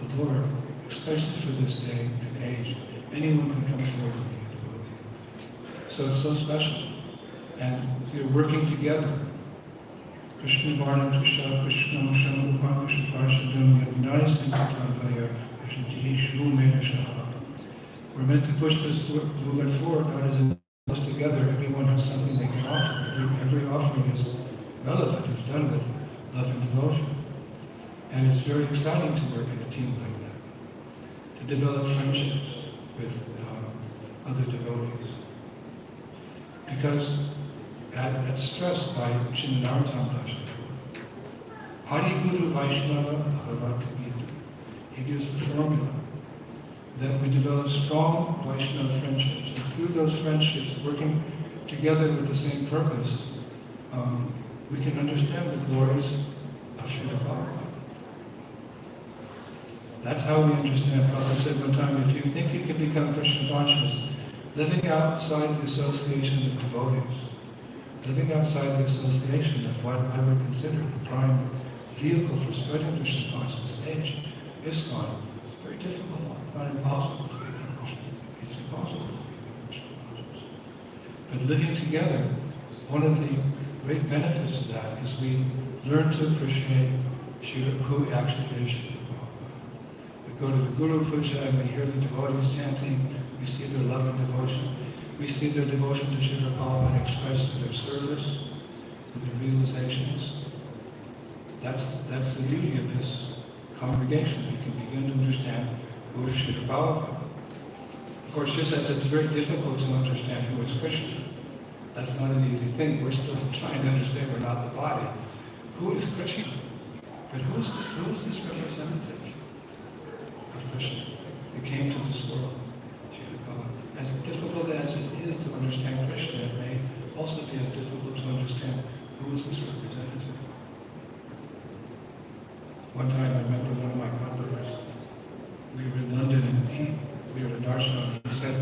of the Lord, especially for this day and age. Anyone can come forward and be a devotee. So it's so special. And we're working together. Krishna Varna Krishna Krishna Shama Upama Shapashadam Yadnai Sankatavaya Krishna Shumena Shama. We're meant to push this movement forward. God has us together. Everyone has something they can offer. Every offering is relevant if done with love and devotion. And it's very exciting to work in a team like that, to develop friendships with other devotees. Because that's stressed by Srinartam Dasha. Hari Guru Vaishnava Bhagavata Gita. He gives the formula that we develop strong Vaishnava friendships. And through those friendships, working together with the same purpose, we can understand the glories of Srila Prabhupada. That's how we understand. Prabhupada said one time, if you think you can become Krishna conscious, living outside the association of devotees, living outside the association of what I would consider the prime vehicle for spreading Krishna consciousness age, ISKCON, it's very difficult, not impossible to become Krishna. It's impossible to become Krishna conscious. But living together, one of the great benefits of that is we learn to appreciate who actually is Srila Prabhupada. We go to the Guru Puja and we hear the devotees chanting, we see their love and devotion. We see their devotion to Srila Prabhupada expressed in their service, in their realizations. That's the beauty of this congregation. We can begin to understand who is Srila Prabhupada. Of course, just as it's very difficult to understand who is Krishna, that's not an easy thing. We're still trying to understand we're not the body. Who is Krishna? But who is this representative of Krishna that came to this world? As difficult as it is to understand Krishna, it may also be as difficult to understand who is this representative. One time I remember one of my brothers, we were in London and we were at Darshan, and he said,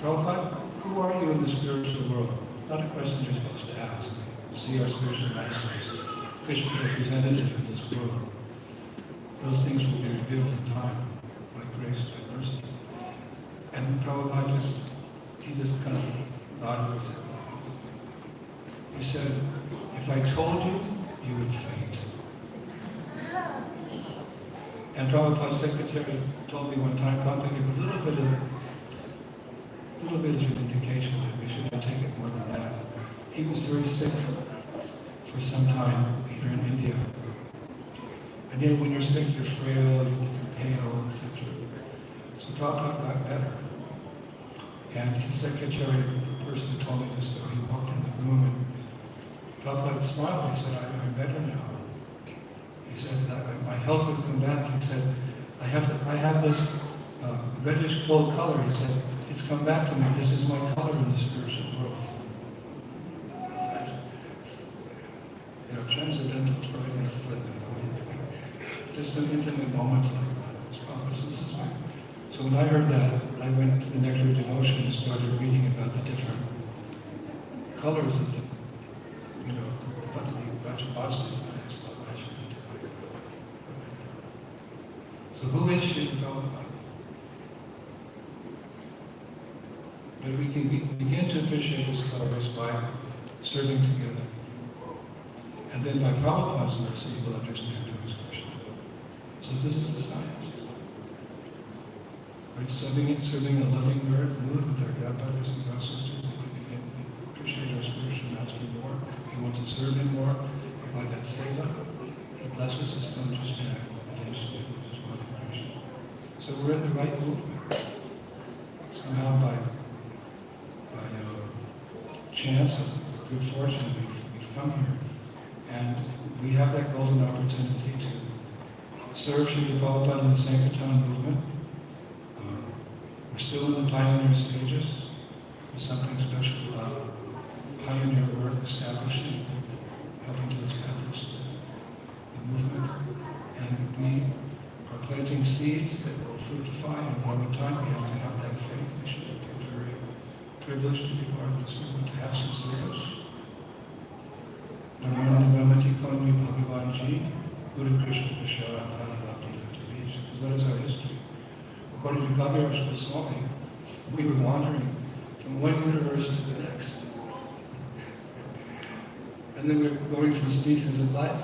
Prabhupada, who are you in the spiritual world? It's not a question you're supposed to ask. See our spiritual masters, Krishna's representative in this world. Those things will be revealed in time, by grace, by mercy. And Prabhupada he just kind of nodded with it. He said, if I told you, you would faint. And Prabhupada's secretary told me one time, Prabhupada gave a little bit of an indication that we shouldn't take it more than that. He was very sick for some time here in India. And yet when you're sick, you're frail, you're pale, etc. So Prabhupada got better. And his secretary, the person who told me this story, he walked in the room and Prabhupada smiled. He said, I'm better now. He said, my health has come back. He said, I have this reddish gold color. He said, it's come back to me. This is my color in the spiritual world. Transcendental forgiveness, just an intimate moment like that. So when I heard that, I went to the Nectar of Devotion and started reading about the different colors of the, Vajapasis. So who is Srila But we can begin to appreciate His glories by serving together. And then by Prabhupada's mercy, you will understand who is Krishna. So this is the science. By serving a loving mood with our godbrothers and godsisters, we can begin to appreciate our spiritual master more. We want to serve him more. By that seva, he blesses us to understand Krishna. So we're in the right movement. Somehow by chance of good fortune, we've come here. And we have that golden opportunity to serve Srila Prabhupada in the Sankirtan movement. We're still in the pioneer stages. There's something special about pioneer work establishing, helping to establish the movement. And we are planting seeds that will fructify, and all the time we have to have that faith. We should be very privileged to be part of this movement, to have some service. Bhagavan Ji, Guru Krishna Prasad, what is our history? According to Kaviraj Goswami, we were wandering from one universe to the next. And then we were going from species of life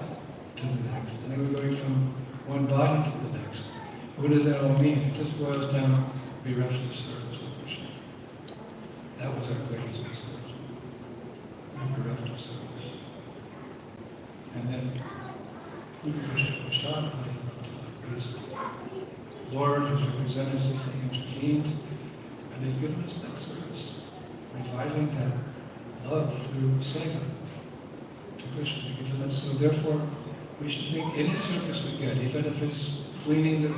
to the next. And then we were going from one body to the next. What does that all mean? It just boils down to bereft of service to Krishna. That was our greatest message. We bereft of service. And then Guru Krishna Prasad, his Lord, his representatives, they intervened, and they've given us that service, reviving that love through seva to Krishna. They've given us. So therefore, we should think any service we get, even if it's cleaning the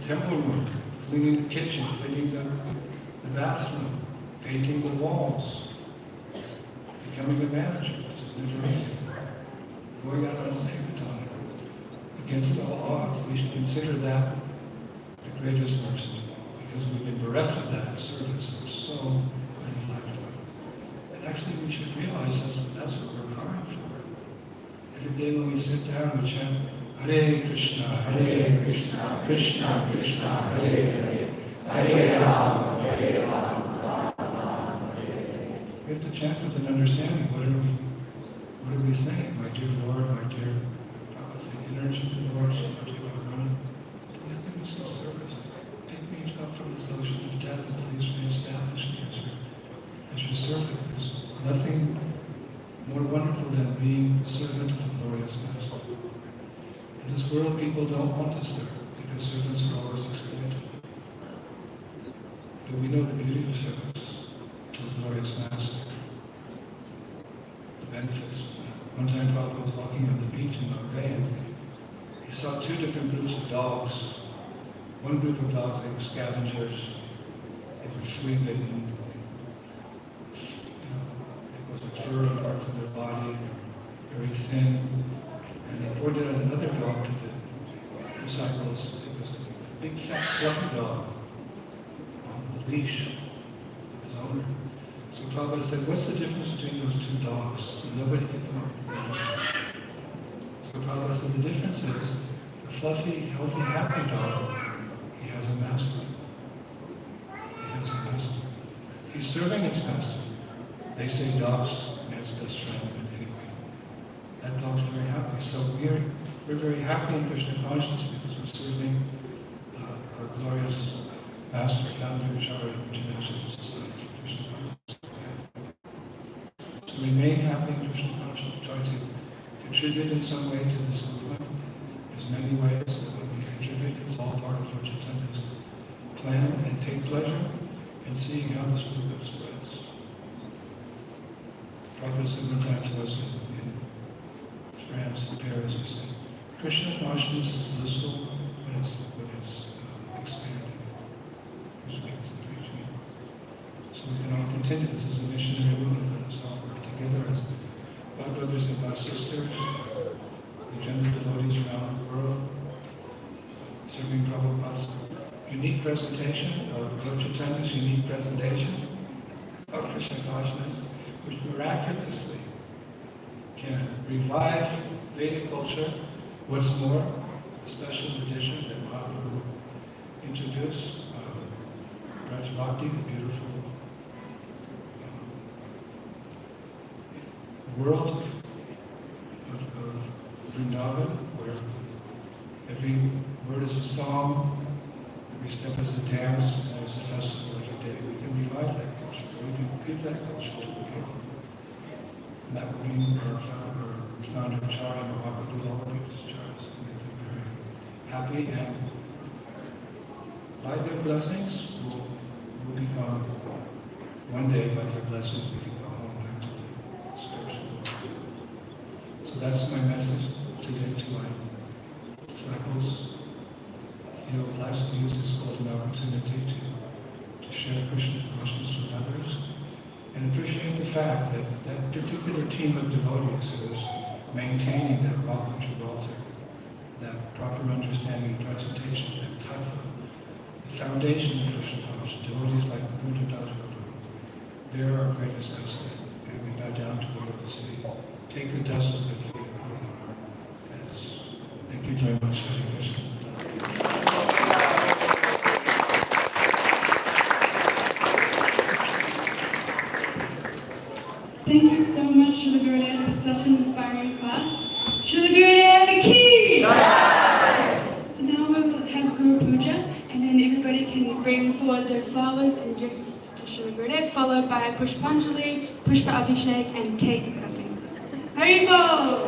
temple room, cleaning the kitchen, cleaning the bathroom, painting the walls, becoming a manager, which is never easy. Going out on Sankirtan against all odds, we should consider that the greatest mercy, because we've been bereft of that service for so many lifetimes. And actually, we should realize that's what we're crying for. Every day when we sit down, we chant Hare Krishna, Krishna Krishna, Hare Hare, Hare Rama, Hare Rama, Rama Hare. We have to chant with an understanding. What are we saying? My dear Lord, my dear energy to the Lord, please give me some service. Take me up from this ocean of death and please reestablish me as your servant. There's nothing more wonderful than being the servant of the glorious Master. In this world, people don't want to serve because servants are always exploited. But we know the beauty of service to the glorious Master. The benefits. One time Prabhupada was walking on the beach in Bombay and he saw two different groups of dogs. One group of dogs, they were scavengers. They were flea-bitten. It was a fur on parts of their body, very thin. And they pointed out another dog to the disciples. It was a big, fat, fluffy dog on the leash of his owner. So Prabhupada said, what's the difference between those two dogs? So nobody could know. So Prabhupada said, the difference is, the fluffy, healthy, happy dog, he has a master. He has a master. He's serving his master. They say dogs are his best friend, but anyway. That dog's very happy. So we're very happy in Krishna consciousness because we're serving our glorious master, founder of Shara International Society for Krishna consciousness. So remain happy in Krishna consciousness. Try to contribute in some way to this movement. There's many ways that we contribute. It's all part of Lord Chaitanya's plan, and take pleasure in seeing how this movement spreads. Prabhupada said one time to us in France, in Paris, he said, Krishna consciousness is blissful when it's expanding. Which means the preaching. So we can all continue. This is a missionary movement. Let us all work together as God brothers and God sisters, the general devotees around the world, serving Prabhupada's unique presentation of Lord Chaitanya's unique presentation of Krishna consciousness, which miraculously can revive Vedic culture. What's more, a special edition that Mahaprabhu introduced, Maharaj Bhakti, the beautiful world of Vrindavan, where every word is a song, every step is a dance, and it's a festival every day. We can revive that culture. We can give that culture to the people. And that would mean our founder Acharya Mahaprabhu, all the people's acharyas, make them very happy, and by their blessings, we'll become, one day by their blessings, we can go home back to the spiritual world. So that's my message today to my disciples. Feel blessed to use this golden opportunity to share Krishna's consciousness with others, and appreciate the fact that that particular team of devotees who is maintaining that rock of Gibraltar, that proper understanding and presentation, that type of the foundation of Krishna consciousness, devotees like Vrindavan, they're our greatest asset, and we bow down to what to say. Take the dust of the feet of our heads. Thank you very much, Hare Krishna. Thank you so much, Srila Gurudev, for such an inspiring class. Srila Gurudev ki Jai! So now we'll have Guru Puja, and then everybody can bring forward their flowers and gifts to Srila Gurudev, followed by Pushpanjali, Pushpa Abhishek, and cake cutting. Haribol!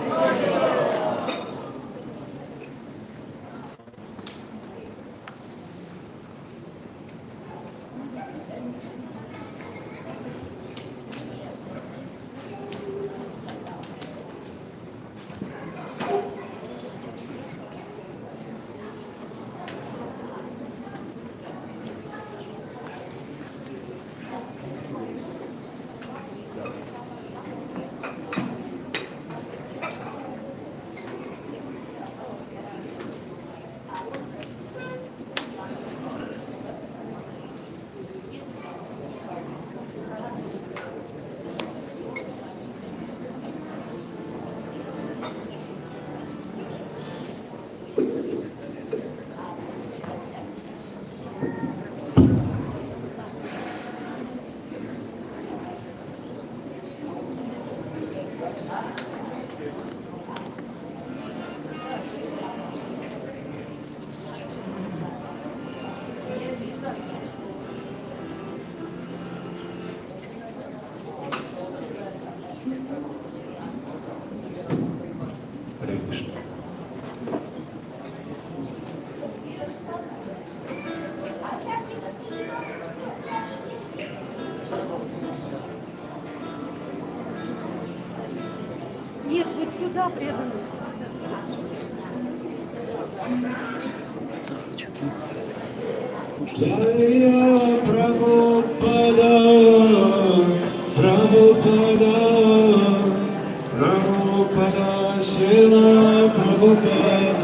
Нет, вот сюда преданный. Jaya Prabhupada, Prabhupada, Prabhupada, Srila Prabhupada.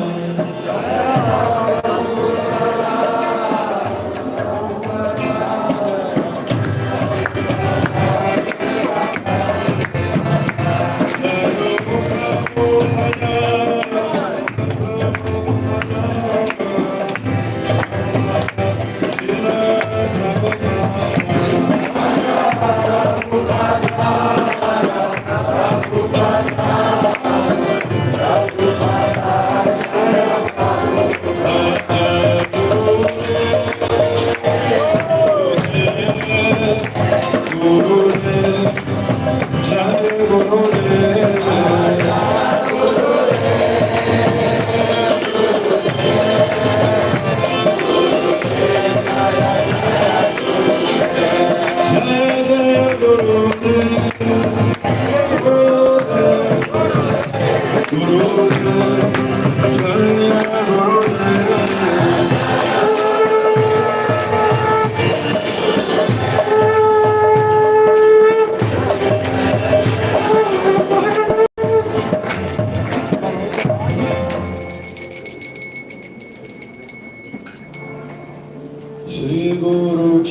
Shri Guru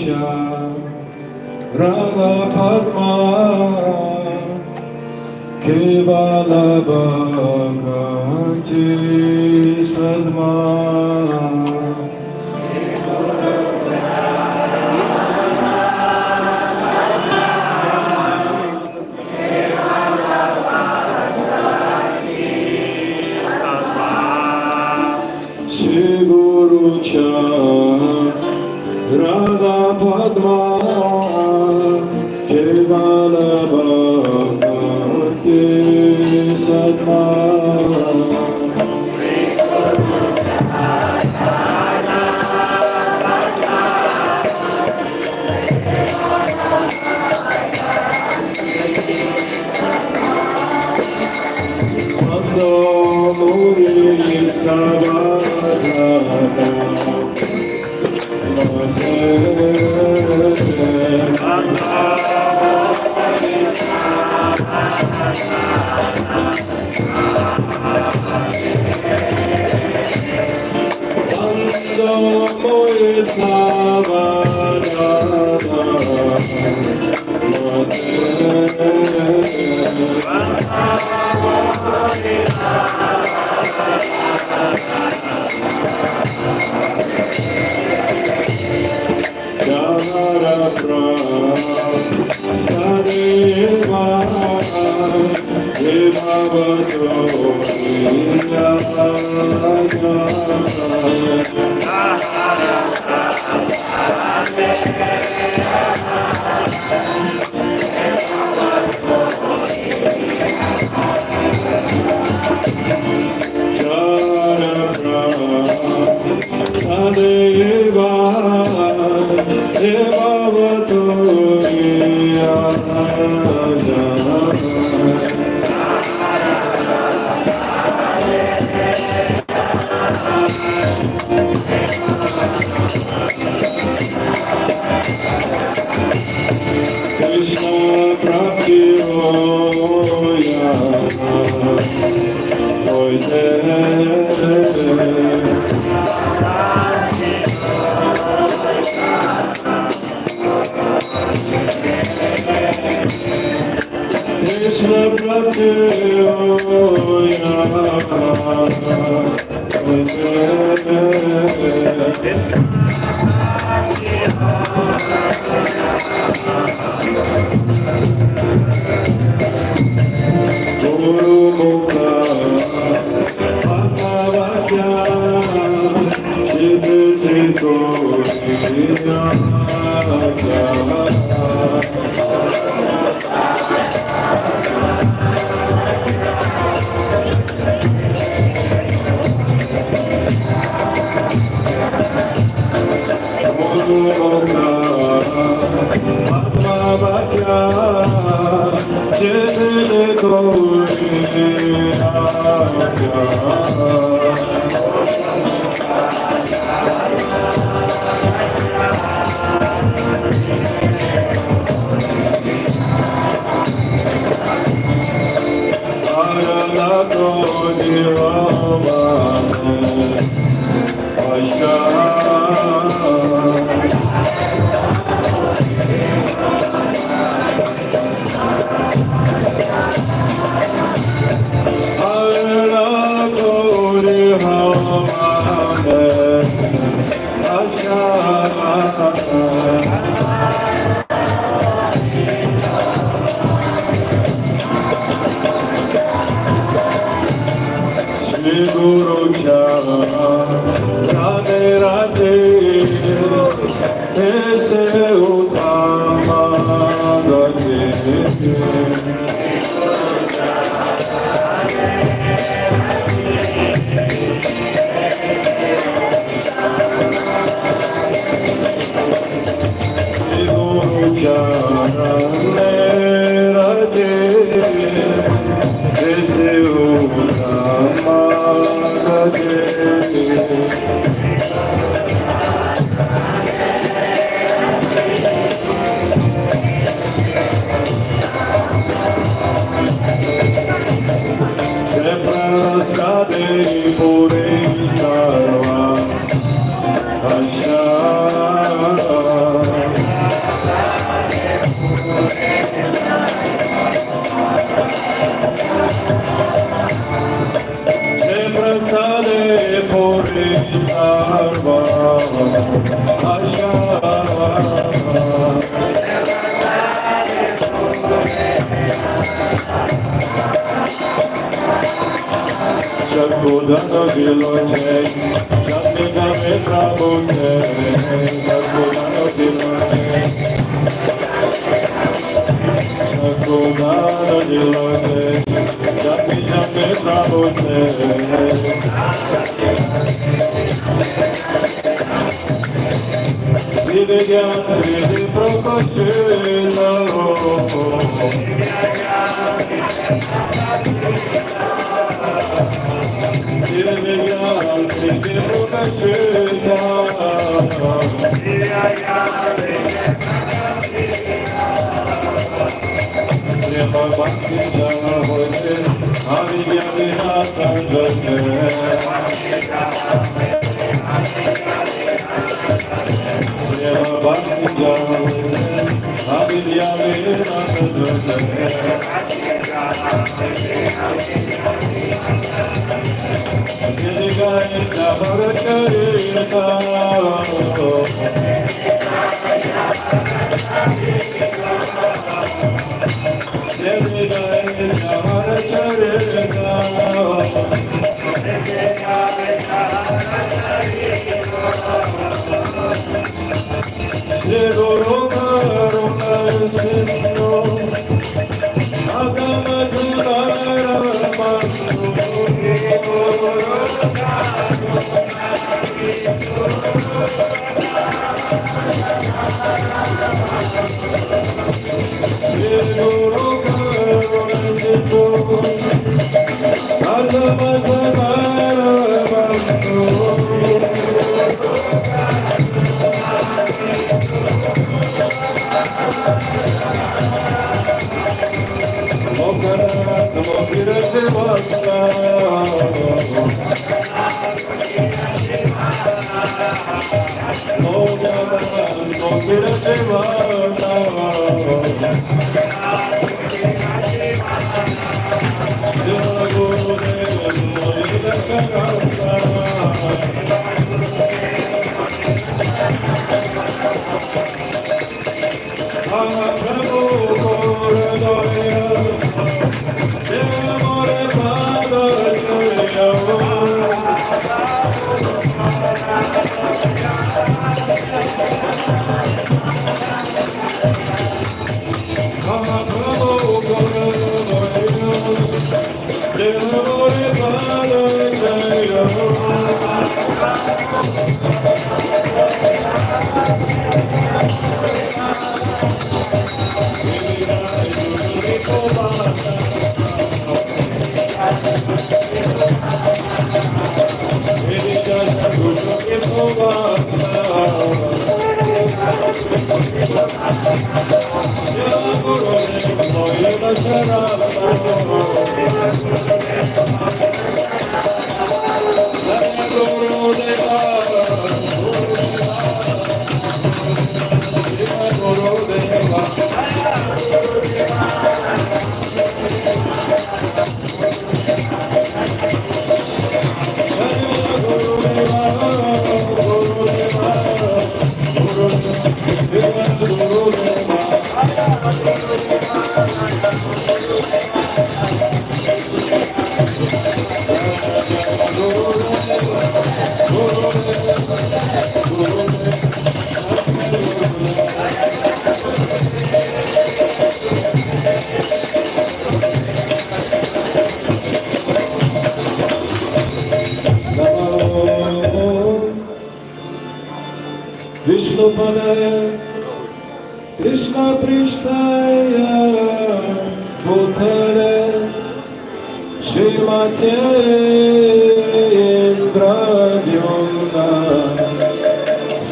Radha Padma Kevala Bhakti Sadma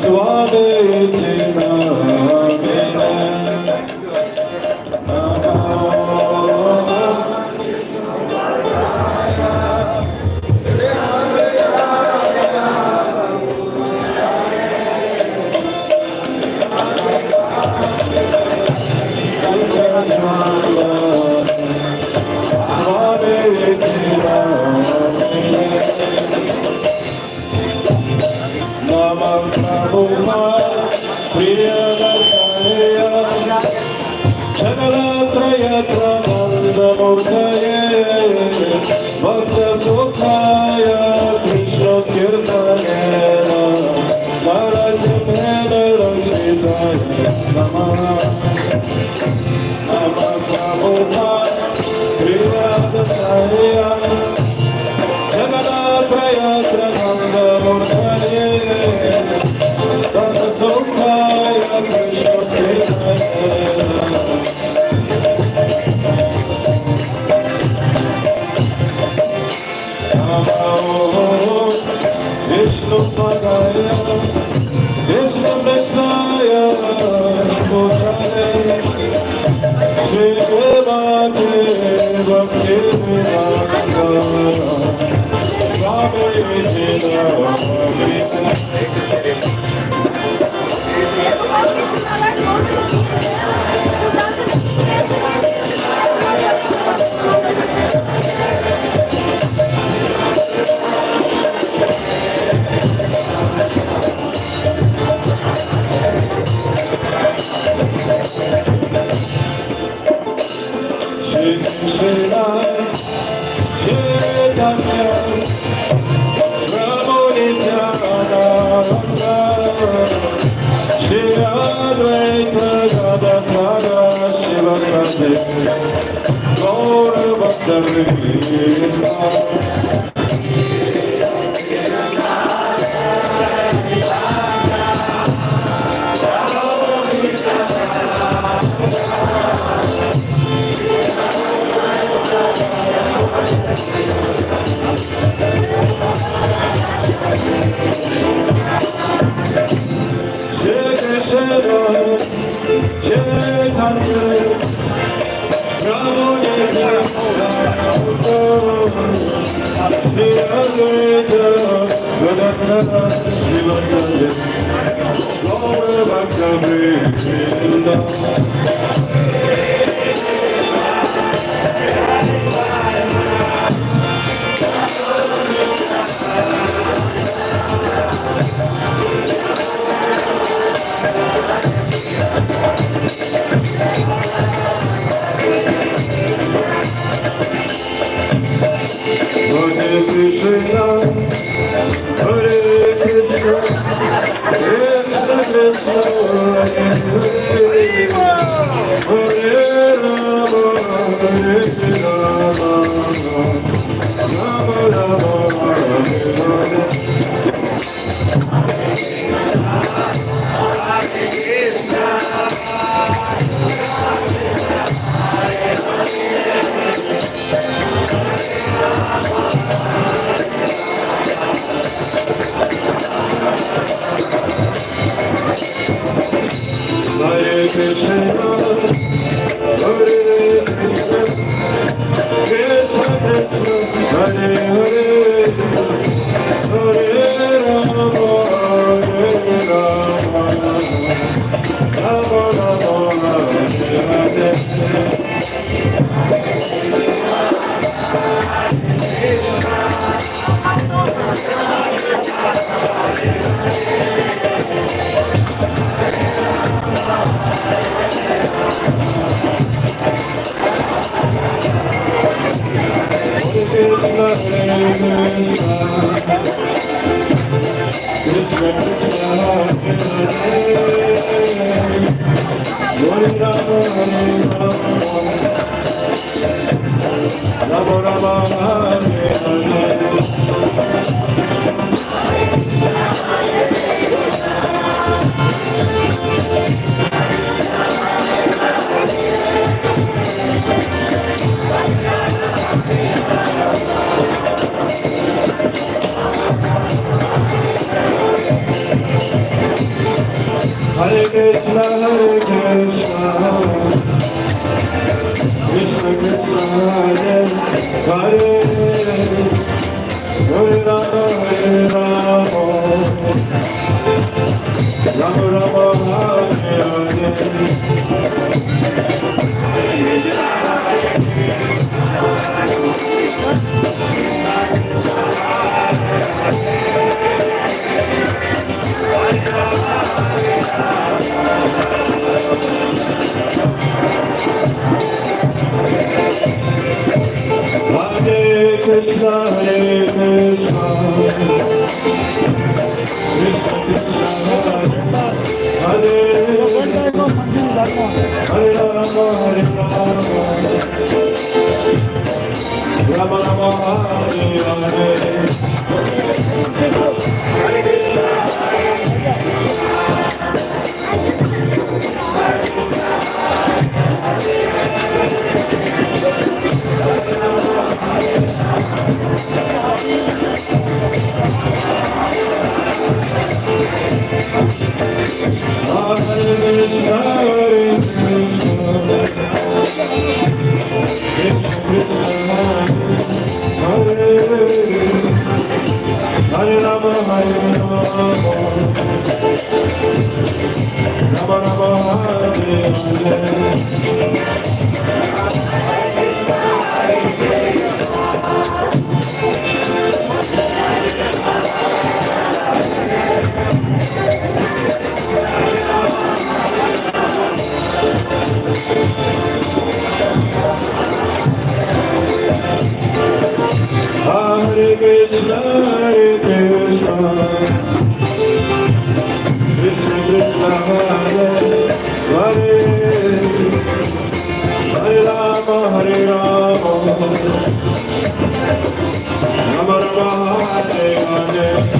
Swami Krishna Chaitanya Prabhu Nityananda Shri Advaita Gadadhara Shivasade Gaura Bhakta Vrinda Hare Krishna, Krishna Krishna, Hare Hare, Hare Rama, Rama Rama, Hare Krishna, Hare Krishna, Krishna Krishna, Hare Hare Rama, Rama Rama, Hare Hare. Hare Rama, Hare Rama, Rama Rama, Hare Hare. Krishna, Hare Krishna, Krishna Krishna, Hare Hare, Hare Rama, Hare Rama, Rama Rama, Hare Hare.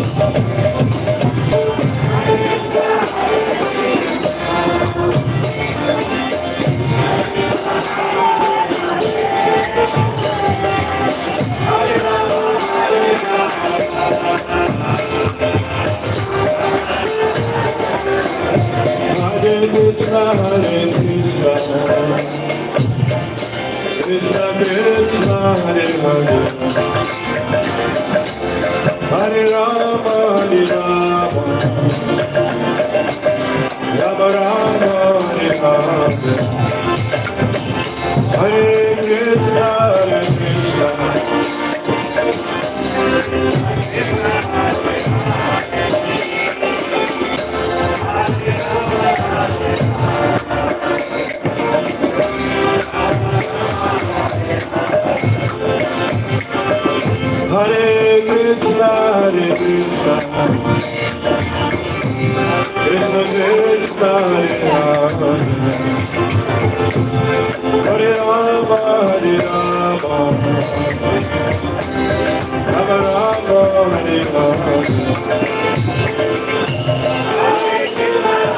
Hare Krishna, Hare Krishna, Krishna Krishna, Hare Hare, Hare Rama, Hare Rama, Rama Rama, Hare Hare, Hare Krishna, Hare Krishna, Hare Krishna, Hare Krishna, Krishna Krishna, Hare Hare, Hare Rama, Hare Rama, Rama Rama, Hare Hare Krishna,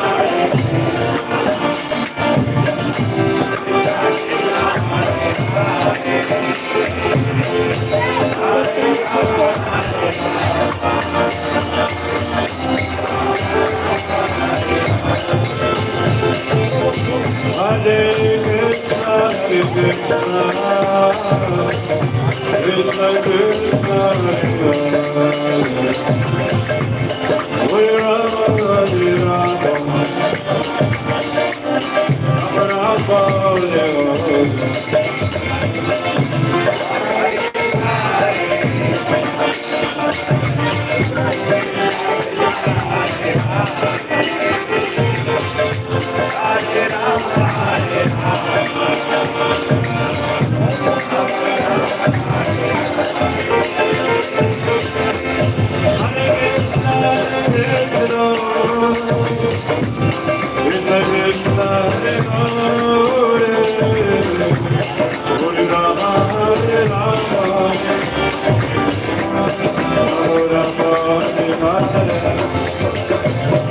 Hare Krishna, Krishna Krishna, Hare Hare, Hare Rama, Hare Rama, Rama Rama, Hare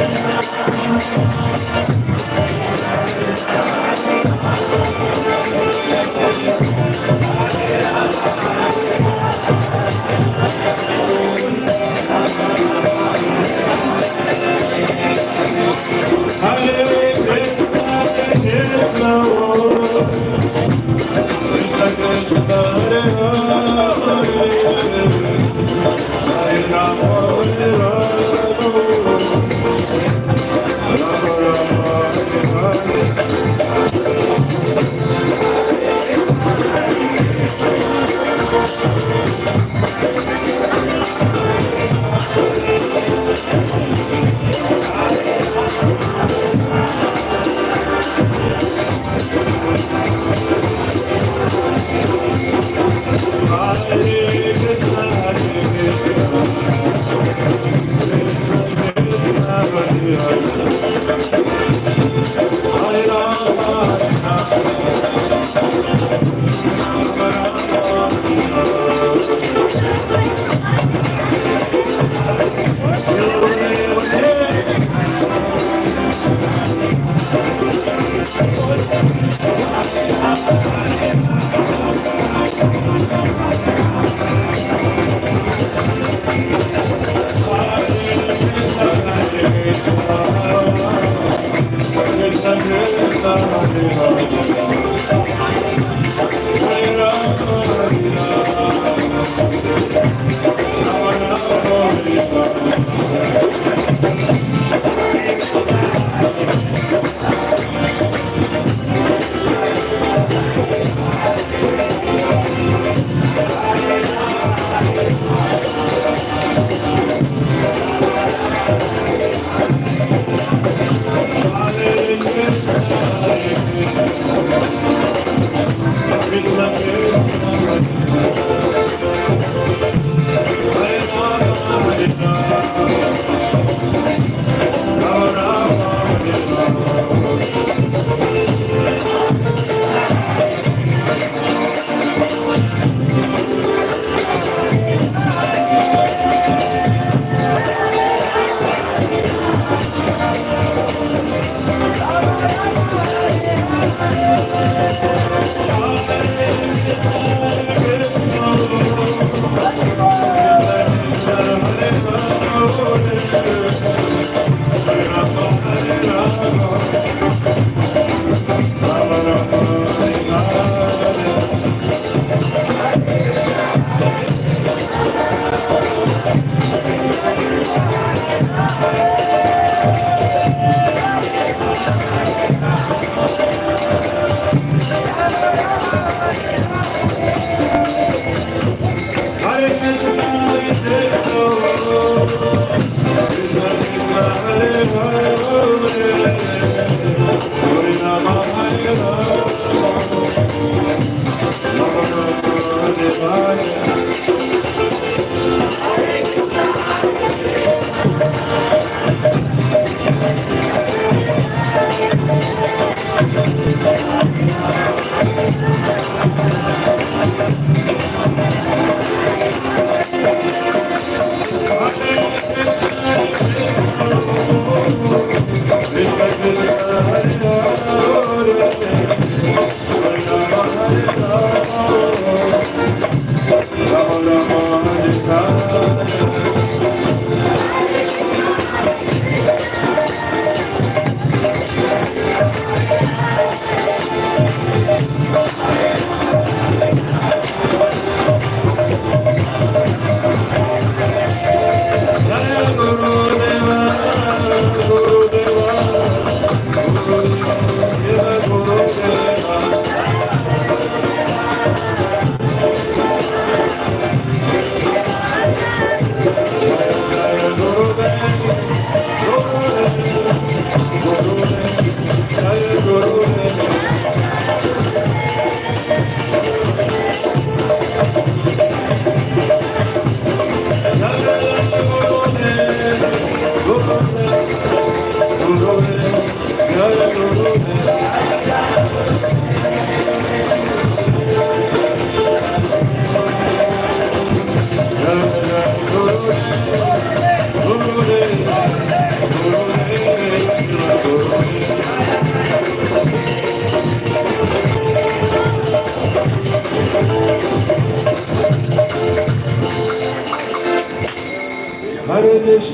Hare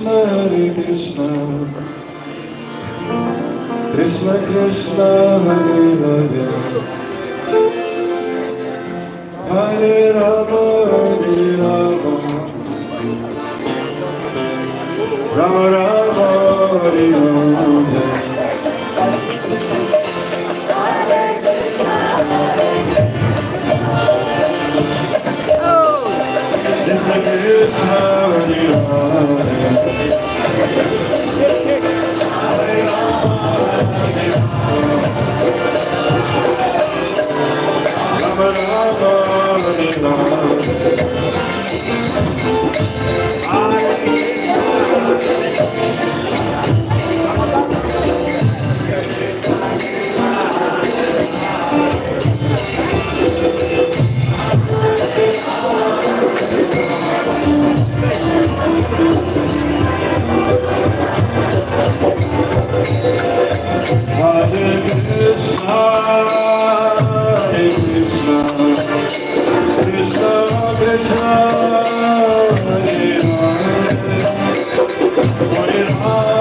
Hare Krishna, Krishna Krishna, Hare Hare, Hare Rama, Rama Rama, Hare Hare. Krishna Krishna, Hare Hare, Rama Rama, Hare Hare Krishna, Krishna Krishna, Hare Hare, Hare Rama,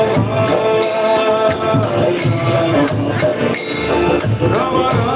Rama Rama,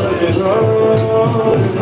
Hare Hare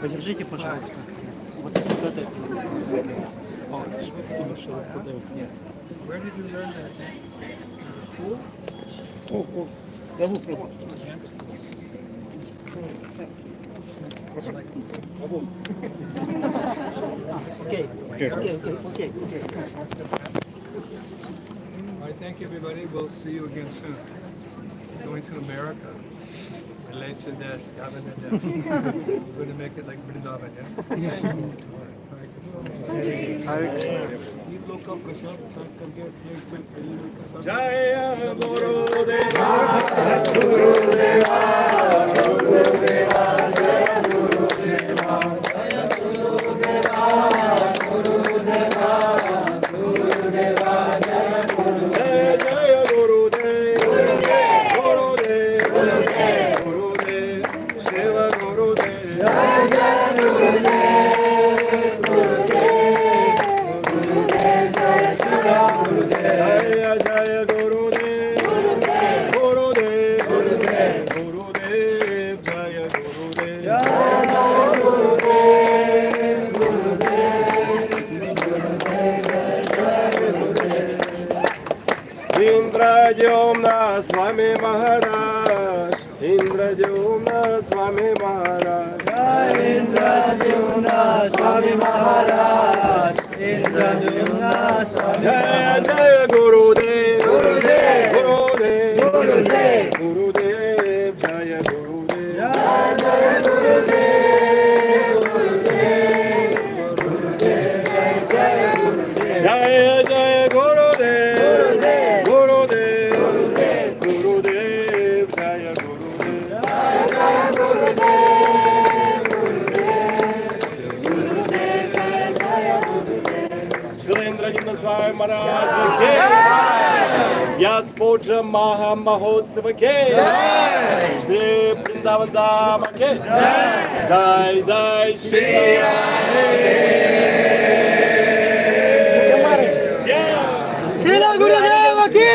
Подержите, пожалуйста. Вот это. Where did you learn that? School? Oh, double pro. Okay. I thank everybody. We'll see you again soon. Going to America. Relates to this. We're going to make it like Vrindavan, yeah? Keep look up, Prashant. Jaya Guru Deva, Guru Deva, Guru Deva, Jaya Guru Deva, Jaya Guru Deva, Guru Deva, Guru Deva, Jaya Guru Deva, Jaya Guru Deva, Guru Deva, Guru Deva, Guru Deva, Shiva Guru Deva, Jaya Jaya Guru Deva, Guru Deva, Guru Deva, Jaya Shiva Guru Deva. Jaya Jaya Guru Dev, Guru Dev, Guru Dev, Guru Dev, Guru Dev, Jaya Guru Dev, Jaya Guru Dev, Guru Dev, Guru Dev, Jaya Guru Dev. Indradyumna Swami Maharaj, Indradyumna Swami Maharaj, Indradyumna Swami Maharaj, Indradyumna Swami Jaya Jaya Guru Dev, Guru Dev, Guru Dev, Guru Dev, Guru Dev, Jaya Guru Dev, Jaya Jaya Guru Dev, Guru Dev, Guru Dev, Jaya Guru Dev, Jaya Jaya Guru Dev, Guru Dev, Guru Dev, Guru Dev, Jaya Guru Dev, Jaya Jaya Guru Dev, Guru Dev, Guru Dev, Jaya Jaya Guru Dev. Shilendra Swami Maharaj ke Vyasa Puja Maha Mahotsava ke Shri Vrindavan Dhama ke Jai Jai Shri Shila Gurudeva ki!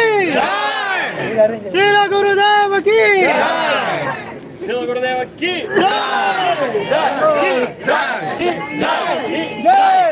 Shila Gurudeva ki! Shila Gurudeva ki Jai.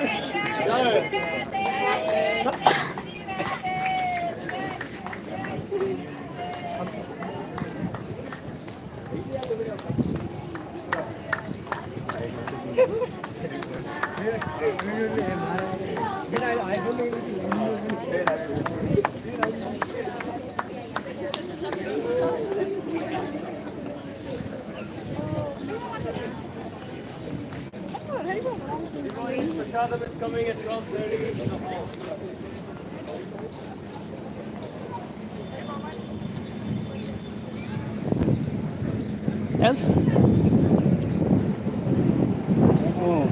Prashadam is coming at 12:30 in the hall. Else? Oh.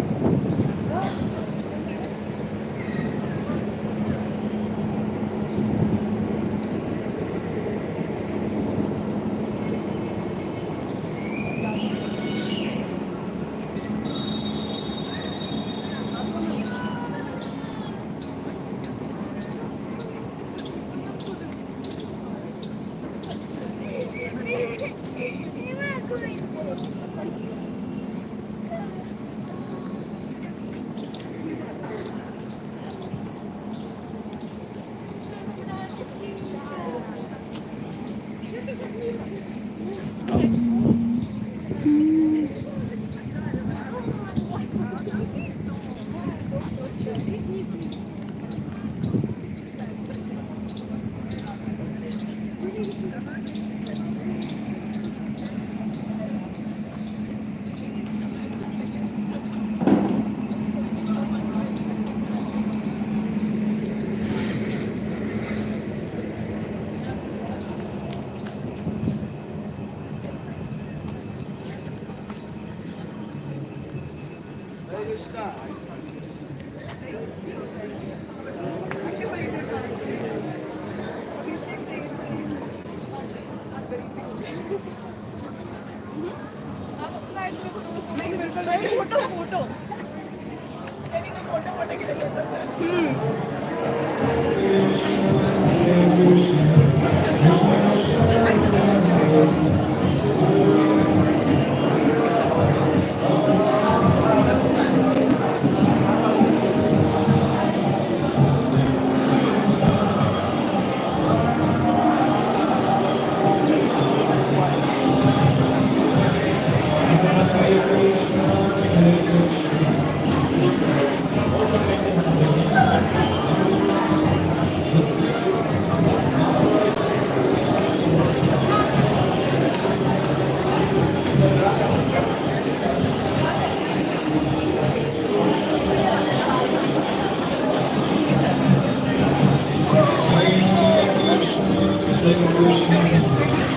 like a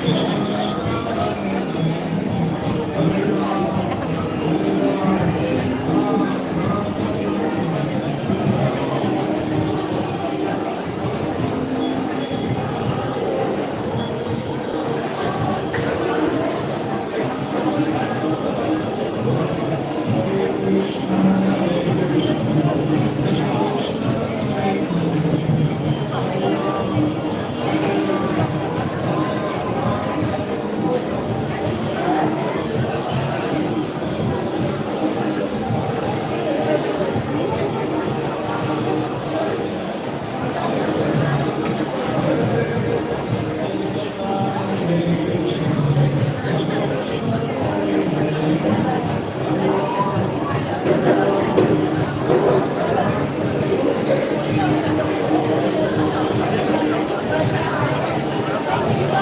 person